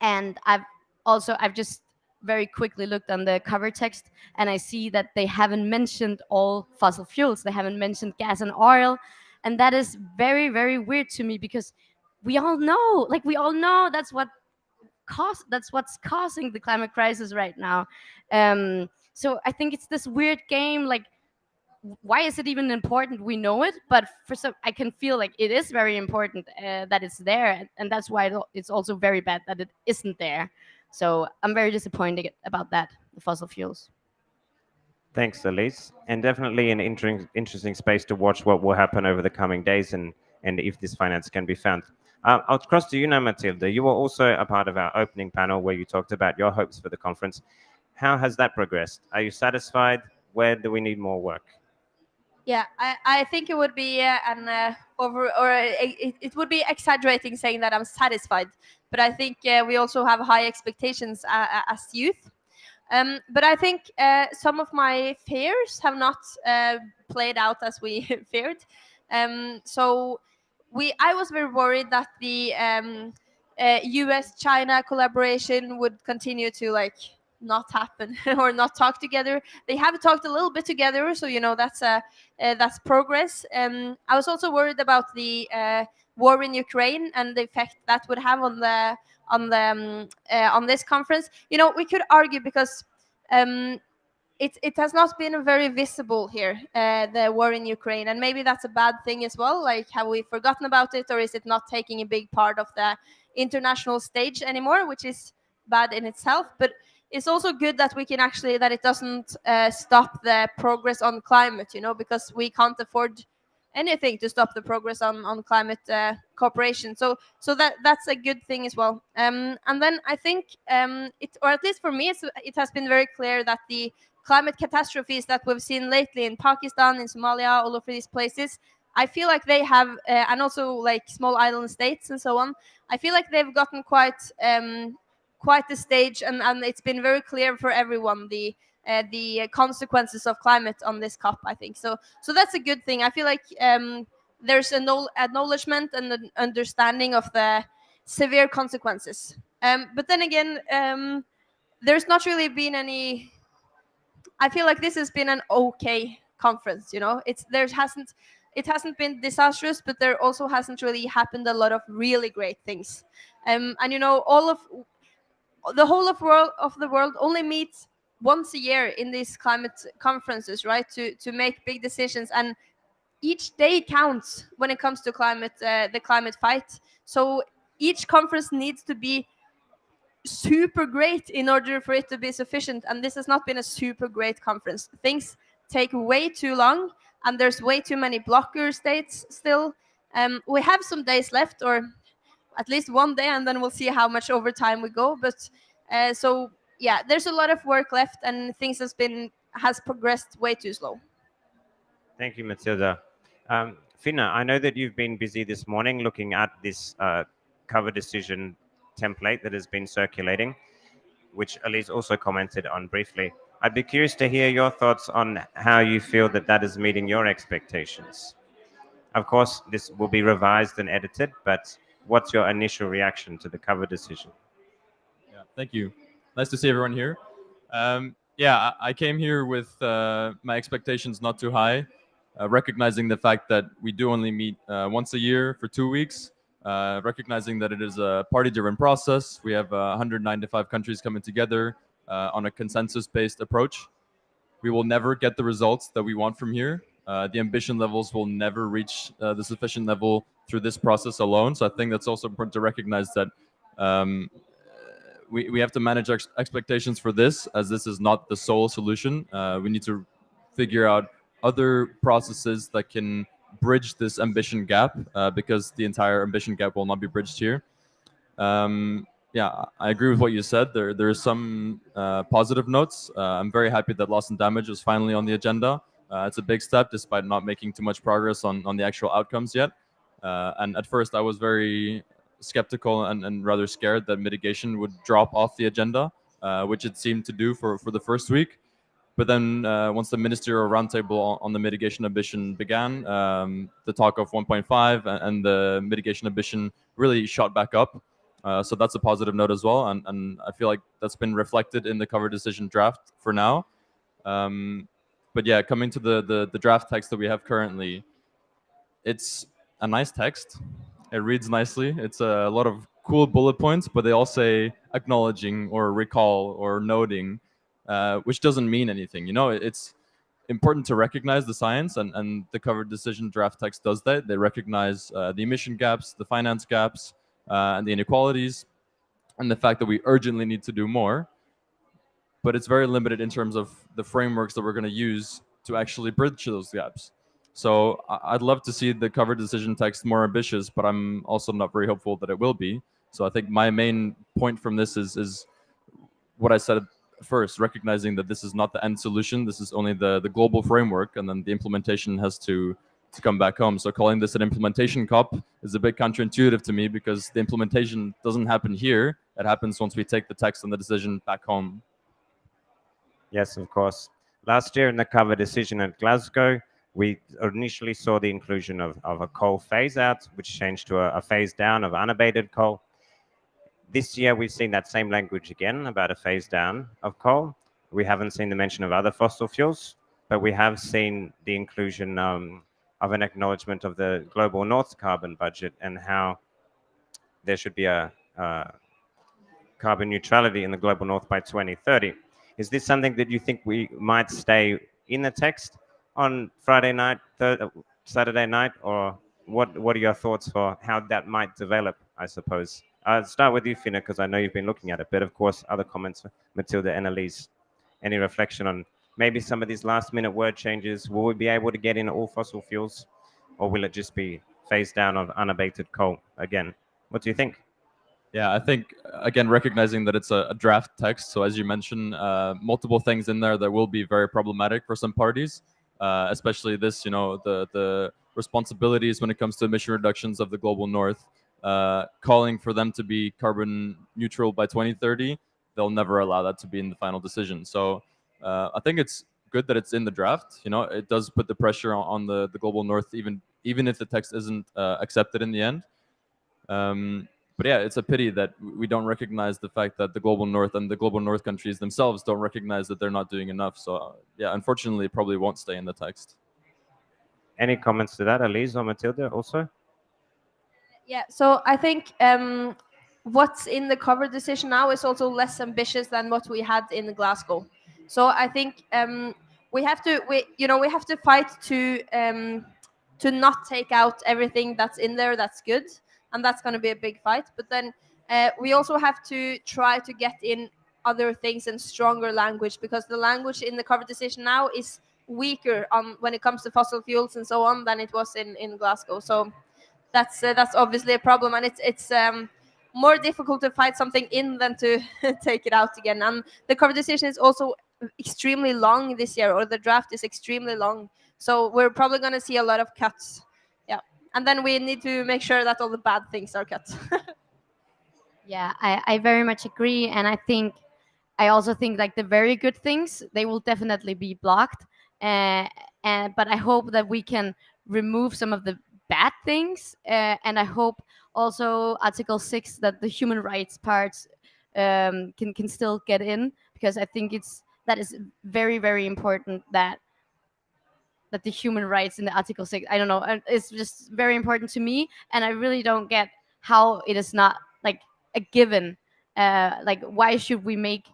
Speaker 14: I've just very quickly looked on the cover text, and I see that they haven't mentioned all fossil fuels. They haven't mentioned gas and oil, and that is very very weird to me, because we all know that's what's causing the climate crisis right now. So I think it's this weird game, like why is it even important? We know it, but for some I can feel like it is very important that it's there, and that's why it's also very bad that it isn't there. So I'm very disappointed about that, the fossil fuels.
Speaker 13: Thanks, Elise. And definitely an interesting space to watch what will happen over the coming days and if this finance can be found. I'll cross to you now, Matilda. You were also a part of our opening panel where you talked about your hopes for the conference. How has that progressed? Are you satisfied? Where do we need more work?
Speaker 3: Yeah, I think it would be it would be exaggerating saying that I'm satisfied, but I think we also have high expectations as youth. But I think some of my fears have not played out as we feared. So I was very worried that the US-China collaboration would continue to like not happen or not talk together. They have talked a little bit together, so that's progress. I was also worried about the war in Ukraine and the effect that would have on on this conference. You know, we could argue because it has not been very visible here, the war in Ukraine, and maybe that's a bad thing as well. Like, have we forgotten about it, or is it not taking a big part of the international stage anymore, which is bad in itself? But it's also good that we can actually, that it doesn't stop the progress on climate, you know, because we can't afford anything to stop the progress on climate cooperation. So that's a good thing as well. And then I think it, or at least for me, it has been very clear that the climate catastrophes that we've seen lately in Pakistan, in Somalia, all over these places, I feel like they have, and also like small island states and so on, I feel like they've gotten quite the stage, and it's been very clear for everyone the consequences of climate on this COP, I think. So that's a good thing. I feel like there's an acknowledgement and an understanding of the severe consequences. But then again, there's not really been any. I feel like this has been an okay conference. You know, it hasn't been disastrous, but there also hasn't really happened a lot of really great things. And you know, the whole of the world only meets once a year in these climate conferences, right? To make big decisions, and each day counts when it comes to climate, the climate fight. So each conference needs to be super great in order for it to be sufficient, and this has not been a super great conference. Things take way too long, and there's way too many blocker states still. We have some days left, or at least one day, and then we'll see how much overtime we go. But so yeah, there's a lot of work left, and things has progressed way too slow.
Speaker 13: Thank you, Matilda. Finna, I know that you've been busy this morning looking at this cover decision template that has been circulating, which Elise also commented on briefly. I'd be curious to hear your thoughts on how you feel that that is meeting your expectations. Of course, this will be revised and edited, but what's your initial reaction to the cover decision?
Speaker 15: Yeah, thank you. Nice to see everyone here. Yeah, I came here with my expectations not too high, recognizing the fact that we do only meet once a year for 2 weeks, recognizing that it is a party-driven process. We have 195 countries coming together on a consensus-based approach. We will never get the results that we want from here. The ambition levels will never reach the sufficient level through this process alone. So I think that's also important to recognize that we have to manage our expectations for this, as this is not the sole solution. We need to figure out other processes that can bridge this ambition gap, because the entire ambition gap will not be bridged here. Yeah, I agree with what you said. There are some positive notes. I'm very happy that loss and damage is finally on the agenda. It's a big step, despite not making too much progress on the actual outcomes yet. And at first, I was very skeptical and rather scared that mitigation would drop off the agenda, which it seemed to do for the first week. But then once the ministerial roundtable on the mitigation ambition began, the talk of 1.5 and the mitigation ambition really shot back up. So that's a positive note as well. And I feel like that's been reflected in the cover decision draft for now. But yeah, coming to the draft text that we have currently, it's a nice text. It reads nicely. It's a lot of cool bullet points, but they all say acknowledging or recall or noting, which doesn't mean anything. You know, it's important to recognize the science, and the cover decision draft text does that. They recognize the emission gaps, the finance gaps, and the inequalities, and the fact that we urgently need to do more. But it's very limited in terms of the frameworks that we're going to use to actually bridge those gaps. So I'd love to see the cover decision text more ambitious, but I'm also not very hopeful that it will be. So I think my main point from this is what I said first, recognizing that this is not the end solution. This is only the global framework, and then the implementation has to come back home. So calling this an implementation COP is a bit counterintuitive to me, because the implementation doesn't happen here. It happens once we take the text and the decision back home.
Speaker 13: Yes, of course. Last year in the cover decision at Glasgow, we initially saw the inclusion of a coal phase out, which changed to a phase down of unabated coal. This year, we've seen that same language again about a phase down of coal. We haven't seen the mention of other fossil fuels, but we have seen the inclusion of an acknowledgement of the global North carbon budget, and how there should be a carbon neutrality in the global north by 2030. Is this something that you think we might stay in the text on Friday night, Saturday night, or what are your thoughts for how that might develop, I suppose? I'll start with you, Fina, because I know you've been looking at it, but of course, other comments, Matilda and Elise. Any reflection on maybe some of these last minute word changes? Will we be able to get in all fossil fuels, or will it just be phased down of unabated coal again? What do you think?
Speaker 15: Yeah, I think again recognizing that it's a draft text. So as you mentioned, multiple things in there that will be very problematic for some parties, especially this. The responsibilities when it comes to emission reductions of the global north, calling for them to be carbon neutral by 2030. They'll never allow that to be in the final decision. So I think it's good that it's in the draft. It does put the pressure on the global north, even if the text isn't accepted in the end. But yeah, it's a pity that we don't recognize the fact that the global north and the global north countries themselves don't recognize that they're not doing enough. So yeah, unfortunately, it probably won't stay in the text.
Speaker 13: Any comments to that, Elise or Matilda also?
Speaker 3: Yeah, so I think what's in the cover decision now is also less ambitious than what we had in Glasgow. So I think we have to fight to not take out everything that's in there that's good, and that's going to be a big fight. But then we also have to try to get in other things and stronger language, because the language in the cover decision now is weaker when it comes to fossil fuels and so on than it was in Glasgow. So that's obviously a problem, and it's more difficult to fight something in than to take it out again. And the cover decision is also extremely long this year, or the draft is extremely long. So we're probably going to see a lot of cuts. Yeah, and then we need to make sure that all the bad things are cut.
Speaker 14: Yeah, I very much agree, and I also think like the very good things, they will definitely be blocked, but I hope that we can remove some of the bad things, and I hope also Article 6, that the human rights parts can still get in, because I think that is very, very important that the human rights in the Article 6, I don't know, it's just very important to me, and I really don't get how it is not like a given. Like, why should we make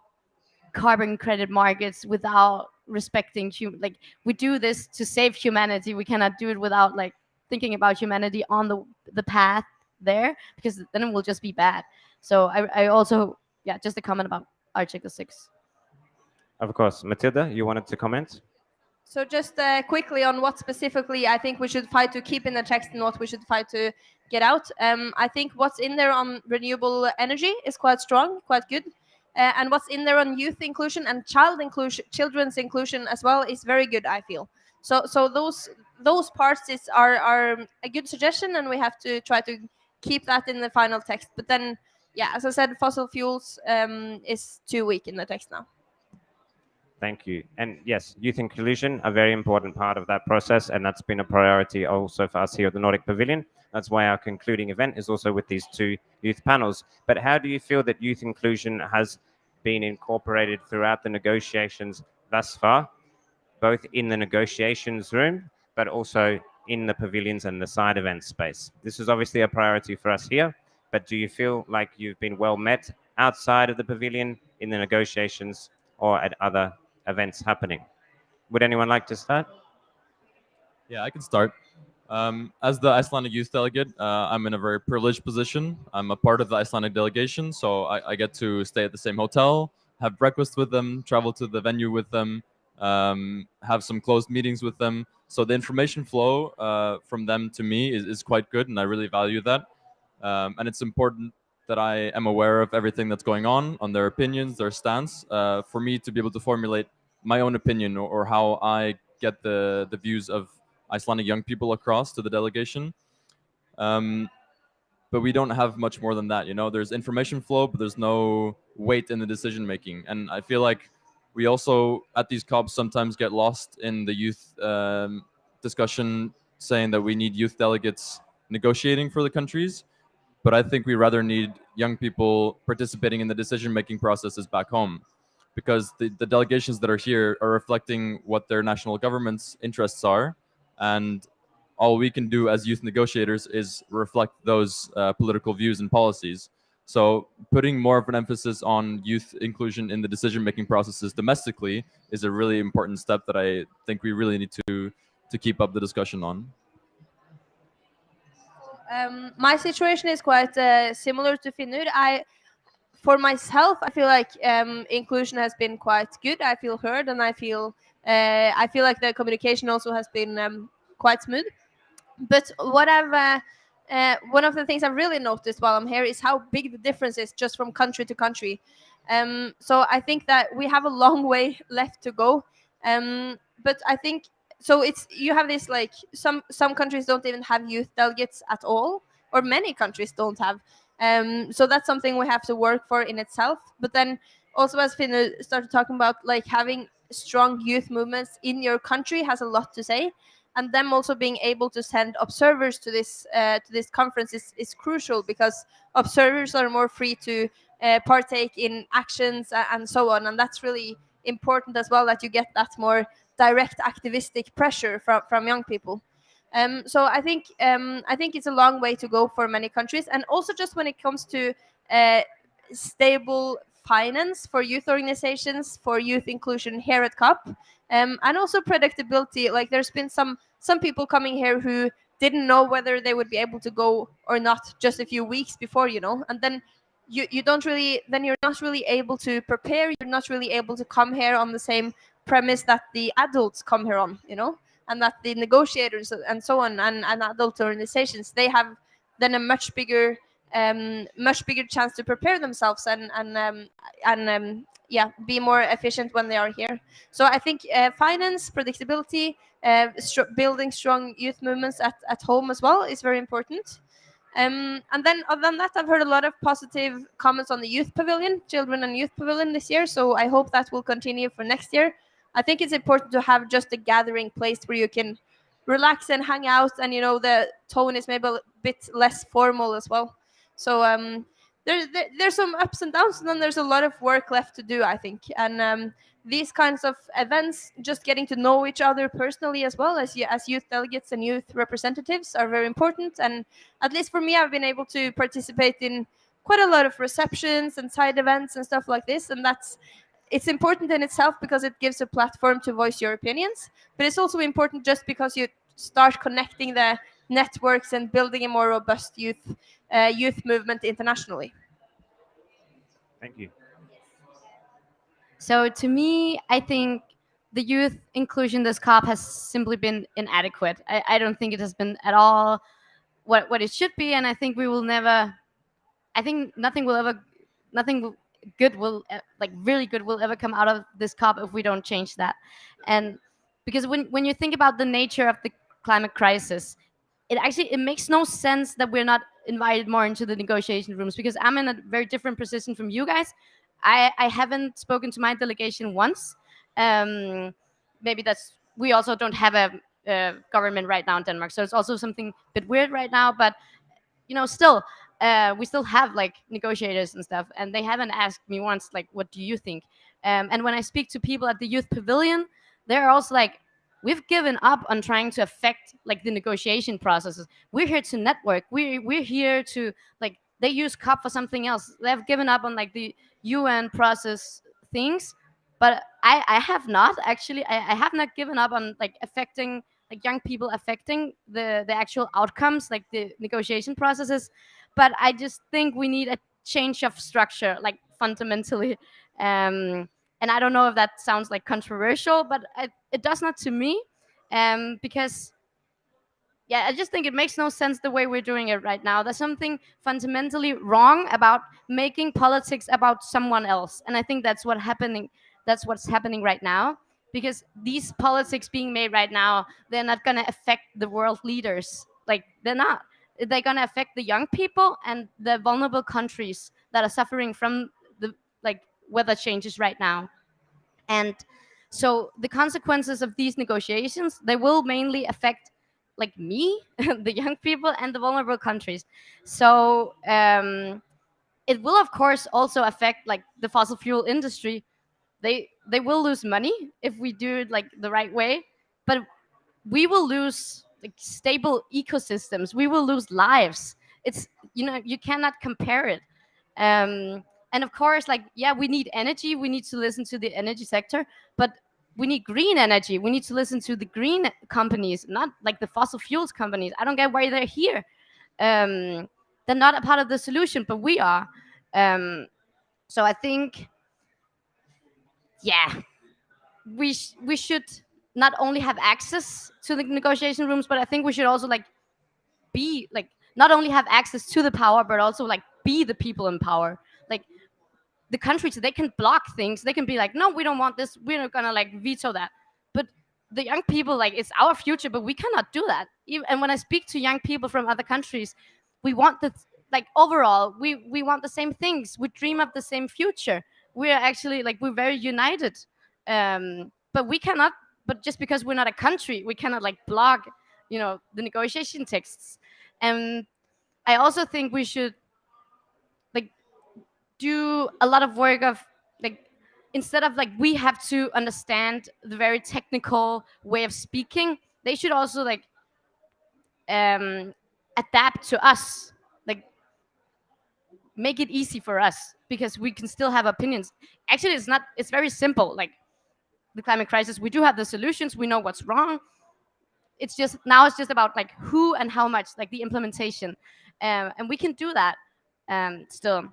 Speaker 14: carbon credit markets without respecting like, we do this to save humanity. We cannot do it without like thinking about humanity on the path there, because then it will just be bad. So I also, yeah, just a comment about Article 6.
Speaker 13: Of course. Matilda, you wanted to comment?
Speaker 3: So just quickly on what specifically I think we should fight to keep in the text and what we should fight to get out. I think what's in there on renewable energy is quite strong, quite good. And what's in there on youth inclusion and children's inclusion as well is very good, I feel. So those parts are a good suggestion, and we have to try to keep that in the final text. But then, yeah, as I said, fossil fuels is too weak in the text now.
Speaker 13: Thank you. And yes, youth inclusion, a very important part of that process, and that's been a priority also for us here at the Nordic Pavilion. That's why our concluding event is also with these two youth panels. But how do you feel that youth inclusion has been incorporated throughout the negotiations thus far, both in the negotiations room, but also in the pavilions and the side event space? This is obviously a priority for us here, but do you feel like you've been well met outside of the pavilion in the negotiations or at other events happening? Would anyone like to start?
Speaker 15: Yeah, I can start. As the Icelandic youth delegate, I'm in a very privileged position. I'm a part of the Icelandic delegation, so I get to stay at the same hotel, have breakfast with them, travel to the venue with them, have some closed meetings with them. So the information flow from them to me is quite good, and I really value that. And it's important that I am aware of everything that's going on their opinions, their stance, for me to be able to formulate my own opinion or how I get the views of Icelandic young people across to the delegation. But we don't have much more than that. There's information flow, but there's no weight in the decision making. And I feel like we also at these COPs sometimes get lost in the youth discussion, saying that we need youth delegates negotiating for the countries. But I think we rather need young people participating in the decision-making processes back home, because the delegations that are here are reflecting what their national government's interests are, and all we can do as youth negotiators is reflect those political views and policies. So putting more of an emphasis on youth inclusion in the decision-making processes domestically is a really important step that I think we really need to keep up the discussion on.
Speaker 3: My situation is quite similar to Finnur. For myself, I feel like inclusion has been quite good. I feel heard, and I feel like the communication also has been quite smooth. But what one of the things I've really noticed while I'm here is how big the difference is just from country to country. So I think that we have a long way left to go. But I think so. You have this like some countries don't even have youth delegates at all, or many countries don't have. So that's something we have to work for in itself. But then also, as Finn started talking about, like having strong youth movements in your country has a lot to say, and them also being able to send observers to this conference is crucial, because observers are more free to partake in actions and so on, and that's really important as well, that you get that more direct activistic pressure from young people. So I think it's a long way to go for many countries, and also just when it comes to stable finance for youth organizations, for youth inclusion here at COP, and also predictability. Like there's been some people coming here who didn't know whether they would be able to go or not just a few weeks before, and then you're not really able to prepare. You're not really able to come here on the same premise that the adults come here on, and that the negotiators and so on and adult organizations, they have then a much bigger chance to prepare themselves and be more efficient when they are here. So I think finance, predictability, building strong youth movements at home as well is very important. And then other than that, I've heard a lot of positive comments on the youth pavilion, children and youth pavilion this year. So I hope that will continue for next year. I think it's important to have just a gathering place where you can relax and hang out, and the tone is maybe a bit less formal as well. So there's some ups and downs, and then there's a lot of work left to do, I think. And these kinds of events, just getting to know each other personally as well as youth delegates and youth representatives, are very important. And at least for me, I've been able to participate in quite a lot of receptions and side events and stuff like this, and it's important in itself because it gives a platform to voice your opinions, but it's also important just because you start connecting the networks and building a more robust youth movement internationally.
Speaker 13: Thank you.
Speaker 14: So to me, I think the youth inclusion this COP has simply been inadequate. I don't think it has been at all what it should be, and I think we will never. I think nothing good will really good will ever come out of this COP if we don't change that. And because when you think about the nature of the climate crisis, it makes no sense that we're not invited more into the negotiation rooms, because I'm in a very different position from you guys. I haven't spoken to my delegation once. Maybe we also don't have a government right now in Denmark, so it's also something a bit weird right now. But still, we still have like negotiators and stuff, and they haven't asked me once like, what do you think? And when I speak to people at the youth pavilion, they're also like, we've given up on trying to affect like the negotiation processes. We're here to network. We're here to like, they use COP for something else. They've given up on like the UN process things, but I have not actually. I have not given up on like affecting like young people, affecting the actual outcomes, like the negotiation processes. But I just think we need a change of structure, like fundamentally. And I don't know if that sounds like controversial, but it does not to me, because I just think it makes no sense the way we're doing it right now. There's something fundamentally wrong about making politics about someone else, and I think that's what's happening right now. Because these politics being made right now, they're not going to affect the world leaders. Like, they're not. They're going to affect the young people and the vulnerable countries that are suffering from the weather changes right now. And so the consequences of these negotiations, they will mainly affect like me, the young people, and the vulnerable countries. So it will of course also affect like the fossil fuel industry. They will lose money if we do it like the right way, but we will lose like stable ecosystems. We will lose lives. It's you cannot compare it. And of course, like, yeah, we need energy. We need to listen to the energy sector, but we need green energy. We need to listen to the green companies, not like the fossil fuels companies. I don't get why they're here. They're not a part of the solution, but we are. So I think, yeah, we should not only have access to the negotiation rooms, but I think we should also like be like not only have access to the power, but also like be the people in power. Like the countries, they can block things. They can be like, no, we don't want this. We're not gonna like veto that. But the young people, like, it's our future, but we cannot do that. And when I speak to young people from other countries, we want the like overall, we want the same things. We dream of the same future. We're actually like we're very united. But we cannot. But just because we're not a country, we cannot like block, the negotiation texts. And I also think we should like do a lot of work of like instead of like we have to understand the very technical way of speaking, they should also like adapt to us, like make it easy for us because we can still have opinions. Actually, it's very simple. Like the climate crisis, we do have the solutions, we know what's wrong. It's just about like who and how much, like the implementation, and we can do that still.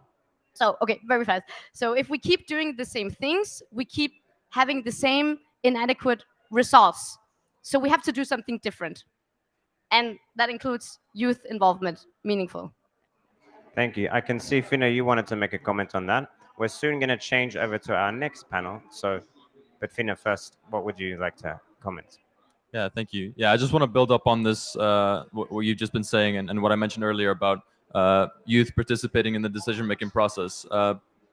Speaker 14: So okay, very fast. So if we keep doing the same things, we keep having the same inadequate results. So we have to do something different, and that includes youth involvement, meaningful.
Speaker 13: Thank you. I can see, Fina, you wanted to make a comment on that. We're soon going to change over to our next panel. So, but Fina, first, what would you like to comment?
Speaker 15: Yeah, thank you. Yeah, I just want to build up on this, what you've just been saying, and what I mentioned earlier about youth participating in the decision-making process.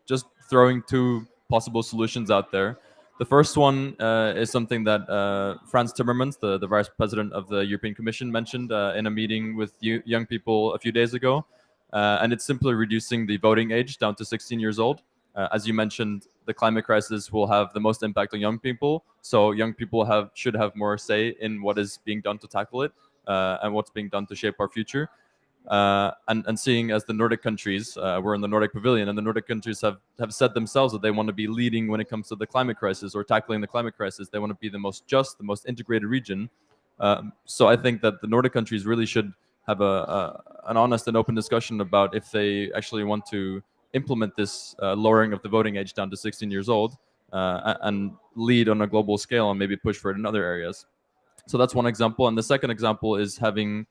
Speaker 15: Just throwing two possible solutions out there. The first one is something that Frans Timmermans, the Vice President of the European Commission, mentioned in a meeting with young people a few days ago. And it's simply reducing the voting age down to 16 years old. As you mentioned, the climate crisis will have the most impact on young people. So young people should have more say in what is being done to tackle it and what's being done to shape our future. And seeing as the Nordic countries, we're in the Nordic Pavilion, and the Nordic countries have said themselves that they want to be leading when it comes to the climate crisis or tackling the climate crisis. They want to be the most just, the most integrated region. So I think that the Nordic countries really should have an honest and open discussion about if they actually want to implement this lowering of the voting age down to 16 years old and lead on a global scale and maybe push for it in other areas. So that's one example. And the second example is having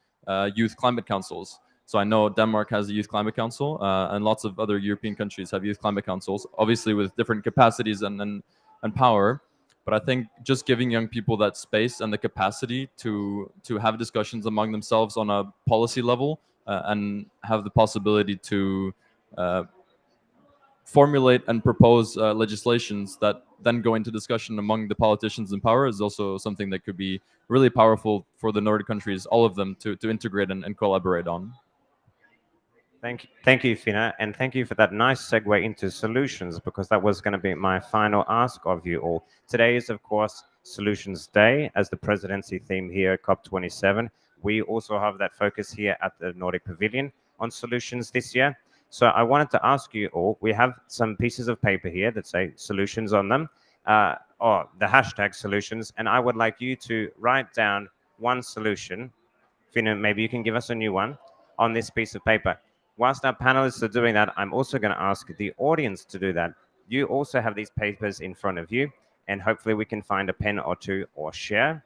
Speaker 15: youth climate councils. So I know Denmark has a youth climate council, and lots of other European countries have youth climate councils, obviously with different capacities and power. But I think just giving young people that space and the capacity to have discussions among themselves on a policy level and have the possibility to formulate and propose legislations that then go into discussion among the politicians in power is also something that could be really powerful for the Nordic countries, all of them, to integrate and collaborate on.
Speaker 13: Thank you, Fina, and thank you for that nice segue into solutions, because that was going to be my final ask of you all. Today is, of course, Solutions Day as the presidency theme here at COP27. We also have that focus here at the Nordic Pavilion on solutions this year. So I wanted to ask you all, we have some pieces of paper here that say solutions on them, or the hashtag solutions, and I would like you to write down one solution. Fina, maybe you can give us a new one on this piece of paper. Whilst our panelists are doing that, I'm also going to ask the audience to do that. You also have these papers in front of you, and hopefully we can find a pen or two or share.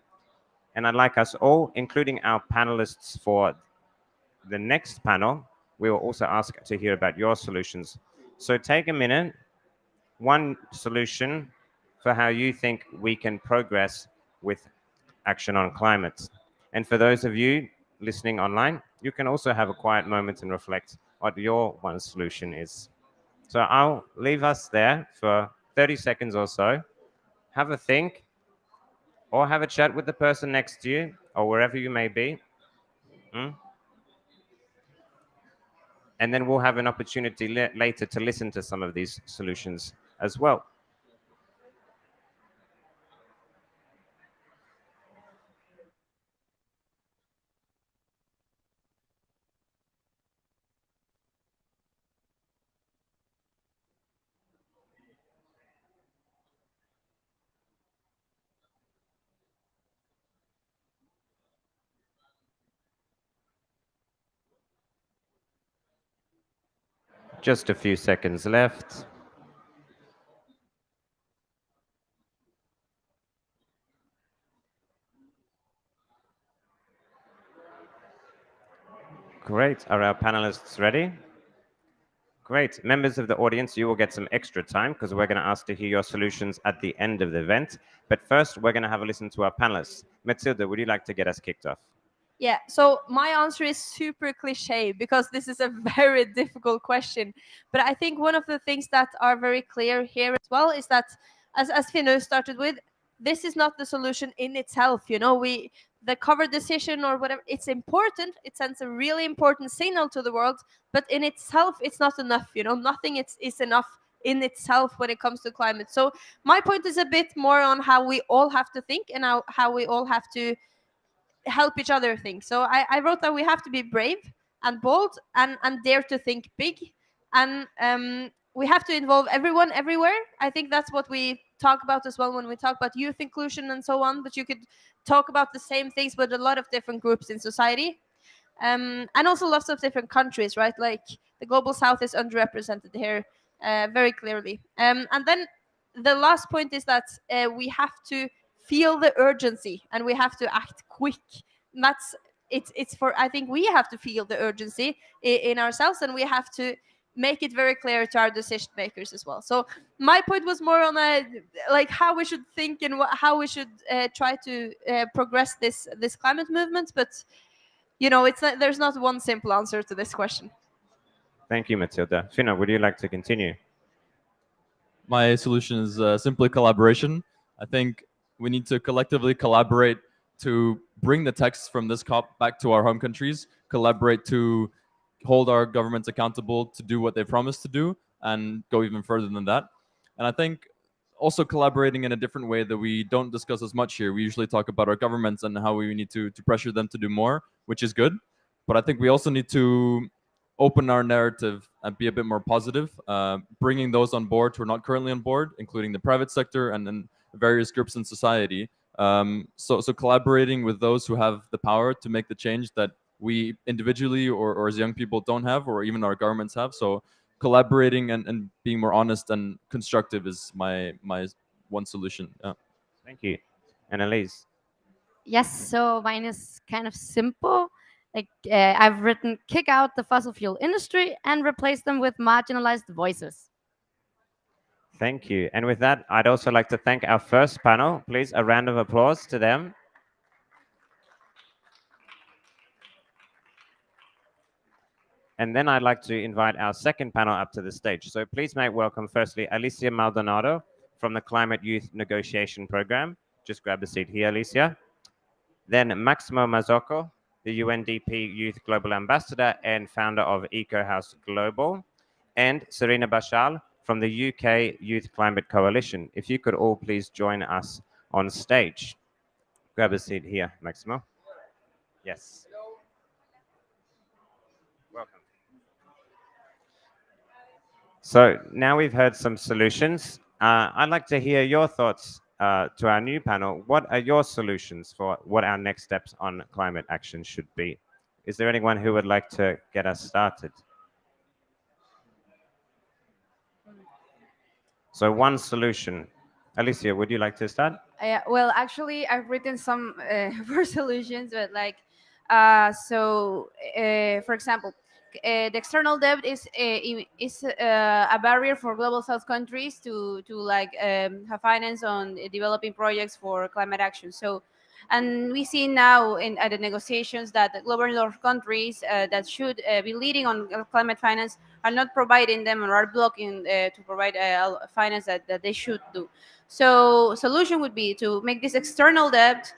Speaker 13: And I'd like us all, including our panelists for the next panel, we will also ask to hear about your solutions. So take a minute, one solution for how you think we can progress with action on climate. And for those of you listening online, you can also have a quiet moment and reflect what your one solution is. So I'll leave us there for 30 seconds or so. Have a think, or have a chat with the person next to you, or wherever you may be. And then we'll have an opportunity later to listen to some of these solutions as well. Just a few seconds left. Great. Are our panelists ready? Great. Members of the audience, you will get some extra time because we're going to ask to hear your solutions at the end of the event. But first, we're going to have a listen to our panelists. Matilda, would you like to get us kicked off?
Speaker 3: Yeah, so my answer is super cliche because this is a very difficult question. But I think one of the things that are very clear here as well is that, as Finno started with, this is not the solution in itself. You know, the cover decision or whatever, it's important. It sends a really important signal to the world, but in itself, it's not enough. You know, nothing is enough in itself when it comes to climate. So my point is a bit more on how we all have to think and how we all have to help each other think. So I wrote that we have to be brave and bold and dare to think big, and we have to involve everyone everywhere. I think that's what we talk about as well when we talk about youth inclusion and so on, but you could talk about the same things with a lot of different groups in society, and also lots of different countries, right? Like the global south is underrepresented here very clearly, and then the last point is that we have to feel the urgency and we have to act quick. And that's it's for, I think we have to feel the urgency in ourselves, and we have to make it very clear to our decision makers as well. So my point was more on like how we should think and how we should try to progress this climate movement. But you know, there's not one simple answer to this question.
Speaker 13: Thank you, Matilda. Finno, would you like to continue?
Speaker 15: My solution is simply collaboration. I think we need to collectively collaborate to bring the texts from this COP back to our home countries, collaborate to hold our governments accountable to do what they promised to do, and go even further than that. And I think also collaborating in a different way that we don't discuss as much here. We usually talk about our governments and how we need to pressure them to do more, which is good. But I think we also need to open our narrative and be a bit more positive, bringing those on board who are not currently on board, including the private sector and then various groups in society. So collaborating with those who have the power to make the change that we individually or as young people don't have, or even our governments have. So collaborating and being more honest and constructive is my one solution. Yeah.
Speaker 13: Thank you. Annalise.
Speaker 14: Yes, so mine is kind of simple. Like I've written, kick out the fossil fuel industry and replace them with marginalized voices.
Speaker 13: Thank you. And with that, I'd also like to thank our first panel. Please, a round of applause to them. And then I'd like to invite our second panel up to the stage. So please make welcome, firstly, Alicia Maldonado from the Climate Youth Negotiation Program. Just grab a seat here, Alicia. Then Maximo Mazzocco, the UNDP Youth Global Ambassador and founder of Eco House Global. And Serena Bashal from the UK Youth Climate Coalition. If you could all please join us on stage. Grab a seat here, Maximo. Yes. Welcome. So now we've heard some solutions. I'd like to hear your thoughts to our new panel. What are your solutions for what our next steps on climate action should be? Is there anyone who would like to get us started? So one solution. Alicia, would you like to start?
Speaker 16: Well, actually, I've written some more solutions, but like, for example, the external debt is a barrier for global south countries to like have finance on developing projects for climate action. So, and we see now at the negotiations that the global north countries that should be leading on climate finance are not providing them or are blocking to provide finance that they should do. So solution would be to make this external debt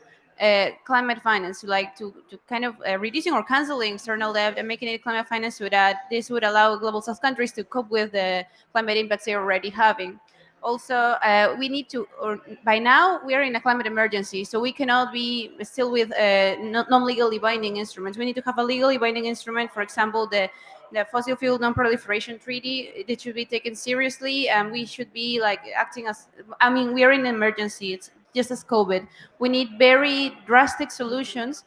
Speaker 16: climate finance, like to kind of reducing or canceling external debt and making it climate finance, so that this would allow global south countries to cope with the climate impacts they're already having. Also, we need to, or by now, we are in a climate emergency, so we cannot be still with non-legally binding instruments. We need to have a legally binding instrument, for example, the fossil fuel non-proliferation treaty. It should be taken seriously, and we should be like acting as, I mean, we are in an emergency. It's just as COVID. We need very drastic solutions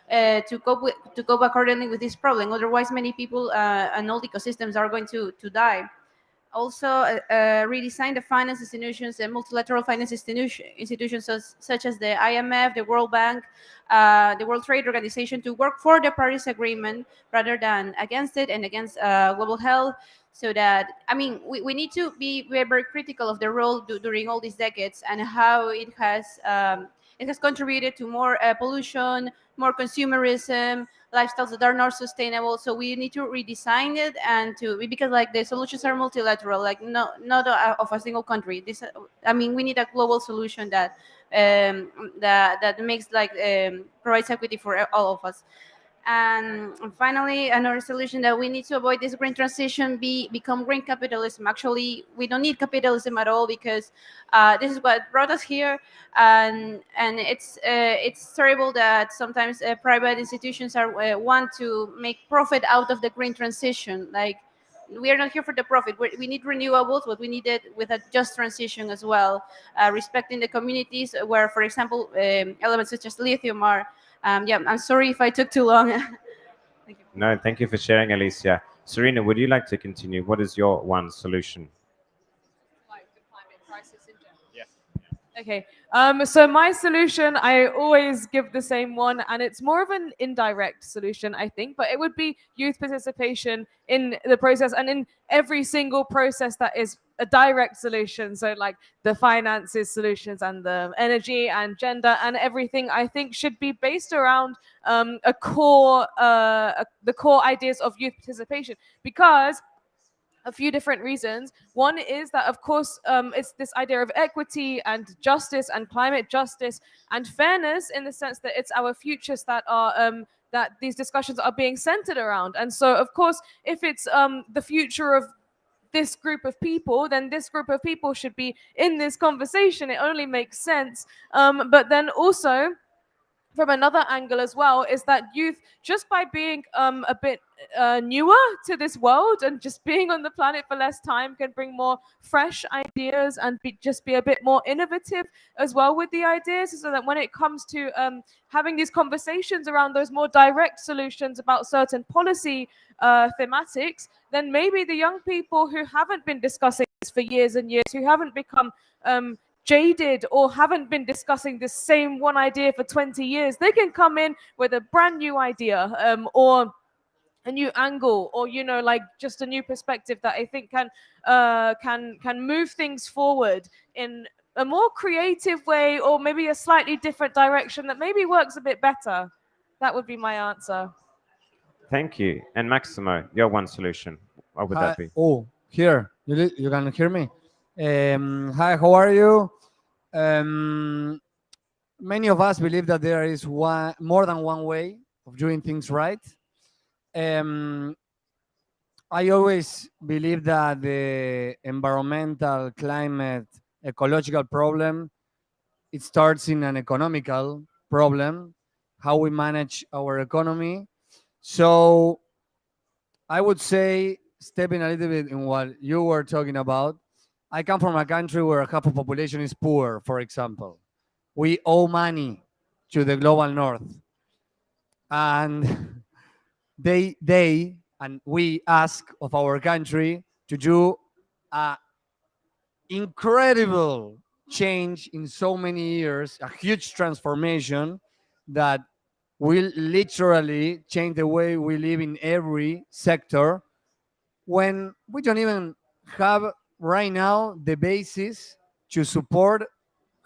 Speaker 16: to cope accordingly with this problem. Otherwise, many people and all ecosystems are going to die. Also, redesign the finance institutions and multilateral finance institutions such as the IMF, the World Bank, the World Trade Organization, to work for the Paris Agreement rather than against it and against global health. So that, I mean, we need to be very, very critical of the role during all these decades and how it has contributed to more pollution, more consumerism, lifestyles that are not sustainable. So we need to redesign it and because like the solutions are multilateral, like not of a single country. I mean, we need a global solution that that makes like provides equity for all of us. And finally, another solution that we need to avoid this green transition become green capitalism. Actually, we don't need capitalism at all because this is what brought us here, and it's terrible that sometimes private institutions are want to make profit out of the green transition. Like, we are not here for the profit. We need renewables, but we need it with a just transition as well, respecting the communities where, for example, elements such as lithium are. Yeah, I'm sorry if I took too long.
Speaker 13: No, thank you for sharing, Alicia. Serena, would you like to continue? What is your one solution?
Speaker 17: Okay, so my solution, I always give the same one, and it's more of an indirect solution, I think, but it would be youth participation in the process and in every single process that is a direct solution. So like the finances solutions and the energy and gender and everything, I think should be based around the core ideas of youth participation, because a few different reasons. One is that, of course, it's this idea of equity and justice and climate justice and fairness, in the sense that it's our futures that are that these discussions are being centered around. And so, of course, if it's the future of this group of people, then this group of people should be in this conversation. It only makes sense. But then also, from another angle as well, is that youth, just by being a bit newer to this world and just being on the planet for less time, can bring more fresh ideas and just be a bit more innovative as well with the ideas, so that when it comes to having these conversations around those more direct solutions about certain policy thematics, then maybe the young people who haven't been discussing this for years and years, who haven't become jaded or haven't been discussing this same one idea for 20 years, they can come in with a brand new idea or a new angle, or like just a new perspective that I think can move things forward in a more creative way, or maybe a slightly different direction that maybe works a bit better. That would be my answer.
Speaker 13: Thank you. And Maximo, your one solution, what would that be?
Speaker 18: Oh, here. You can hear me? Hi, how are you? Many of us believe that there is more than one way of doing things right. I always believe that the environmental, climate, ecological problem, it starts in an economical problem, how we manage our economy. So I would say, stepping a little bit in what you were talking about, I come from a country where half of the population is poor, for example. We owe money to the global north. And they and we ask of our country to do a incredible change in so many years, a huge transformation that will literally change the way we live in every sector, when we don't even have right now the basis to support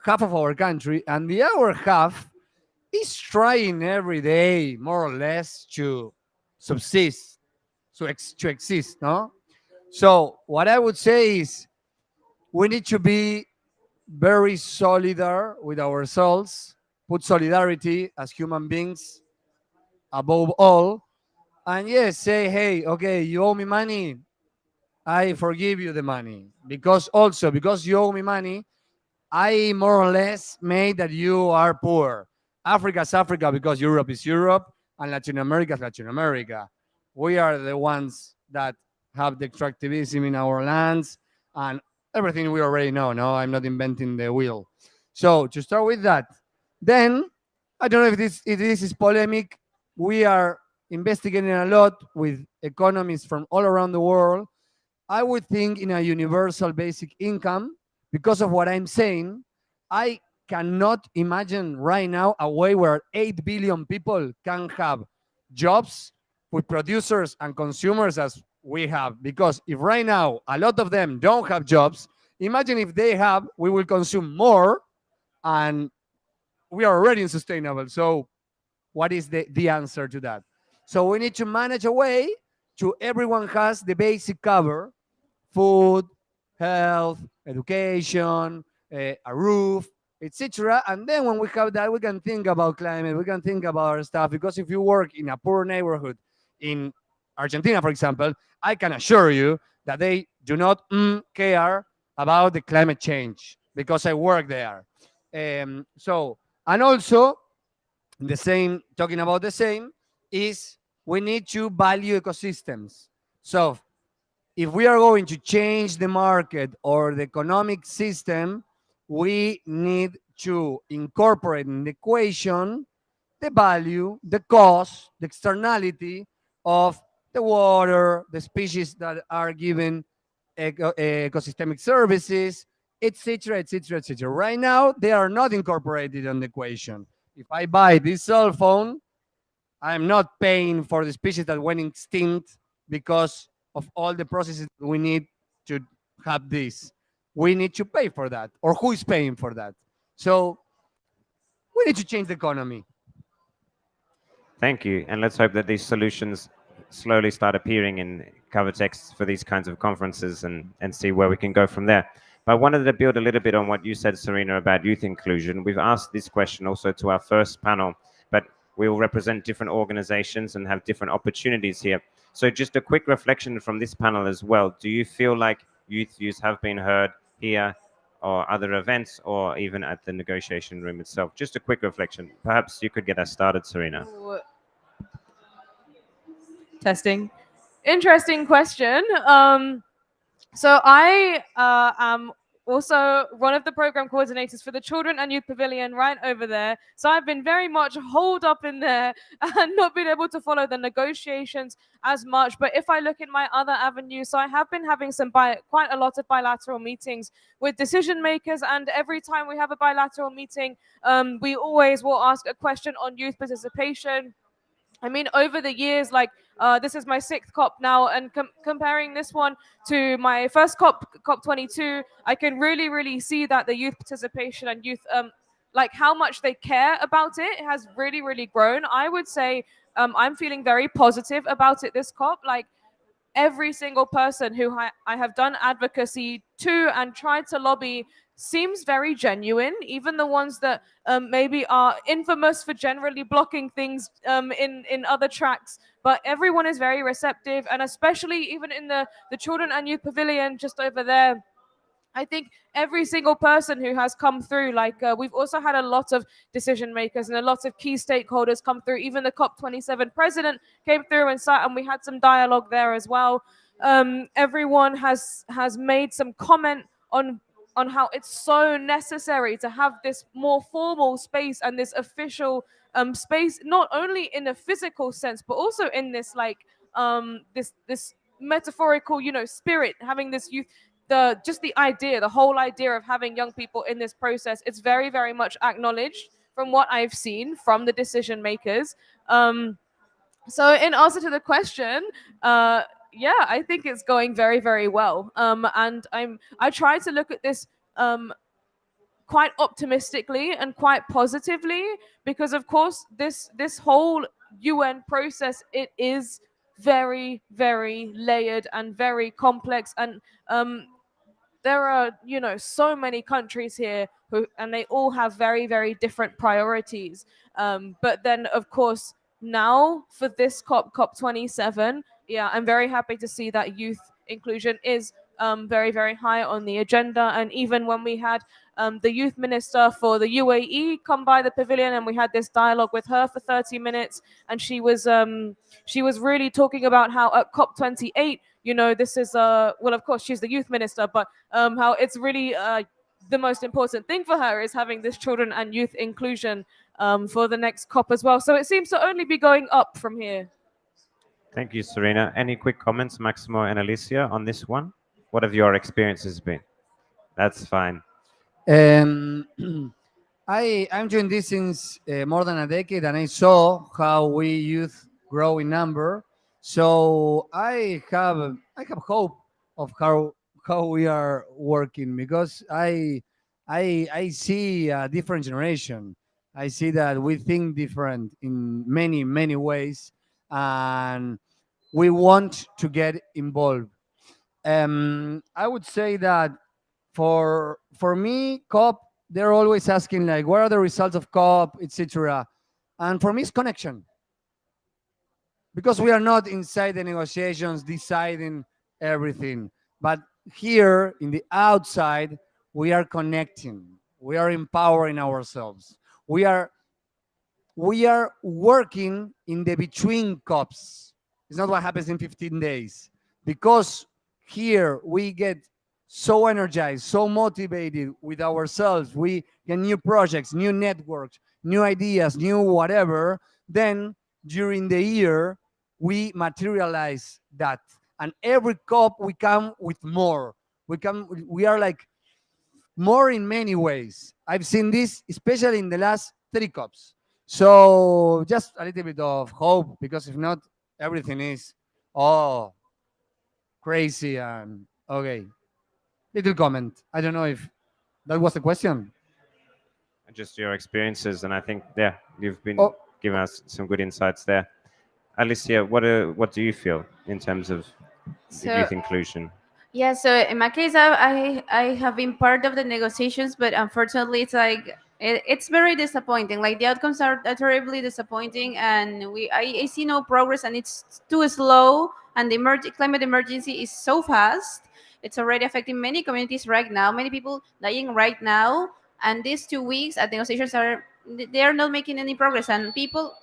Speaker 18: half of our country, and the other half is trying every day, more or less, to subsist, to exist, no? So what I would say is, we need to be very solidar with ourselves, put solidarity as human beings above all, and yes, say, hey, okay, you owe me money, I forgive you the money, because you owe me money, I more or less made that you are poor. Africa is Africa because Europe is Europe, and Latin America is Latin America. We are the ones that have the extractivism in our lands and everything we already know. No, I'm not inventing the wheel. So to start with that, then I don't know if this is polemic, we are investigating a lot with economists from all around the world. I would think in a universal basic income because of what I'm saying. I cannot imagine right now a way where 8 billion people can have jobs with producers and consumers as we have. Because if right now a lot of them don't have jobs, imagine if they have, we will consume more and we are already unsustainable. So what is the answer to that? So we need to manage a way to everyone has the basic cover: food, health, education, a roof, etc. And then when we have that, we can think about climate, we can think about our stuff. Because if you work in a poor neighborhood in Argentina, for example, I can assure you that they do not care about the climate change because I work there. And also, the same, talking about the same, is we need to value ecosystems. So if we are going to change the market or the economic system, we need to incorporate in the equation the value, the cost, the externality of the water, the species that are given ecosystemic services, etc., etc., etc. Right now, they are not incorporated in the equation. If I buy this cell phone, I'm not paying for the species that went extinct because of all the processes we need to have this. We need to pay for that. Or who is paying for that? So we need to change the economy.
Speaker 13: Thank you. And let's hope that these solutions slowly start appearing in cover texts for these kinds of conferences and see where we can go from there. But I wanted to build a little bit on what you said, Serena, about youth inclusion. We've asked this question also to our first panel, but we will represent different organizations and have different opportunities here. So just a quick reflection from this panel as well. Do you feel like youth views have been heard here or other events or even at the negotiation room itself? Just a quick reflection. Perhaps you could get us started, Serena.
Speaker 17: Testing. Interesting question. So I am also one of the program coordinators for the Children and Youth Pavilion right over there. So I've been very much holed up in there and not been able to follow the negotiations as much. But if I look in my other avenues, so I have been having quite a lot of bilateral meetings with decision makers. And every time we have a bilateral meeting, we always will ask a question on youth participation. I mean, over the years, like this is my 6th COP now, and comparing this one to my first COP22, I can really see that the youth participation and youth, like how much they care about it has really grown. I would say I'm feeling very positive about it this COP. Like every single person who I have done advocacy to and tried to lobby seems very genuine, even the ones that maybe are infamous for generally blocking things in other tracks. But everyone is very receptive, and especially even in the Children and Youth Pavilion just over there, I think every single person who has come through, like we've also had a lot of decision makers and a lot of key stakeholders come through. Even the COP27 president came through and we had some dialogue there as well. Everyone has made some comment on how it's so necessary to have this more formal space and this official space, not only in a physical sense, but also in this like this metaphorical, spirit, having this youth. The whole idea of having young people in this process, it's very much acknowledged from what I've seen from the decision makers. So in answer to the question, yeah, I think it's going very well. And I try to look at this quite optimistically and quite positively, because of course this whole UN process, it is very layered and very complex, and there are so many countries here and they all have very different priorities, but then of course now for this COP27, yeah, I'm very happy to see that youth inclusion is very high on the agenda. And even when we had the youth minister for the UAE come by the pavilion and we had this dialogue with her for 30 minutes, and she was really talking about how at COP28, this is well, of course she's the youth minister, but how it's really the most important thing for her is having this children and youth inclusion for the next COP as well. So it seems to only be going up from here.
Speaker 13: Thank you, Serena. Any quick comments, Maximo and Alicia, on this one? What have your experiences been? That's fine.
Speaker 18: Um, I'm doing this since more than a decade, and I saw how we youth grow in number. So I have hope of how we are working, because I see a different generation. I see that we think different in many ways, and we want to get involved. I would say that for me, COP, they're always asking like, what are the results of COP, etc. And for me, it's connection, because we are not inside the negotiations deciding everything, but here in the outside, we are connecting, we are empowering ourselves, we are working in the between COPs. It's not what happens in 15 days, because here we get so energized, so motivated with ourselves. We get new projects, new networks, new ideas, new whatever. Then during the year, we materialize that. And every COP, we come with more. We are like more in many ways. I've seen this, especially in the last 3 COPs. So just a little bit of hope, because if not, everything is crazy and okay. Little comment. I don't know if that was the question.
Speaker 13: Just your experiences, and I think, yeah, you've been
Speaker 18: Oh.
Speaker 13: giving us some good insights there. Alicia, what do you feel in terms of
Speaker 16: So-
Speaker 13: youth inclusion?
Speaker 16: Yeah, so in my case, I have been part of the negotiations, but unfortunately, it's like it's very disappointing. Like the outcomes are terribly disappointing, and I see no progress, and it's too slow. And the climate emergency is so fast. It's already affecting many communities right now. Many people dying right now, and these 2 weeks at negotiations they are not making any progress, and people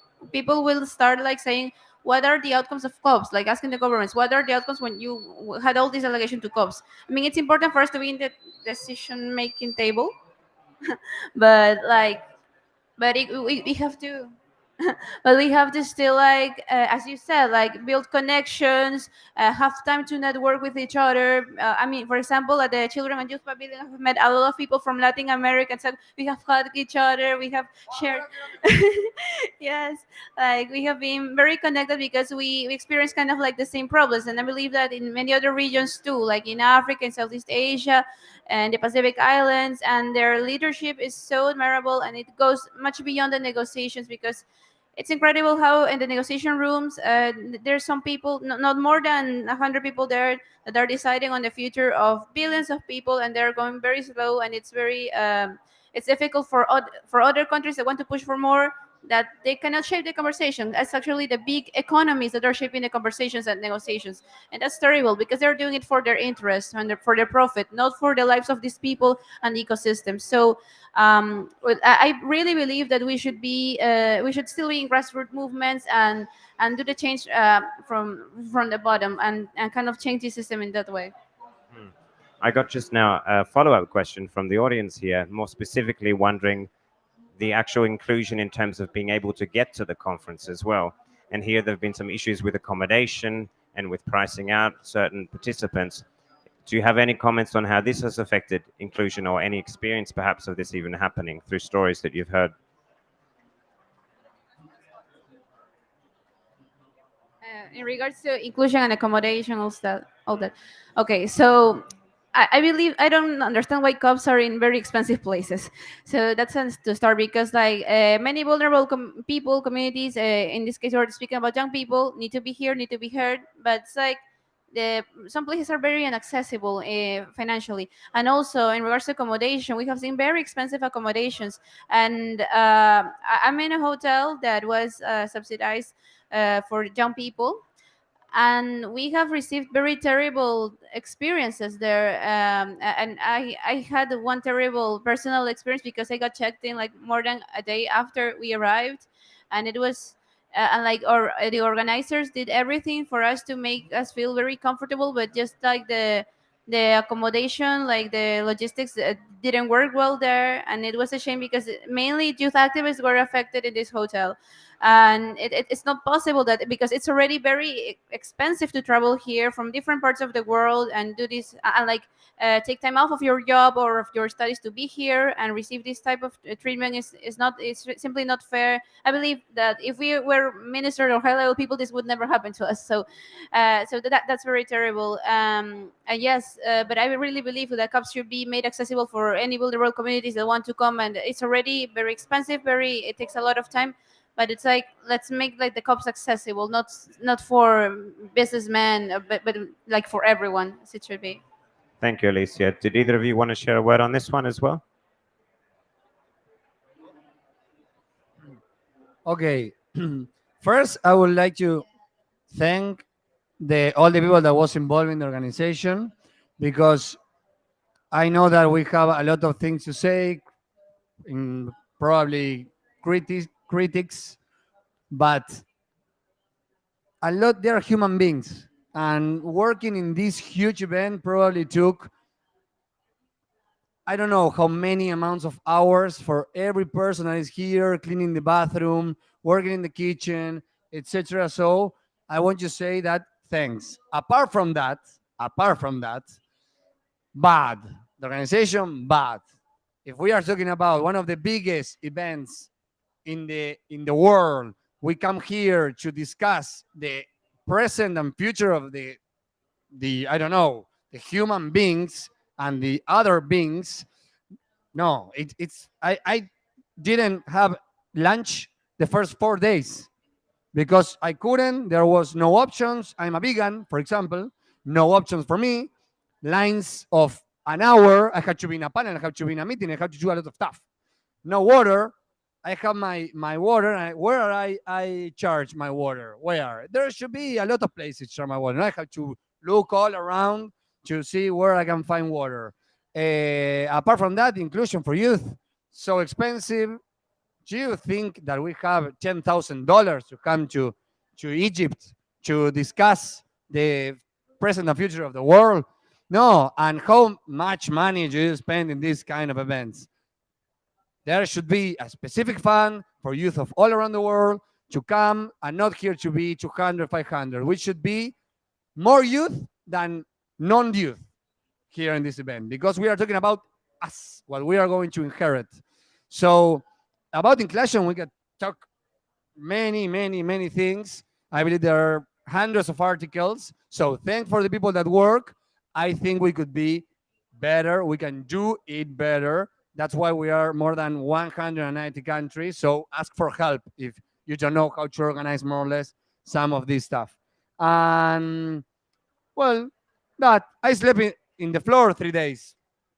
Speaker 16: will start like saying, what are the outcomes of COPs? Like asking the governments, what are the outcomes when you had all this delegation to COPs? I mean, it's important for us to be in the decision-making table, but like, we have to, but we have to still like, as you said, like build connections, have time to network with each other. I mean, for example, at the Children and Youth Pavilion, I've met a lot of people from Latin America. So we have hugged each other. We have shared. Yes, like we have been very connected because we experience kind of like the same problems, and I believe that in many other regions too, like in Africa and Southeast Asia and the Pacific Islands, and their leadership is so admirable, and it goes much beyond the negotiations, because it's incredible how in the negotiation rooms there's some people, not more than 100 people there, that are deciding on the future of billions of people, and they're going very slow, and it's very it's difficult for other countries that want to push for more, that they cannot shape the conversation. That's actually the big economies that are shaping the conversations and negotiations, and that's terrible, because they're doing it for their interest and for their profit, not for the lives of these people and the ecosystem. So I really believe that we should still be in grassroots movements and do the change from the bottom, and kind of change the system in that way.
Speaker 13: I got just now a follow-up question from the audience here, more specifically wondering the actual inclusion in terms of being able to get to the conference as well. And here there have been some issues with accommodation and with pricing out certain participants. Do you have any comments on how this has affected inclusion, or any experience perhaps of this even happening through stories that you've heard?
Speaker 16: In regards to inclusion and accommodation, all that. Okay, so I believe I don't understand why COPs are in very expensive places. So that's sense to start, because like many vulnerable people, communities, in this case we're speaking about young people, need to be here, need to be heard, but it's like some places are very inaccessible financially, and also in regards to accommodation, we have seen very expensive accommodations, and I'm in a hotel that was subsidized for young people, and we have received very terrible experiences there, and I had one terrible personal experience, because I got checked in like more than a day after we arrived, and it was and like the organizers did everything for us to make us feel very comfortable, but just like the accommodation, like the logistics, didn't work well there, and it was a shame because mainly youth activists were affected in this hotel. And it's not possible that, because it's already very expensive to travel here from different parts of the world and do this, and like take time off of your job or of your studies to be here and receive this type of treatment is not, it's simply not fair. I believe that if we were ministers or high level people, this would never happen to us. So that's very terrible. And yes, but I really believe that COPs should be made accessible for any vulnerable communities that want to come. And it's already very expensive, it takes a lot of time. But it's like, let's make like the COPs accessible, not for businessmen, but like for everyone, as it should be.
Speaker 13: Thank you, Alicia. Did either of you want to share a word on this one as well?
Speaker 18: Okay. First, I would like to thank all the people that was involved in the organization, because I know that we have a lot of things to say, probably critics, but a lot, they are human beings, and working in this huge event probably took, I don't know how many amounts of hours for every person that is here, cleaning the bathroom, working in the kitchen, etc. So I want to say that thanks. Apart from that, bad. The organization, bad. If we are talking about one of the biggest events in the world, we come here to discuss the present and future of the I don't know, the human beings and the other beings. No, I didn't have lunch the first 4 days because I couldn't. There was no options. I'm a vegan, for example. No options for me. Lines of an hour. I had to be in a panel. I had to be in a meeting. I had to do a lot of stuff. No water. I have my water. Where I charge my water? Where? There should be a lot of places to charge my water. I have to look all around to see where I can find water. Apart from that, inclusion for youth, so expensive. Do you think that we have $10,000 to come to Egypt to discuss the present and future of the world? No. And how much money do you spend in these kind of events? There should be a specific fund for youth of all around the world to come, and not here to be 200, 500. We should be more youth than non-youth here in this event, because we are talking about us, what we are going to inherit. So about inclusion, we can talk many things. I believe there are hundreds of articles. So thank for the people that work. I think we could be better. We can do it better. That's why we are more than 190 countries. So ask for help if you don't know how to organize more or less some of this stuff. And well, that I slept in the floor 3 days.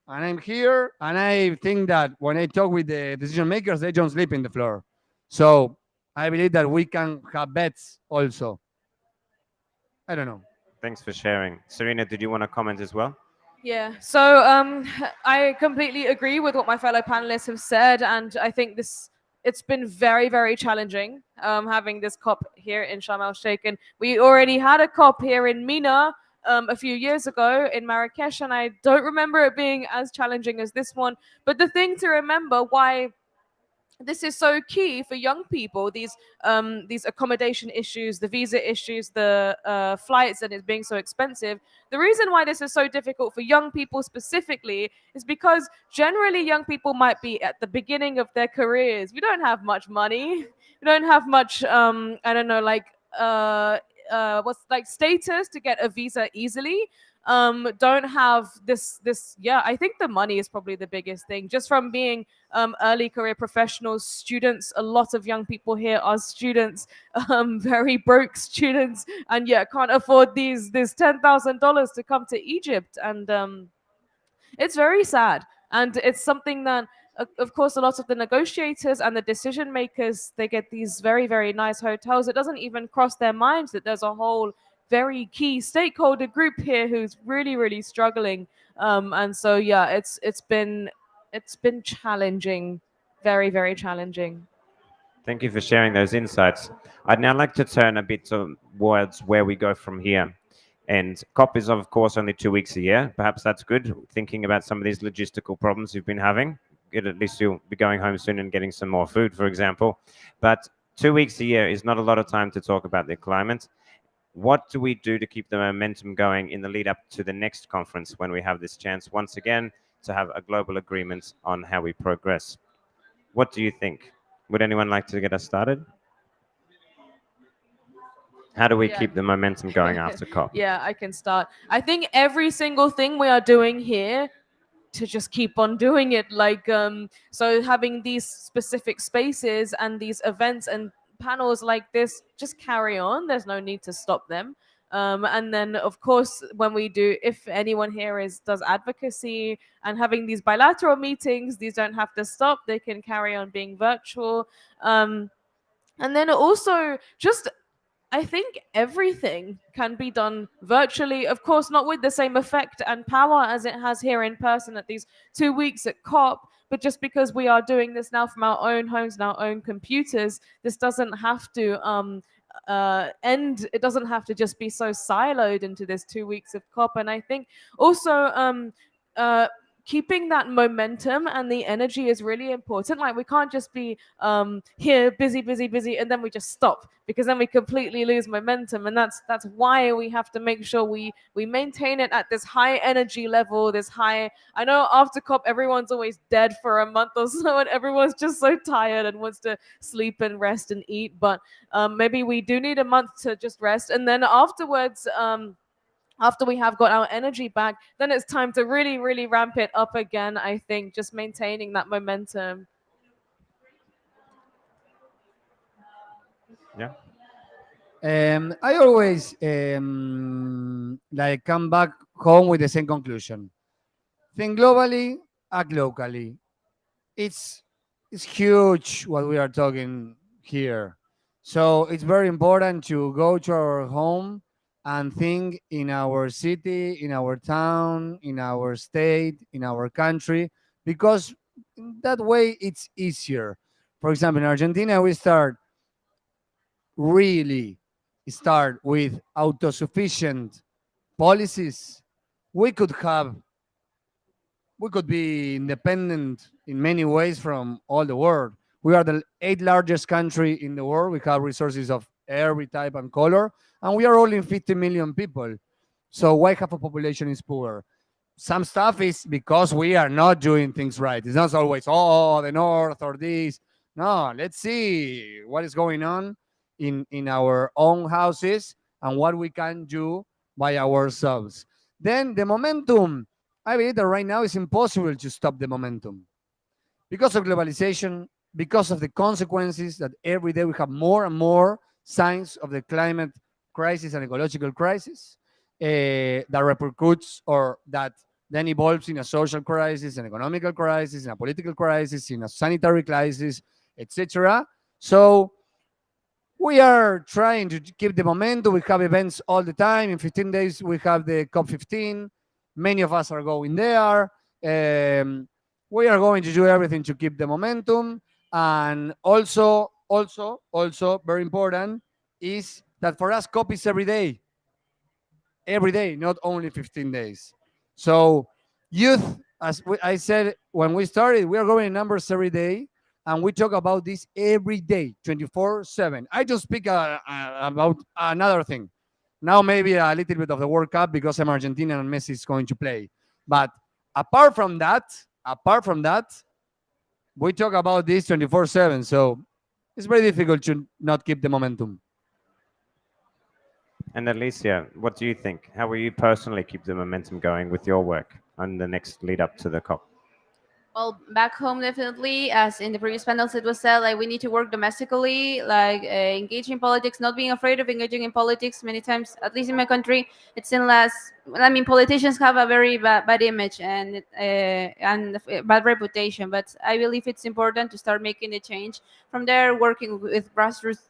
Speaker 18: And I'm here, and I think that when I talk with the decision makers, they don't sleep in the floor. So I believe that we can have bets also. I don't know.
Speaker 13: Thanks for sharing. Serena, did you want to comment as well?
Speaker 17: Yeah, so I completely agree with what my fellow panelists have said, and I think it's been very challenging having this COP here in Sharm el Sheikh. And we already had a COP here in Mina a few years ago in Marrakesh, and I don't remember it being as challenging as this one. But the thing to remember why this is so key for young people, these accommodation issues, the visa issues, the flights, and it being so expensive. The reason why this is so difficult for young people specifically is because generally young people might be at the beginning of their careers. We don't have much money. We don't have much I don't know, like what's like status to get a visa easily. Don't have this yeah, I think the money is probably the biggest thing, just from being early career professionals, students. A lot of young people here are students, very broke students, and yeah, can't afford this $10,000 to come to Egypt. And it's very sad, and it's something that of course a lot of the negotiators and the decision makers, they get these very nice hotels. It doesn't even cross their minds that there's a whole very key stakeholder group here who's really struggling. And so yeah, it's been challenging, very challenging.
Speaker 13: Thank you for sharing those insights. I'd now like to turn a bit towards where we go from here. And COP is, of course, only 2 weeks a year. Perhaps that's good, thinking about some of these logistical problems you've been having. Good, at least you'll be going home soon and getting some more food, for example. But 2 weeks a year is not a lot of time to talk about the climate. What do we do to keep the momentum going in the lead up to the next conference when we have this chance once again to have a global agreement on how we progress? What do you think? Would anyone like to get us started? How do we
Speaker 17: Yeah.
Speaker 13: keep the momentum going after COP?
Speaker 17: Yeah, I can start. I think every single thing we are doing here to just keep on doing it, like so having these specific spaces and these events and panels like this, just carry on. There's no need to stop them. And then of course when we do, if anyone here does advocacy and having these bilateral meetings, these don't have to stop, they can carry on being virtual. And then also just, I think everything can be done virtually. Of course, not with the same effect and power as it has here in person at these 2 weeks at COP, but just because we are doing this now from our own homes and our own computers, this doesn't have to end. It doesn't have to just be so siloed into this 2 weeks of COP. And I think also uh, keeping that momentum and the energy is really important. Like we can't just be here busy, and then we just stop, because then we completely lose momentum. And that's why we have to make sure we maintain it at this high energy level, this high. I know after COP everyone's always dead for a month or so, and everyone's just so tired and wants to sleep and rest and eat. But maybe we do need a month to just rest, and then afterwards. After we have got our energy back, then it's time to really, really ramp it up again. I think just maintaining that momentum.
Speaker 13: Yeah.
Speaker 18: I always like come back home with the same conclusion. Think globally, act locally. It's huge what we are talking here. So it's very important to go to our home and think in our city, in our town, in our state, in our country, because that way it's easier. For example, in Argentina, we really start with autosufficient policies. We could have, we could be independent in many ways from all the world. We are the 8th largest country in the world. We have resources of every type and color, and we are only 50 million people. So why half a population is poor? Some stuff is because we are not doing things right. It's not always, oh, the North or this. No, let's see what is going on in our own houses and what we can do by ourselves. Then the momentum. I believe that right now it's impossible to stop the momentum because of globalization, because of the consequences that every day we have more and more signs of the climate crisis and ecological crisis that repercutes or that then evolves in a social crisis, an economical crisis, in a political crisis, in a sanitary crisis, etc. So we are trying to keep the momentum. We have events all the time. In 15 days, we have the COP15. Many of us are going there. We are going to do everything to keep the momentum. And also, very important is that for us, COP is every day, not only 15 days. So youth, as I said when we started, we are growing in numbers every day, and we talk about this every day, 24/7. I just speak about another thing. Now maybe a little bit of the World Cup because I'm Argentinian and Messi is going to play. But apart from that, we talk about this 24/7. So it's very difficult to not keep the momentum.
Speaker 13: And Alicia, what do you think? How will you personally keep the momentum going with your work on the next lead up to the COP?
Speaker 16: Well, back home, definitely, as in the previous panels, it was said, like we need to work domestically, like engage in politics, not being afraid of engaging in politics. Many times, at least in my country, it's in less. I mean, politicians have a very bad image and bad reputation. But I believe it's important to start making a change from there, working with grassroots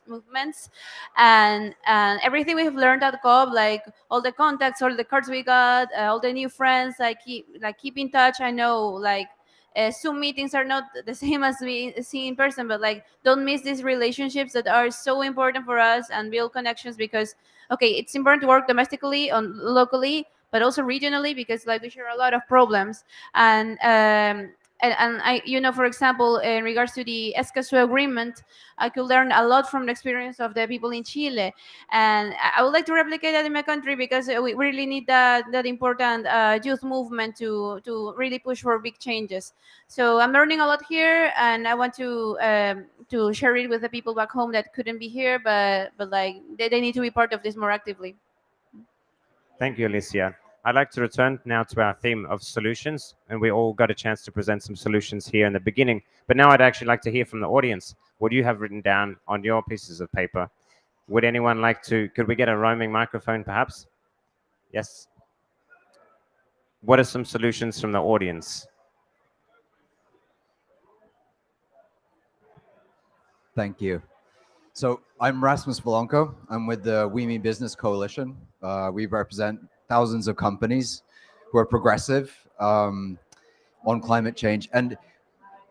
Speaker 16: movements, and everything we have learned at COP, like all the contacts, all the cards we got, all the new friends, like keep in touch. I know, like Zoom meetings are not the same as we see in person, but like don't miss these relationships that are so important for us and build connections, because okay, it's important to work domestically on locally, but also regionally, because like we share a lot of problems. And I, you know, for example, in regards to the Escazú agreement, I could learn a lot from the experience of the people in Chile, and I would like to replicate that in my country, because we really need that important youth movement to really push for big changes. So I'm learning a lot here, and I want to share it with the people back home that couldn't be here, but like they need to be part of this more actively.
Speaker 13: Thank you, Alicia. I'd like to return now to our theme of solutions, and we all got a chance to present some solutions here in the beginning. But now I'd actually like to hear from the audience what you have written down on your pieces of paper. Would anyone like to, could we get a roaming microphone perhaps? Yes. What are some solutions from the audience?
Speaker 19: Thank you. So I'm Rasmus Volonko. I'm with the WeMe Business Coalition. We represent thousands of companies who are progressive on climate change. And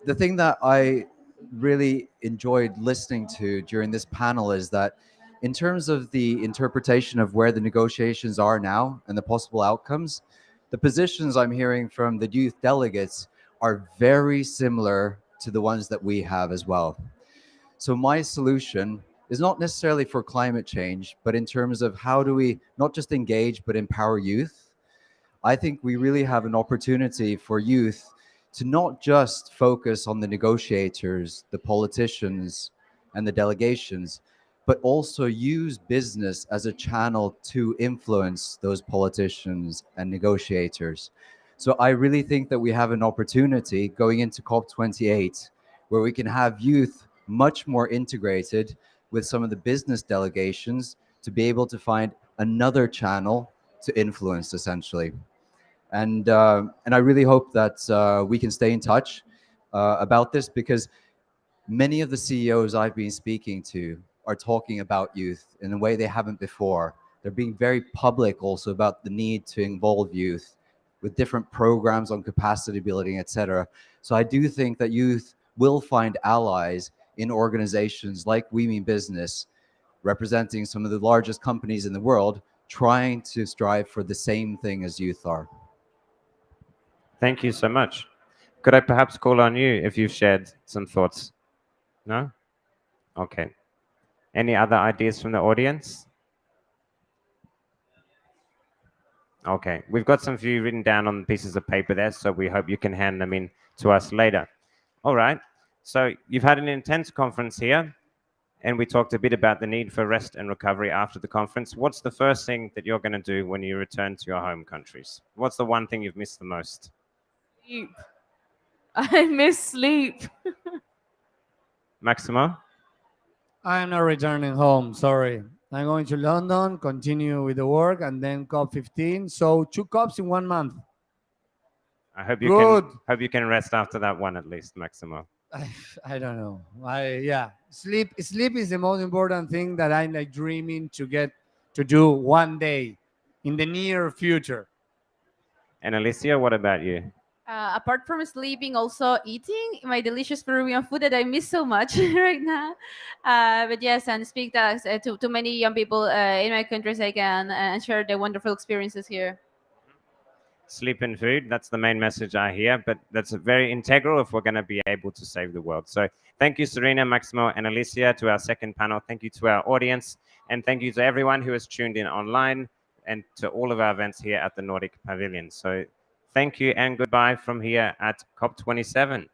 Speaker 19: the thing that I really enjoyed listening to during this panel is that in terms of the interpretation of where the negotiations are now and the possible outcomes, the positions I'm hearing from the youth delegates are very similar to the ones that we have as well. So my solution is not necessarily for climate change, but in terms of how do we not just engage, but empower youth. I think we really have an opportunity for youth to not just focus on the negotiators, the politicians, and the delegations, but also use business as a channel to influence those politicians and negotiators. So I really think that we have an opportunity going into COP28 where we can have youth much more integrated with some of the business delegations to be able to find another channel to influence, essentially. And I really hope that we can stay in touch about this, because many of the CEOs I've been speaking to are talking about youth in a way they haven't before. They're being very public also about the need to involve youth with different programs on capacity building, etc. So I do think that youth will find allies in organizations like WeMe Business, representing some of the largest companies in the world, trying to strive for the same thing as youth are.
Speaker 13: Thank you so much. Could I perhaps call on you if you've shared some thoughts? No? Okay. Any other ideas from the audience? Okay, we've got some few written down on pieces of paper there, so we hope you can hand them in to us later. All right, so you've had an intense conference here, and we talked a bit about the need for rest and recovery after the conference. What's the first thing that you're going to do when you return to your home countries? What's the one thing you've missed the most?
Speaker 17: Sleep. I miss sleep.
Speaker 13: Maximo?
Speaker 18: I am not returning home, sorry. I'm going to London, continue with the work, and then COP15. So 2 COPs in 1 month.
Speaker 13: I hope you can rest after that one at least, Maximo.
Speaker 18: I don't know. Yeah, sleep is the most important thing that I'm like dreaming to get to do one day in the near future.
Speaker 13: And Alicia, what about you?
Speaker 16: Apart from sleeping, also eating my delicious Peruvian food that I miss so much right now. But yes, and speak to many young people in my countries I can, and share the wonderful experiences here.
Speaker 13: Sleep and food, that's the main message I hear, but that's very integral if we're going to be able to save the world. So thank you, Serena, Maximo, and Alicia, to our second panel. Thank you to our audience, and thank you to everyone who has tuned in online and to all of our events here at the Nordic Pavilion. So thank you and goodbye from here at COP27.